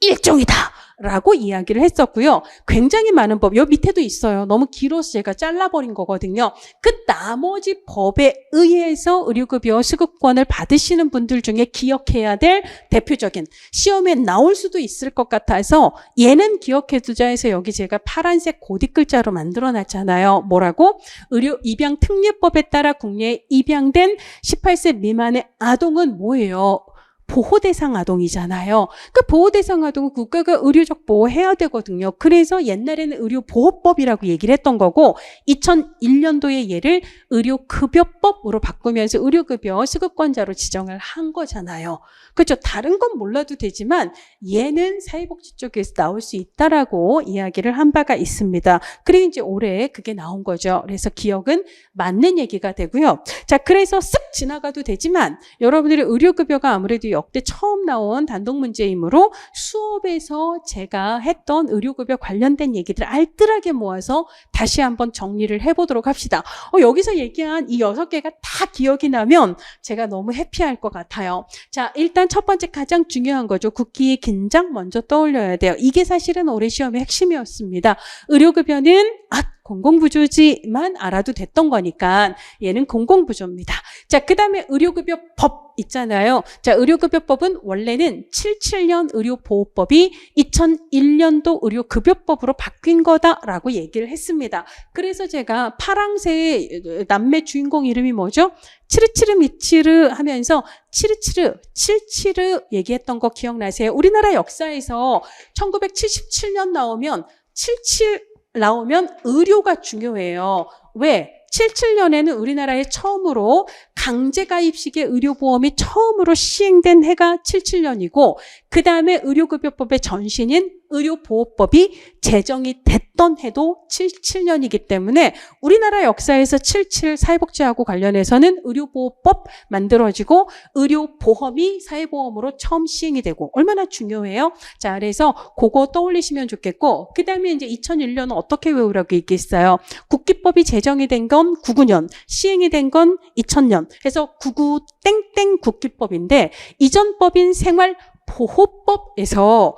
1종이다 라고 이야기를 했었고요. 굉장히 많은 법, 요 밑에도 있어요. 너무 길어서 제가 잘라버린 거거든요. 그 나머지 법에 의해서 의료급여 수급권을 받으시는 분들 중에 기억해야 될 대표적인 시험에 나올 수도 있을 것 같아서 얘는 기억해두자 해서 여기 제가 파란색 고딕 글자로 만들어놨잖아요. 뭐라고? 의료 입양 특례법에 따라 국내에 입양된 18세 미만의 아동은 뭐예요? 보호대상 아동이잖아요. 그 보호대상 아동은 국가가 의료적 보호해야 되거든요. 그래서 옛날에는 의료보호법이라고 얘기를 했던 거고 2001년도에 얘를 의료급여법으로 바꾸면서 의료급여 수급권자로 지정을 한 거잖아요. 그렇죠. 다른 건 몰라도 되지만 얘는 사회복지 쪽에서 나올 수 있다라고 이야기를 한 바가 있습니다. 그리고 이제 올해 그게 나온 거죠. 그래서 기억은 맞는 얘기가 되고요. 자, 그래서 쓱 지나가도 되지만 여러분들이 의료급여가 아무래도 역대 처음 나온 단독 문제이므로 수업에서 제가 했던 의료급여 관련된 얘기들 알뜰하게 모아서 다시 한번 정리를 해보도록 합시다. 여기서 얘기한 이 6개가 다 기억이 나면 제가 너무 해피할 것 같아요. 자, 일단 첫 번째 가장 중요한 거죠. 국기의 긴장 먼저 떠올려야 돼요. 이게 사실은 올해 시험의 핵심이었습니다. 의료급여는 공공부조지만 알아도 됐던 거니까 얘는 공공부조입니다. 자, 그 다음에 의료급여법 있잖아요. 자, 의료급여법은 원래는 77년 의료보호법이 2001년도 의료급여법으로 바뀐 거다라고 얘기를 했습니다. 그래서 제가 파랑새의 남매 주인공 이름이 뭐죠? 치르치르 미치르 하면서 치르치르, 칠치르 얘기했던 거 기억나세요? 우리나라 역사에서 1977년 나오면 77 나오면 의료가 중요해요. 왜? 77년에는 우리나라에 처음으로 강제가입식의 의료보험이 처음으로 시행된 해가 77년이고 그 다음에 의료급여법의 전신인 의료보호법이 제정이 됐던 해도 77년이기 때문에 우리나라 역사에서 77 사회복지하고 관련해서는 의료보호법 만들어지고 의료보험이 사회보험으로 처음 시행이 되고 얼마나 중요해요? 자, 그래서 그거 떠올리시면 좋겠고 그 다음에 이제 2001년은 어떻게 외우라고 얘기했어요? 국기법이 제정이 된 건 99년, 시행이 된 건 2000년 해서 99 땡땡 국기법인데 이전 법인 생활보호법에서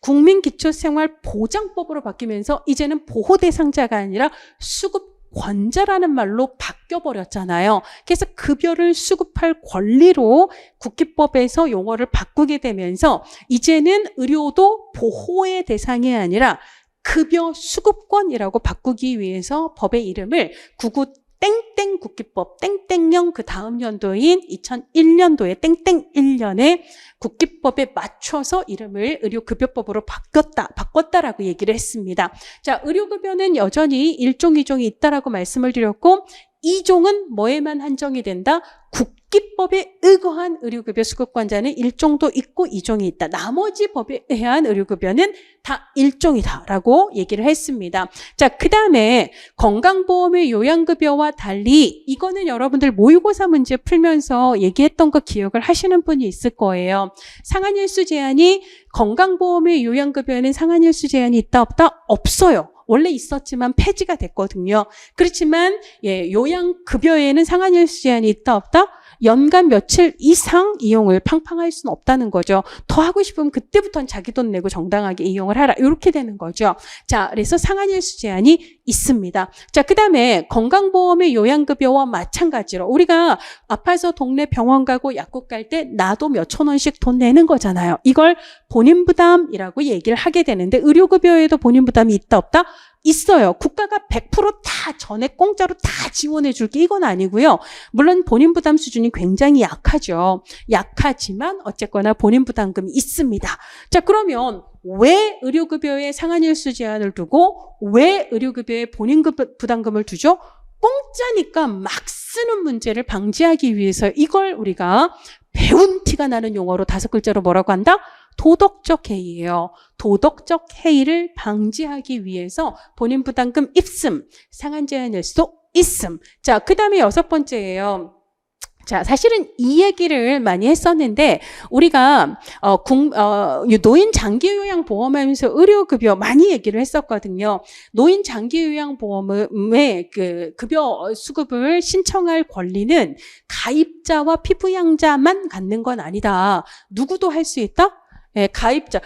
국민기초생활보장법으로 바뀌면서 이제는 보호대상자가 아니라 수급 수급권자라는 말로 바뀌어버렸잖아요. 그래서 급여를 수급할 권리로 국기법에서 용어를 바꾸게 되면서 이제는 의료도 보호의 대상이 아니라 급여 수급권이라고 바꾸기 위해서 법의 이름을 99 땡땡 국기법 땡땡령 그 다음 연도인 2001년도에 땡땡 1년에 국기법에 맞춰서 이름을 의료급여법으로 바꿨다라고 얘기를 했습니다. 자, 의료급여는 여전히 1종, 2종이 있다라고 말씀을 드렸고 2종은 뭐에만 한정이 된다? 국기법에 의거한 의료급여 수급권자는 1종도 있고 2종이 있다. 나머지 법에 의한 의료급여는 다 1종이다라고 얘기를 했습니다. 자, 그 다음에 건강보험의 요양급여와 달리 이거는 여러분들 모의고사 문제 풀면서 얘기했던 거 기억을 하시는 분이 있을 거예요. 상한일수 제한이 건강보험의 요양급여에는 상한일수 제한이 있다 없다? 없어요. 원래 있었지만 폐지가 됐거든요. 그렇지만 요양급여에는 상한일수 제한이 있다 없다? 연간 며칠 이상 이용을 팡팡할 수는 없다는 거죠. 더 하고 싶으면 그때부터는 자기 돈 내고 정당하게 이용을 하라. 이렇게 되는 거죠. 자, 그래서 상한일수 제한이 있습니다. 자, 그 다음에 건강보험의 요양급여와 마찬가지로 우리가 아파서 동네 병원 가고 약국 갈 때 나도 몇천 원씩 돈 내는 거잖아요. 이걸 본인부담이라고 얘기를 하게 되는데 의료급여에도 본인부담이 있다 없다? 있어요. 국가가 100% 전액 공짜로 다 지원해 줄게 이건 아니고요. 물론 본인 부담 수준이 굉장히 약하죠. 약하지만 어쨌거나 본인 부담금이 있습니다. 자, 그러면 왜 의료급여에 상한일수 제한을 두고 왜 의료급여에 본인 부담금을 두죠? 공짜니까 막 쓰는 문제를 방지하기 위해서 이걸 우리가 배운 티가 나는 용어로 5글자로 뭐라고 한다? 도덕적 해이예요. 도덕적 해이를 방지하기 위해서 본인 부담금 있음, 상한 제한일수 있음. 자, 그 다음에 6번째예요. 자, 사실은 이 얘기를 많이 했었는데 우리가 노인 장기 요양 보험하면서 의료급여 많이 얘기를 했었거든요. 노인 장기 요양 보험의 그 급여 수급을 신청할 권리는 가입자와 피부양자만 갖는 건 아니다. 누구도 할 수 있다? 예, 가입자,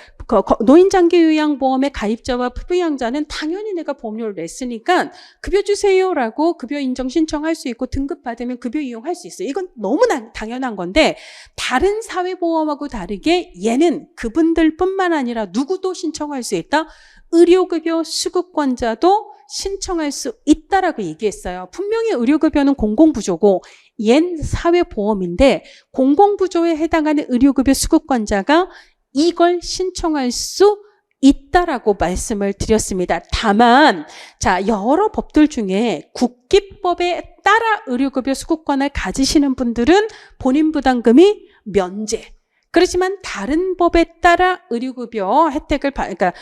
노인장기요양보험의 가입자와 피부양자는 당연히 내가 보험료를 냈으니까 급여 주세요라고 급여 인정 신청할 수 있고 등급받으면 급여 이용할 수 있어요. 이건 너무나 당연한 건데 다른 사회보험하고 다르게 얘는 그분들뿐만 아니라 누구도 신청할 수 있다. 의료급여 수급권자도 신청할 수 있다라고 얘기했어요. 분명히 의료급여는 공공부조고 얜 사회보험인데 공공부조에 해당하는 의료급여 수급권자가 이걸 신청할 수 있다라고 말씀을 드렸습니다. 다만 자, 여러 법들 중에 국기법에 따라 의료급여 수급권을 가지시는 분들은 본인 부담금이 면제. 그렇지만 다른 법에 따라 의료급여 혜택을 그러니까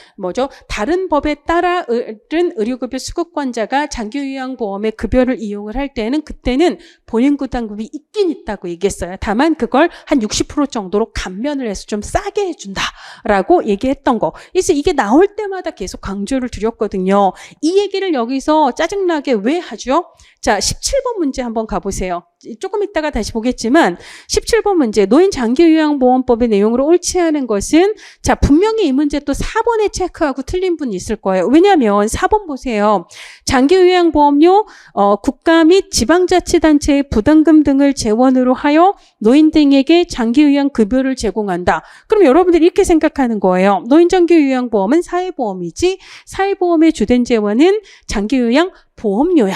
다른 법에 따라 의료급여 수급권자가 장기요양보험의 급여를 이용을 할 때는 그때는 본인 부담금이 있긴 있다고 얘기했어요. 다만 그걸 한 60% 정도로 감면을 해서 좀 싸게 해준다라고 얘기했던 거. 그래서 이게 나올 때마다 계속 강조를 드렸거든요. 이 얘기를 여기서 짜증나게 왜 하죠? 자, 17번 문제 한번 가보세요. 조금 이따가 다시 보겠지만 17번 문제 노인 장기요양보험법의 내용으로 옳지 않은 것은 자, 분명히 이 문제 또 4번에 체크하고 틀린 분 있을 거예요. 왜냐하면 4번 보세요. 장기요양보험료 국가 및 지방자치단체의 부담금 등을 재원으로 하여 노인 등에게 장기요양급여를 제공한다. 그럼 여러분들이 이렇게 생각하는 거예요. 노인 장기요양보험은 사회보험이지 사회보험의 주된 재원은 장기요양보험료야.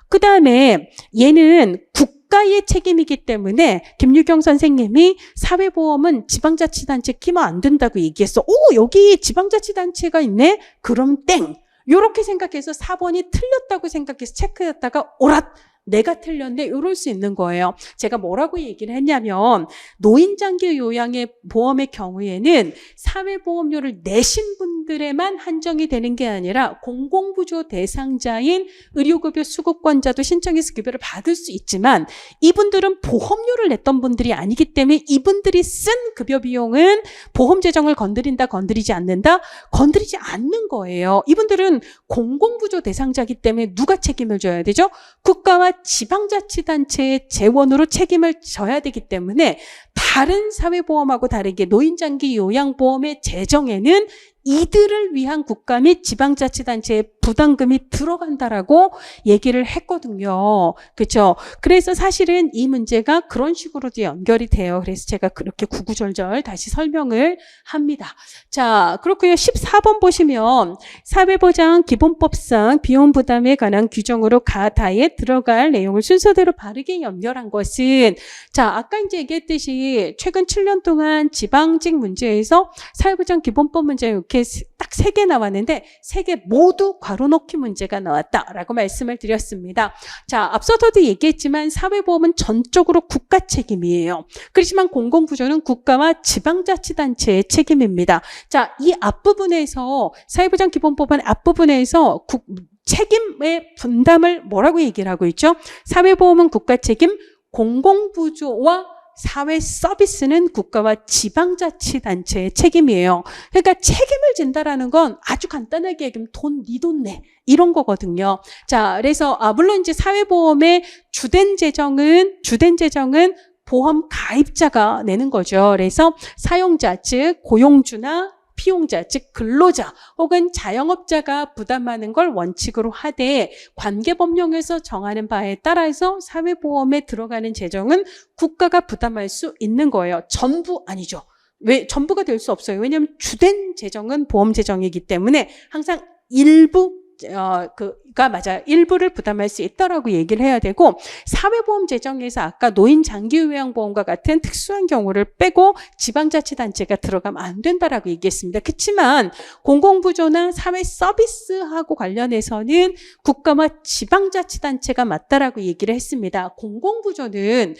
그 다음에 얘는 국가의 책임이기 때문에 김유경 선생님이 사회보험은 지방자치단체 끼면 안 된다고 얘기했어. 오, 여기 지방자치단체가 있네? 그럼 땡. 요렇게 생각해서 4번이 틀렸다고 생각해서 체크했다가 오랏. 내가 틀렸네 이럴 수 있는 거예요. 제가 뭐라고 얘기를 했냐면 노인장기 요양의 보험의 경우에는 사회보험료를 내신 분들에만 한정이 되는 게 아니라 공공부조 대상자인 의료급여 수급권자도 신청해서 급여를 받을 수 있지만 이분들은 보험료를 냈던 분들이 아니기 때문에 이분들이 쓴 급여 비용은 보험 재정을 건드리지 않는다? 건드리지 않는 거예요. 이분들은 공공부조 대상자이기 때문에 누가 책임을 져야 되죠? 국가와 지방자치단체의 재원으로 책임을 져야 되기 때문에 다른 사회보험하고 다르게 노인장기 요양보험의 재정에는 이들을 위한 국가 및 지방자치단체의 부담금이 들어간다라고 얘기를 했거든요. 그렇죠? 그래서 사실은 이 문제가 그런 식으로도 연결이 돼요. 그래서 제가 그렇게 구구절절 다시 설명을 합니다. 자, 그렇고요. 14번 보시면 사회보장 기본법상 비용 부담에 관한 규정으로 가다에 들어갈 내용을 순서대로 바르게 연결한 것은, 자, 아까 이제 얘기했듯이 최근 7년 동안 지방직 문제에서 사회보장 기본법 문제 이렇게 딱 3개 나왔는데 3개 모두 괄호넣기 문제가 나왔다라고 말씀을 드렸습니다. 자, 앞서서도 얘기했지만 사회보험은 전적으로 국가 책임이에요. 그렇지만 공공부조는 국가와 지방자치단체의 책임입니다. 자, 이 앞부분에서 사회보장 기본법은 앞부분에서 책임의 분담을 뭐라고 얘기를 하고 있죠? 사회보험은 국가 책임, 공공부조와 사회 서비스는 국가와 지방자치단체의 책임이에요. 그러니까 책임을 진다라는 건 아주 간단하게 얘기하면 네 돈 내. 이런 거거든요. 자, 그래서, 물론 이제 사회보험의 주된 재정은 보험 가입자가 내는 거죠. 그래서 사용자, 즉, 고용주나 피용자, 즉 근로자 혹은 자영업자가 부담하는 걸 원칙으로 하되 관계법령에서 정하는 바에 따라서 사회보험에 들어가는 재정은 국가가 부담할 수 있는 거예요. 전부 아니죠. 왜 전부가 될 수 없어요. 왜냐하면 주된 재정은 보험 재정이기 때문에 항상 일부 맞아요. 일부를 부담할 수 있다라고 얘기를 해야 되고, 사회보험 재정에서 아까 노인 장기요양보험과 같은 특수한 경우를 빼고 지방자치단체가 들어가면 안 된다라고 얘기했습니다. 그렇지만 공공부조나 사회 서비스하고 관련해서는 국가와 지방자치단체가 맞다라고 얘기를 했습니다. 공공부조는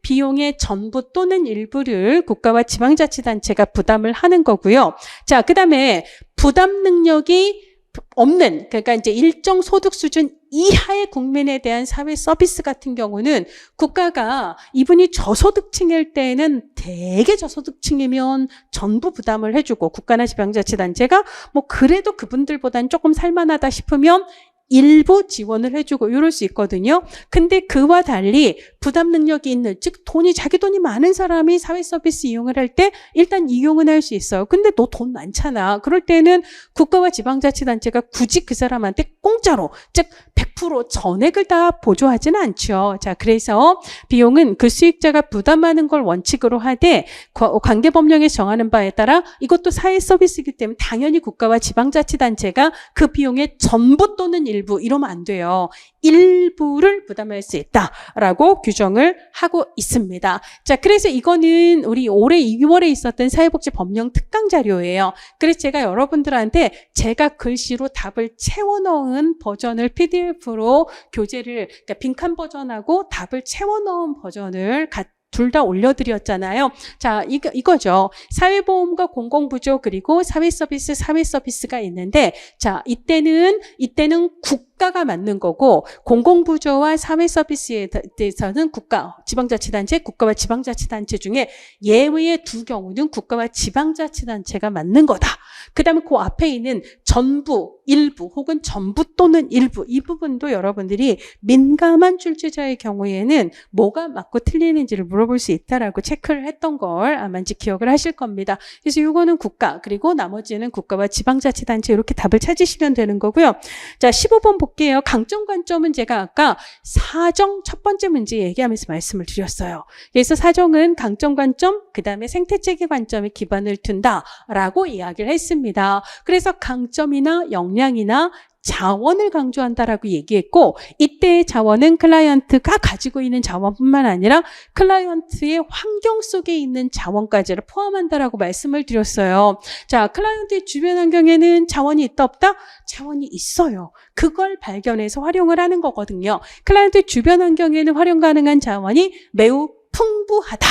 비용의 전부 또는 일부를 국가와 지방자치단체가 부담을 하는 거고요. 자, 그다음에 부담 능력이 없는, 그러니까 이제 일정 소득 수준 이하의 국민에 대한 사회 서비스 같은 경우는 국가가 이분이 저소득층일 때는 되게 저소득층이면 전부 부담을 해주고, 국가나 지방자치단체가 뭐 그래도 그분들보다는 조금 살만하다 싶으면 일부 지원을 해주고 이럴 수 있거든요. 근데 그와 달리 부담 능력이 있는, 즉 자기 돈이 많은 사람이 사회 서비스 이용을 할 때 일단 이용은 할 수 있어요. 근데 너 돈 많잖아. 그럴 때는 국가와 지방자치단체가 굳이 그 사람한테 공짜로, 즉 100% 전액을 다 보조하지는 않죠. 자, 그래서 비용은 그 수익자가 부담하는 걸 원칙으로 하되 관계법령에 정하는 바에 따라 이것도 사회 서비스이기 때문에 당연히 국가와 지방자치단체가 그 비용의 전부 또는 일부 이러면 안 돼요. 일부를 부담할 수 있다라고 규정을 하고 있습니다. 자, 그래서 이거는 우리 올해 2월에 있었던 사회복지법령 특강 자료예요. 그래서 제가 여러분들한테 제가 글씨로 답을 채워 넣은 버전을 PDF로 그러니까 빈칸 버전하고 답을 채워 넣은 버전을 둘 다 올려드렸잖아요. 자, 이거죠. 사회보험과 공공부조 그리고 사회서비스가 있는데, 자, 이때는 국가가 맞는 거고, 공공부조와 사회서비스에 대해서는 지방자치단체, 국가와 지방자치단체 중에 예외의 2경우는 국가와 지방자치단체가 맞는 거다. 그 다음에 그 앞에 있는 전부, 일부 혹은 전부 또는 일부, 이 부분도 여러분들이 민감한 출제자의 경우에는 뭐가 맞고 틀리는지를 물어볼 수 있다라고 체크를 했던 걸 아마 이제 기억을 하실 겁니다. 그래서 이거는 국가, 그리고 나머지는 국가와 지방자치단체 이렇게 답을 찾으시면 되는 거고요. 자, 15번 볼게요. 강점 관점은 제가 아까 사정 첫 번째 문제 얘기하면서 말씀을 드렸어요. 그래서 사정은 강점 관점, 그 다음에 생태체계 관점에 기반을 둔다라고 이야기를 했습니다. 그래서 강점이나 역량이나 자원을 강조한다라고 얘기했고, 이때의 자원은 클라이언트가 가지고 있는 자원뿐만 아니라 클라이언트의 환경 속에 있는 자원까지를 포함한다라고 말씀을 드렸어요. 자, 클라이언트의 주변 환경에는 자원이 있다 없다? 자원이 있어요. 그걸 발견해서 활용을 하는 거거든요. 클라이언트 주변 환경에는 활용 가능한 자원이 매우 풍부하다.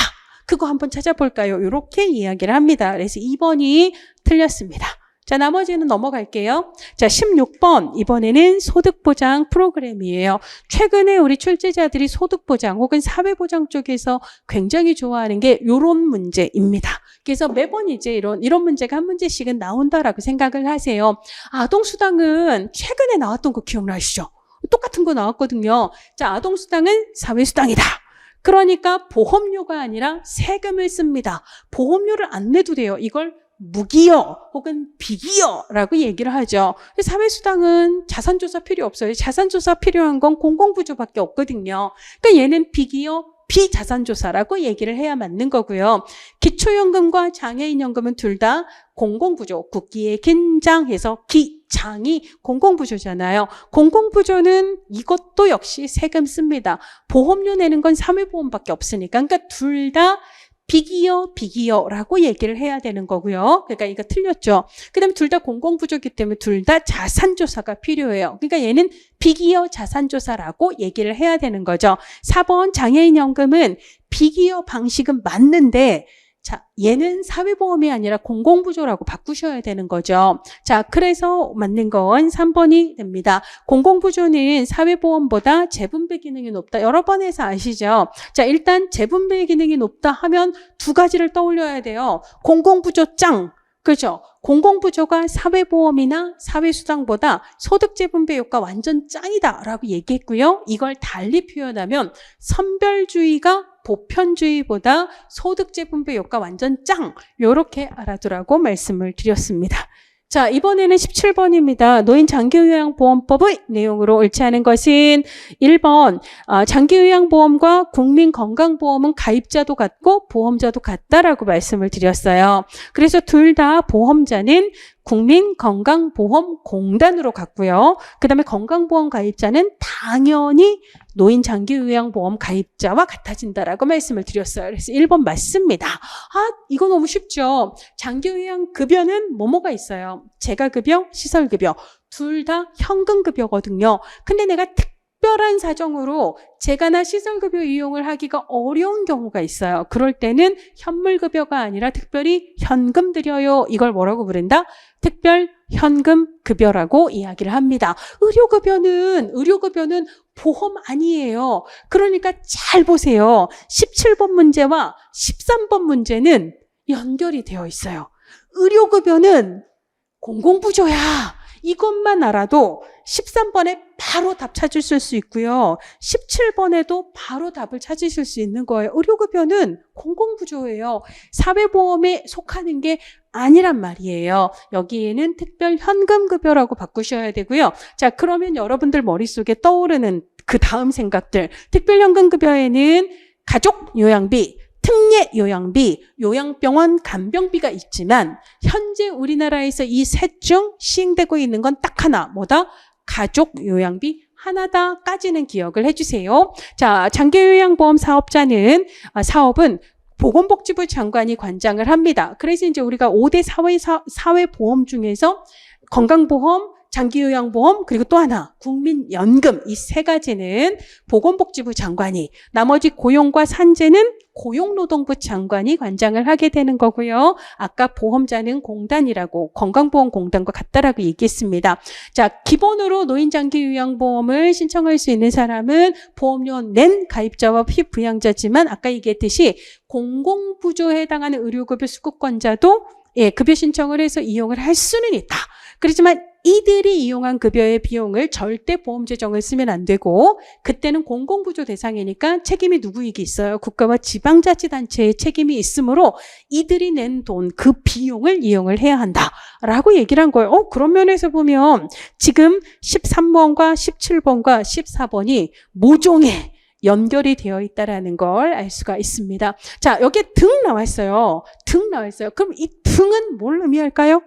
그거 한번 찾아볼까요? 이렇게 이야기를 합니다. 그래서 2번이 틀렸습니다. 자, 나머지는 넘어갈게요. 자, 16번. 이번에는 소득보장 프로그램이에요. 최근에 우리 출제자들이 소득보장 혹은 사회보장 쪽에서 굉장히 좋아하는 게 이런 문제입니다. 그래서 매번 이제 이런 문제가 한 문제씩은 나온다라고 생각을 하세요. 아동수당은 최근에 나왔던 거 기억나시죠? 똑같은 거 나왔거든요. 자, 아동수당은 사회수당이다. 그러니까 보험료가 아니라 세금을 씁니다. 보험료를 안 내도 돼요. 이걸 무기여 혹은 비기여라고 얘기를 하죠. 사회수당은 자산조사 필요 없어요. 자산조사 필요한 건 공공부조밖에 없거든요. 그러니까 얘는 비기여 비자산조사라고 얘기를 해야 맞는 거고요. 기초연금과 장애인연금은 둘 다 공공부조, 국기에 긴장해서 기장이 공공부조잖아요. 공공부조는 이것도 역시 세금 씁니다. 보험료 내는 건 사회보험밖에 없으니까. 그러니까 둘 다 비기여라고 얘기를 해야 되는 거고요. 그러니까 이거 틀렸죠. 그 다음에 둘 다 공공부조이기 때문에 둘 다 자산조사가 필요해요. 그러니까 얘는 비기여 자산조사라고 얘기를 해야 되는 거죠. 4번 장애인연금은 비기여 방식은 맞는데 자, 얘는 사회보험이 아니라 공공부조라고 바꾸셔야 되는 거죠. 자, 그래서 맞는 건 3번이 됩니다. 공공부조는 사회보험보다 재분배 기능이 높다. 여러 번 해서 아시죠? 자, 일단 재분배 기능이 높다 하면 두 가지를 떠올려야 돼요. 공공부조 짱! 그렇죠? 공공부조가 사회보험이나 사회수당보다 소득재분배 효과 완전 짱이다라고 얘기했고요. 이걸 달리 표현하면 선별주의가 보편주의보다 소득재분배 효과 완전 짱! 요렇게 알아두라고 말씀을 드렸습니다. 자, 이번에는 17번입니다. 노인장기요양보험법의 내용으로 옳지 않은 것은 1번 장기요양보험과 국민건강보험은 가입자도 같고 보험자도 같다라고 말씀을 드렸어요. 그래서 둘 다 보험자는 국민건강보험공단으로 갔고요. 그 다음에 건강보험 가입자는 당연히 노인장기요양보험 가입자와 같아진다라고 말씀을 드렸어요. 그래서 1번 맞습니다. 이거 너무 쉽죠. 장기요양급여는 뭐뭐가 있어요. 재가급여, 시설급여. 둘 다 현금급여거든요. 근데 내가 특별한 사정으로 재가나 시설급여 이용을 하기가 어려운 경우가 있어요. 그럴 때는 현물급여가 아니라 특별히 현금 드려요. 이걸 뭐라고 부른다? 특별 현금 급여라고 이야기를 합니다. 의료급여는 보험 아니에요. 그러니까 잘 보세요. 17번 문제와 13번 문제는 연결이 되어 있어요. 의료급여는 공공부조야. 이것만 알아도 13번에 바로 답 찾으실 수 있고요. 17번에도 바로 답을 찾으실 수 있는 거예요. 의료급여는 공공부조예요. 사회보험에 속하는 게 아니란 말이에요. 여기에는 특별 현금급여라고 바꾸셔야 되고요. 자, 그러면 여러분들 머릿속에 떠오르는 그 다음 생각들. 특별 현금급여에는 가족 요양비, 특례 요양비, 요양병원 간병비가 있지만 현재 우리나라에서 이 셋 중 시행되고 있는 건 딱 하나. 뭐다? 가족 요양비 하나다까지는 기억을 해주세요. 자, 장기요양보험 사업은 보건복지부 장관이 관장을 합니다. 그래서 이제 우리가 5대 사회보험 중에서 건강보험, 장기요양보험, 그리고 또 하나 국민연금, 이 세 가지는 보건복지부 장관이, 나머지 고용과 산재는 고용노동부 장관이 관장을 하게 되는 거고요. 아까 보험자는 공단이라고, 건강보험공단과 같다라고 얘기했습니다. 자, 기본으로 노인장기요양보험을 신청할 수 있는 사람은 보험료 낸 가입자와 피부양자지만 아까 얘기했듯이 공공부조에 해당하는 의료급여 수급권자도 급여 신청을 해서 이용을 할 수는 있다. 그렇지만 이들이 이용한 급여의 비용을 절대 보험 재정을 쓰면 안 되고, 그때는 공공부조 대상이니까 책임이 누구에게 있어요? 국가와 지방자치단체의 책임이 있으므로 이들이 낸 돈, 그 비용을 이용을 해야 한다라고 얘기를 한 거예요. 그런 면에서 보면 지금 13번과 17번과 14번이 모종의 연결이 되어 있다라는 걸 알 수가 있습니다. 자, 여기에 등 나왔어요. 그럼 이 등은 뭘 의미할까요?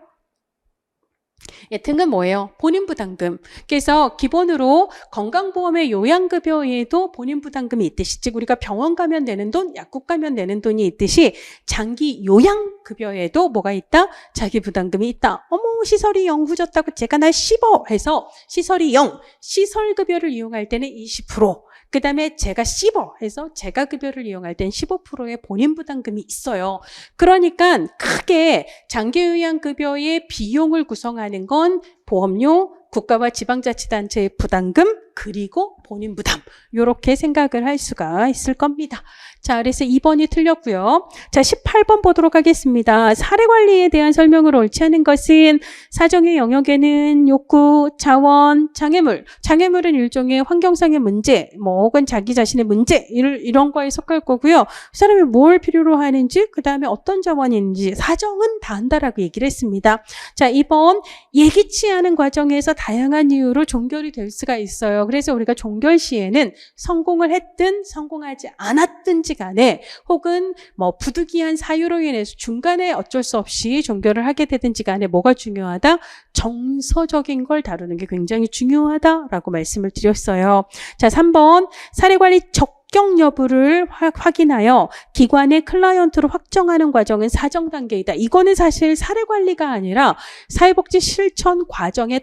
등은 뭐예요? 본인부담금. 그래서 기본으로 건강보험의 요양급여에도 본인부담금이 있듯이, 즉 우리가 병원 가면 내는 돈, 약국 가면 내는 돈이 있듯이 장기 요양급여에도 뭐가 있다? 자기부담금이 있다. 시설이 0 후졌다고 제가 날 씹어 해서 시설이 0, 시설급여를 이용할 때는 20%, 그 다음에 제가 씹어 해서 재가급여를 이용할 땐 15%의 본인부담금이 있어요. 그러니까 크게 장기요양급여의 비용을 구성하는 건 보험료, 국가와 지방자치단체의 부담금, 그리고 본인 부담. 이렇게 생각을 할 수가 있을 겁니다. 자, 그래서 2번이 틀렸고요. 자, 18번 보도록 하겠습니다. 사례관리에 대한 설명을 옳지 않은 것은 사정의 영역에는 욕구, 자원, 장애물. 장애물은 일종의 환경상의 문제, 뭐 혹은 자기 자신의 문제 이런 거에 속할 거고요. 사람이 뭘 필요로 하는지, 그 다음에 어떤 자원이 있는지 사정은 다 한다라고 얘기를 했습니다. 자, 2번 예기치 않은 과정에서 다양한 이유로 종결이 될 수가 있어요. 그래서 우리가 종결 시에는 성공을 했든 성공하지 않았든지 간에 혹은 뭐 부득이한 사유로 인해서 중간에 어쩔 수 없이 종결을 하게 되든지 간에 뭐가 중요하다? 정서적인 걸 다루는 게 굉장히 중요하다라고 말씀을 드렸어요. 자, 3번 사례관리 적격 여부를 확인하여 기관의 클라이언트로 확정하는 과정은 사정 단계이다. 이거는 사실 사례관리가 아니라 사회복지 실천 과정의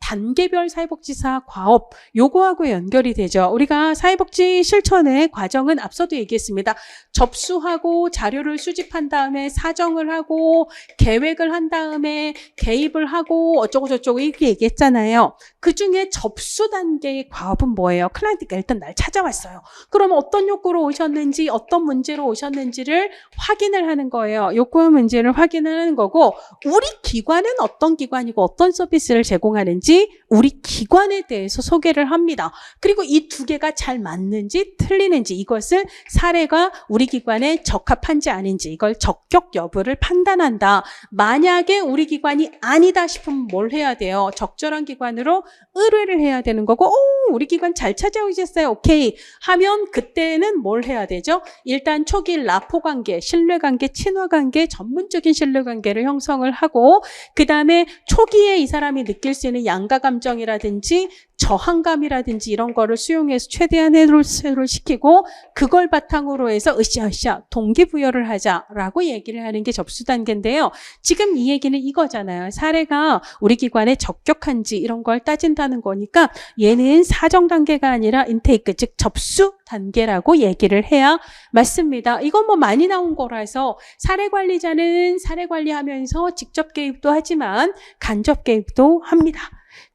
단계별 사회복지사 과업 요거하고 연결이 되죠. 우리가 사회복지 실천의 과정은 앞서도 얘기했습니다. 접수하고 자료를 수집한 다음에 사정을 하고 계획을 한 다음에 개입을 하고 어쩌고 저쩌고 이렇게 얘기했잖아요. 그중에 접수 단계의 과업은 뭐예요? 클라이언트가 일단 날 찾아왔어요. 그러면 어떤 욕구로 오셨는지 어떤 문제로 오셨는지를 확인을 하는 거예요. 욕구와 문제를 확인을 하는 거고 우리 기관은 어떤 기관이고 어떤 서비스를 제공하는지 우리 기관에 대해서 소개를 합니다. 그리고 이 두 개가 잘 맞는지 틀리는지 이것을 사례가 우리 기관에 적합한지 아닌지 이걸 적격 여부를 판단한다. 만약에 우리 기관이 아니다 싶으면 뭘 해야 돼요? 적절한 기관으로 의뢰를 해야 되는 거고 우리 기관 잘 찾아오셨어요. 오케이 하면 그때는 뭘 해야 되죠? 일단 초기 라포 관계, 신뢰관계, 친화관계, 전문적인 신뢰관계를 형성을 하고 그 다음에 초기에 이 사람이 느낄 수 있는 양가 감정이라든지 저항감이라든지 이런 거를 수용해서 최대한 해소를 시키고 그걸 바탕으로 해서 으쌰으쌰 동기부여를 하자라고 얘기를 하는 게 접수 단계인데요. 지금 이 얘기는 이거잖아요. 사례가 우리 기관에 적격한지 이런 걸 따진다는 거니까 얘는 사정 단계가 아니라 인테이크 즉 접수 단계라고 얘기를 해야 맞습니다. 이건 뭐 많이 나온 거라서 사례 관리자는 사례 관리하면서 직접 개입도 하지만 간접 개입도 합니다.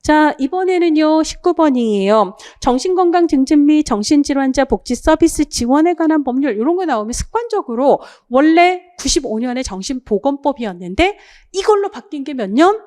자, 이번에는요, 19번이에요. 정신건강 증진 및 정신질환자 복지 서비스 지원에 관한 법률, 이런 거 나오면 습관적으로 원래 95년에 정신보건법이었는데 이걸로 바뀐 게 몇 년?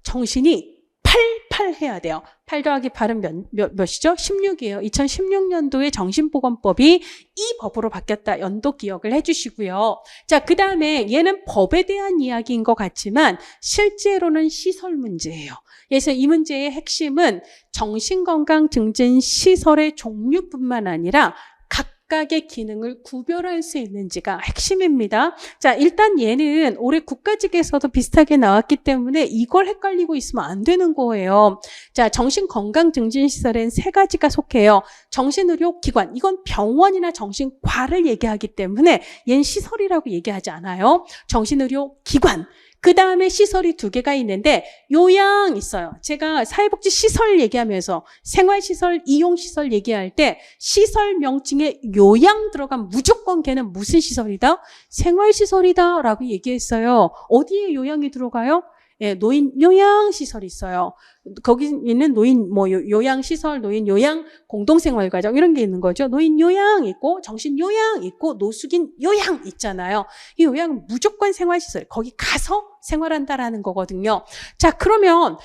정신이 88 해야 돼요. 8 더하기 8은 몇이죠? 16이에요. 2016년도에 정신보건법이 이 법으로 바뀌었다. 연도 기억을 해주시고요. 자, 그 다음에 얘는 법에 대한 이야기인 것 같지만 실제로는 시설 문제예요. 그래서 이 문제의 핵심은 정신건강 증진 시설의 종류뿐만 아니라 각각의 기능을 구별할 수 있는지가 핵심입니다. 자, 일단 얘는 올해 국가직에서도 비슷하게 나왔기 때문에 이걸 헷갈리고 있으면 안 되는 거예요. 자, 정신건강증진시설엔 3가지가 속해요. 정신의료기관, 이건 병원이나 정신과를 얘기하기 때문에 얘는 시설이라고 얘기하지 않아요. 정신의료기관. 그 다음에 시설이 2개가 있는데 요양 있어요. 제가 사회복지 시설 얘기하면서 생활시설, 이용시설 얘기할 때 시설 명칭에 요양 들어가면 무조건 걔는 무슨 시설이다? 생활시설이다 라고 얘기했어요. 어디에 요양이 들어가요? 예, 노인 요양시설이 있어요. 거기 있는 노인 요양시설, 노인 요양, 공동생활과정 이런 게 있는 거죠. 노인 요양 있고 정신 요양 있고 노숙인 요양 있잖아요. 이 요양은 무조건 생활시설. 거기 가서 생활한다라는 거거든요. 자, 그러면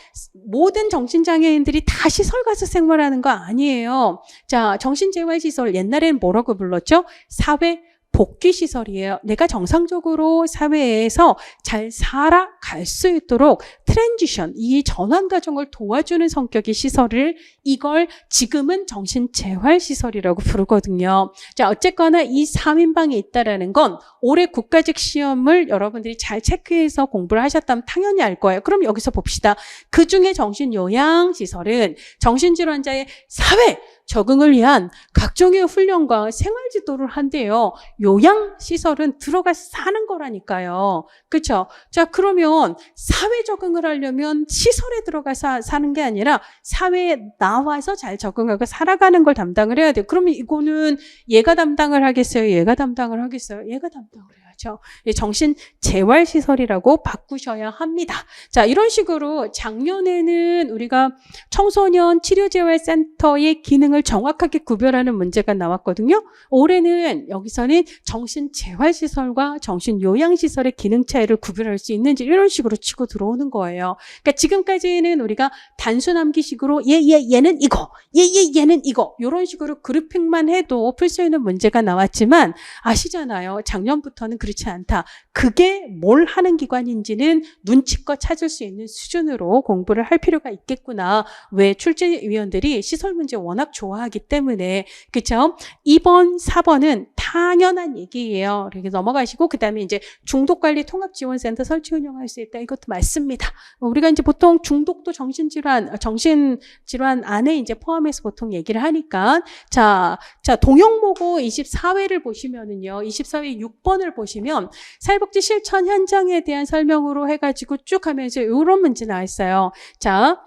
모든 정신장애인들이 다 시설 가서 생활하는 거 아니에요. 자, 정신재활시설 옛날에는 뭐라고 불렀죠? 사회 복귀시설이에요. 내가 정상적으로 사회에서 잘 살아갈 수 있도록 트랜지션, 이 전환 과정을 도와주는 성격의 시설을 이걸 지금은 정신재활시설이라고 부르거든요. 자, 어쨌거나 이 3인방이 있다라는 건 올해 국가직 시험을 여러분들이 잘 체크해서 공부를 하셨다면 당연히 알 거예요. 그럼 여기서 봅시다. 그중에 정신요양시설은 정신질환자의 사회 적응을 위한 각종의 훈련과 생활지도를 한대요. 요양시설은 들어가서 사는 거라니까요. 그렇죠? 자, 그러면 사회 적응을 하려면 시설에 들어가서 사는 게 아니라 사회에 나와서 잘 적응하고 살아가는 걸 담당을 해야 돼요. 그러면 이거는 얘가 담당을 하겠어요? 얘가 담당을 하겠어요? 얘가 담당을 해야죠. 바꾸셔야죠. 정신재활시설이라고 바꾸셔야 합니다. 자, 이런 식으로 작년에는 우리가 청소년 치료재활센터의 기능을 정확하게 구별하는 문제가 나왔거든요. 올해는 여기서는 정신재활시설과 정신요양시설의 기능 차이를 구별할 수 있는지 이런 식으로 치고 들어오는 거예요. 그러니까 지금까지는 우리가 단순 암기식으로 얘는 이거, 얘는 이거 이런 식으로 그룹핑만 해도 풀 수 있는 문제가 나왔지만 아시잖아요. 작년부터는 그렇지 않다. 그게 뭘 하는 기관인지는 눈치껏 찾을 수 있는 수준으로 공부를 할 필요가 있겠구나. 왜 출제위원들이 시설 문제 워낙 좋아하기 때문에. 그렇죠? 2번, 4번은 당연한 얘기예요. 이렇게 넘어가시고 그다음에 이제 중독관리 통합지원센터 설치 운영할 수 있다. 이것도 맞습니다. 우리가 이제 보통 중독도 정신질환 안에 이제 포함해서 보통 얘기를 하니까 자 동영모고 24회를 보시면은요. 24회 6번을 보시면 사회복지 실천 현장에 대한 설명으로 해가지고 쭉 하면서 이런 문제 나와 있어요. 자,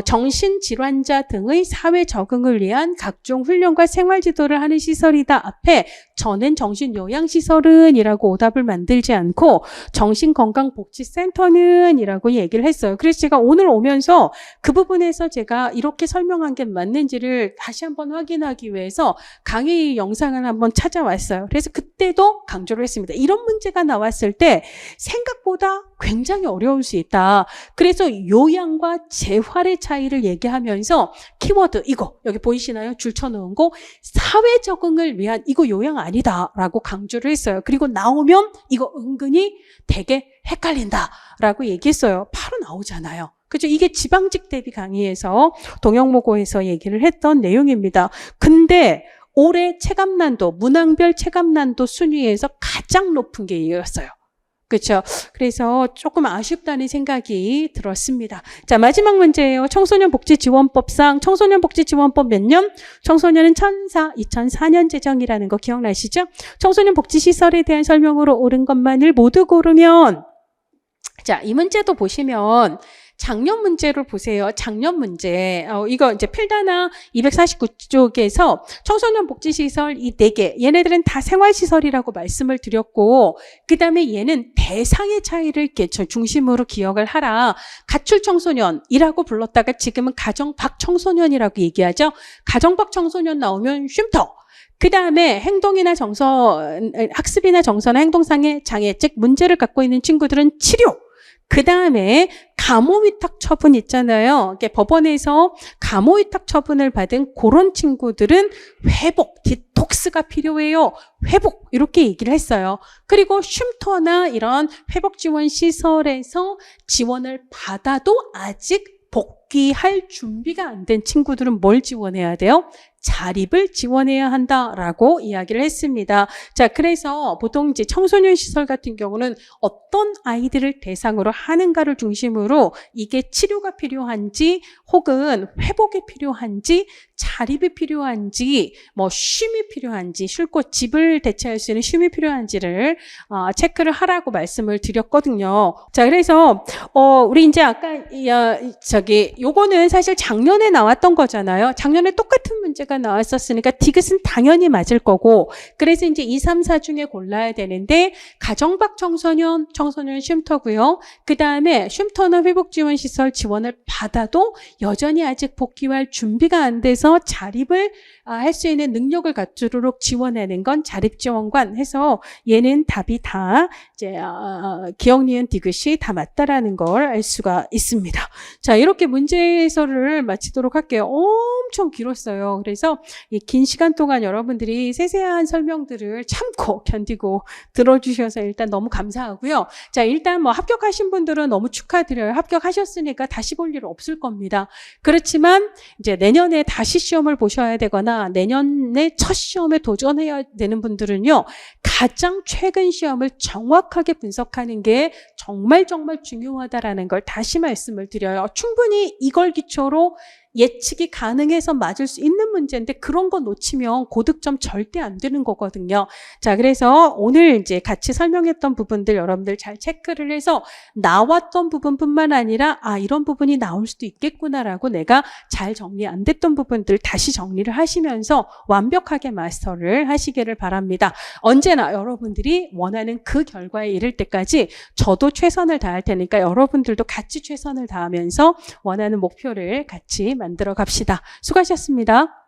정신질환자 등의 사회 적응을 위한 각종 훈련과 생활지도를 하는 시설이다. 앞에 저는 정신요양시설은 이라고 오답을 만들지 않고 정신건강복지센터는 이라고 얘기를 했어요. 그래서 제가 오늘 오면서 그 부분에서 제가 이렇게 설명한 게 맞는지를 다시 한번 확인하기 위해서 강의 영상을 한번 찾아왔어요. 그래서 그때도 강조를 했습니다. 이런 문제가 나왔을 때 생각보다 굉장히 어려울 수 있다. 그래서 요양과 재활의 차이를 얘기하면서 키워드 이거 여기 보이시나요? 줄 쳐놓은 거 사회 적응을 위한 이거 요양 아니다라고 강조를 했어요. 그리고 나오면 이거 은근히 되게 헷갈린다라고 얘기했어요. 바로 나오잖아요. 그죠? 이게 지방직 대비 강의에서 동영모고에서 얘기를 했던 내용입니다. 근데 올해 체감난도, 문항별 체감난도 순위에서 가장 높은 게 이거였어요. 그렇죠? 그래서 조금 아쉽다는 생각이 들었습니다. 자, 마지막 문제예요. 청소년복지지원법상 청소년복지지원법 몇 년? 청소년은 2004년 제정이라는 거 기억나시죠? 청소년복지시설에 대한 설명으로 옳은 것만을 모두 고르면 자, 이 문제도 보시면 작년 문제를 보세요. 작년 문제. 이거 이제 필다나 249쪽에서 청소년 복지시설 이 4개. 얘네들은 다 생활시설이라고 말씀을 드렸고, 그 다음에 얘는 대상의 차이를 중심으로 기억을 하라. 가출 청소년이라고 불렀다가 지금은 가정 밖 청소년이라고 얘기하죠. 가정 밖 청소년 나오면 쉼터. 그 다음에 행동이나 학습이나 정서나 행동상의 장애, 즉 문제를 갖고 있는 친구들은 치료. 그 다음에 감호위탁 처분 있잖아요. 법원에서 감호위탁 처분을 받은 그런 친구들은 회복, 디톡스가 필요해요. 회복 이렇게 얘기를 했어요. 그리고 쉼터나 이런 회복 지원 시설에서 지원을 받아도 아직 복귀할 준비가 안 된 친구들은 뭘 지원해야 돼요? 자립을 지원해야 한다라고 이야기를 했습니다. 자, 그래서 보통 이제 청소년 시설 같은 경우는 어떤 아이들을 대상으로 하는가를 중심으로 이게 치료가 필요한지 혹은 회복이 필요한지 자립이 필요한지 뭐 쉼이 필요한지 쉴 곳 집을 대체할 수 있는 쉼이 필요한지를 체크를 하라고 말씀을 드렸거든요. 자, 그래서 우리 이제 아까 요거는 사실 작년에 나왔던 거잖아요. 작년에 똑같은 문제가 나왔었으니까 디귿은 당연히 맞을 거고, 그래서 이제 2, 3, 4 중에 골라야 되는데 가정 밖 청소년 쉼터고요. 그 다음에 쉼터나 회복지원시설 지원을 받아도 여전히 아직 복귀할 준비가 안 돼서 자립을 할 수 있는 능력을 갖추도록 지원하는 건 자립지원관 해서 얘는 답이 다 이제 기억, 니은, 디귿이 다 맞다라는 걸 알 수가 있습니다. 자, 이렇게 문제 해설을 마치도록 할게요. 엄청 길었어요. 그래서 이 긴 시간 동안 여러분들이 세세한 설명들을 참고 견디고 들어주셔서 일단 너무 감사하고요. 자, 일단 뭐 합격하신 분들은 너무 축하드려요. 합격하셨으니까 다시 볼 일 없을 겁니다. 그렇지만 이제 내년에 다시 시험을 보셔야 되거나 내년에 첫 시험에 도전해야 되는 분들은요, 가장 최근 시험을 정확하게 분석하는 게 정말 중요하다라는 걸 다시 말씀을 드려요. 충분히 이걸 기초로 예측이 가능해서 맞을 수 있는 문제인데 그런 거 놓치면 고득점 절대 안 되는 거거든요. 자, 그래서 오늘 이제 같이 설명했던 부분들 여러분들 잘 체크를 해서 나왔던 부분뿐만 아니라 이런 부분이 나올 수도 있겠구나라고 내가 잘 정리 안 됐던 부분들 다시 정리를 하시면서 완벽하게 마스터를 하시기를 바랍니다. 언제나 여러분들이 원하는 그 결과에 이를 때까지 저도 최선을 다할 테니까 여러분들도 같이 최선을 다하면서 원하는 목표를 같이 만들어 갑시다. 수고하셨습니다.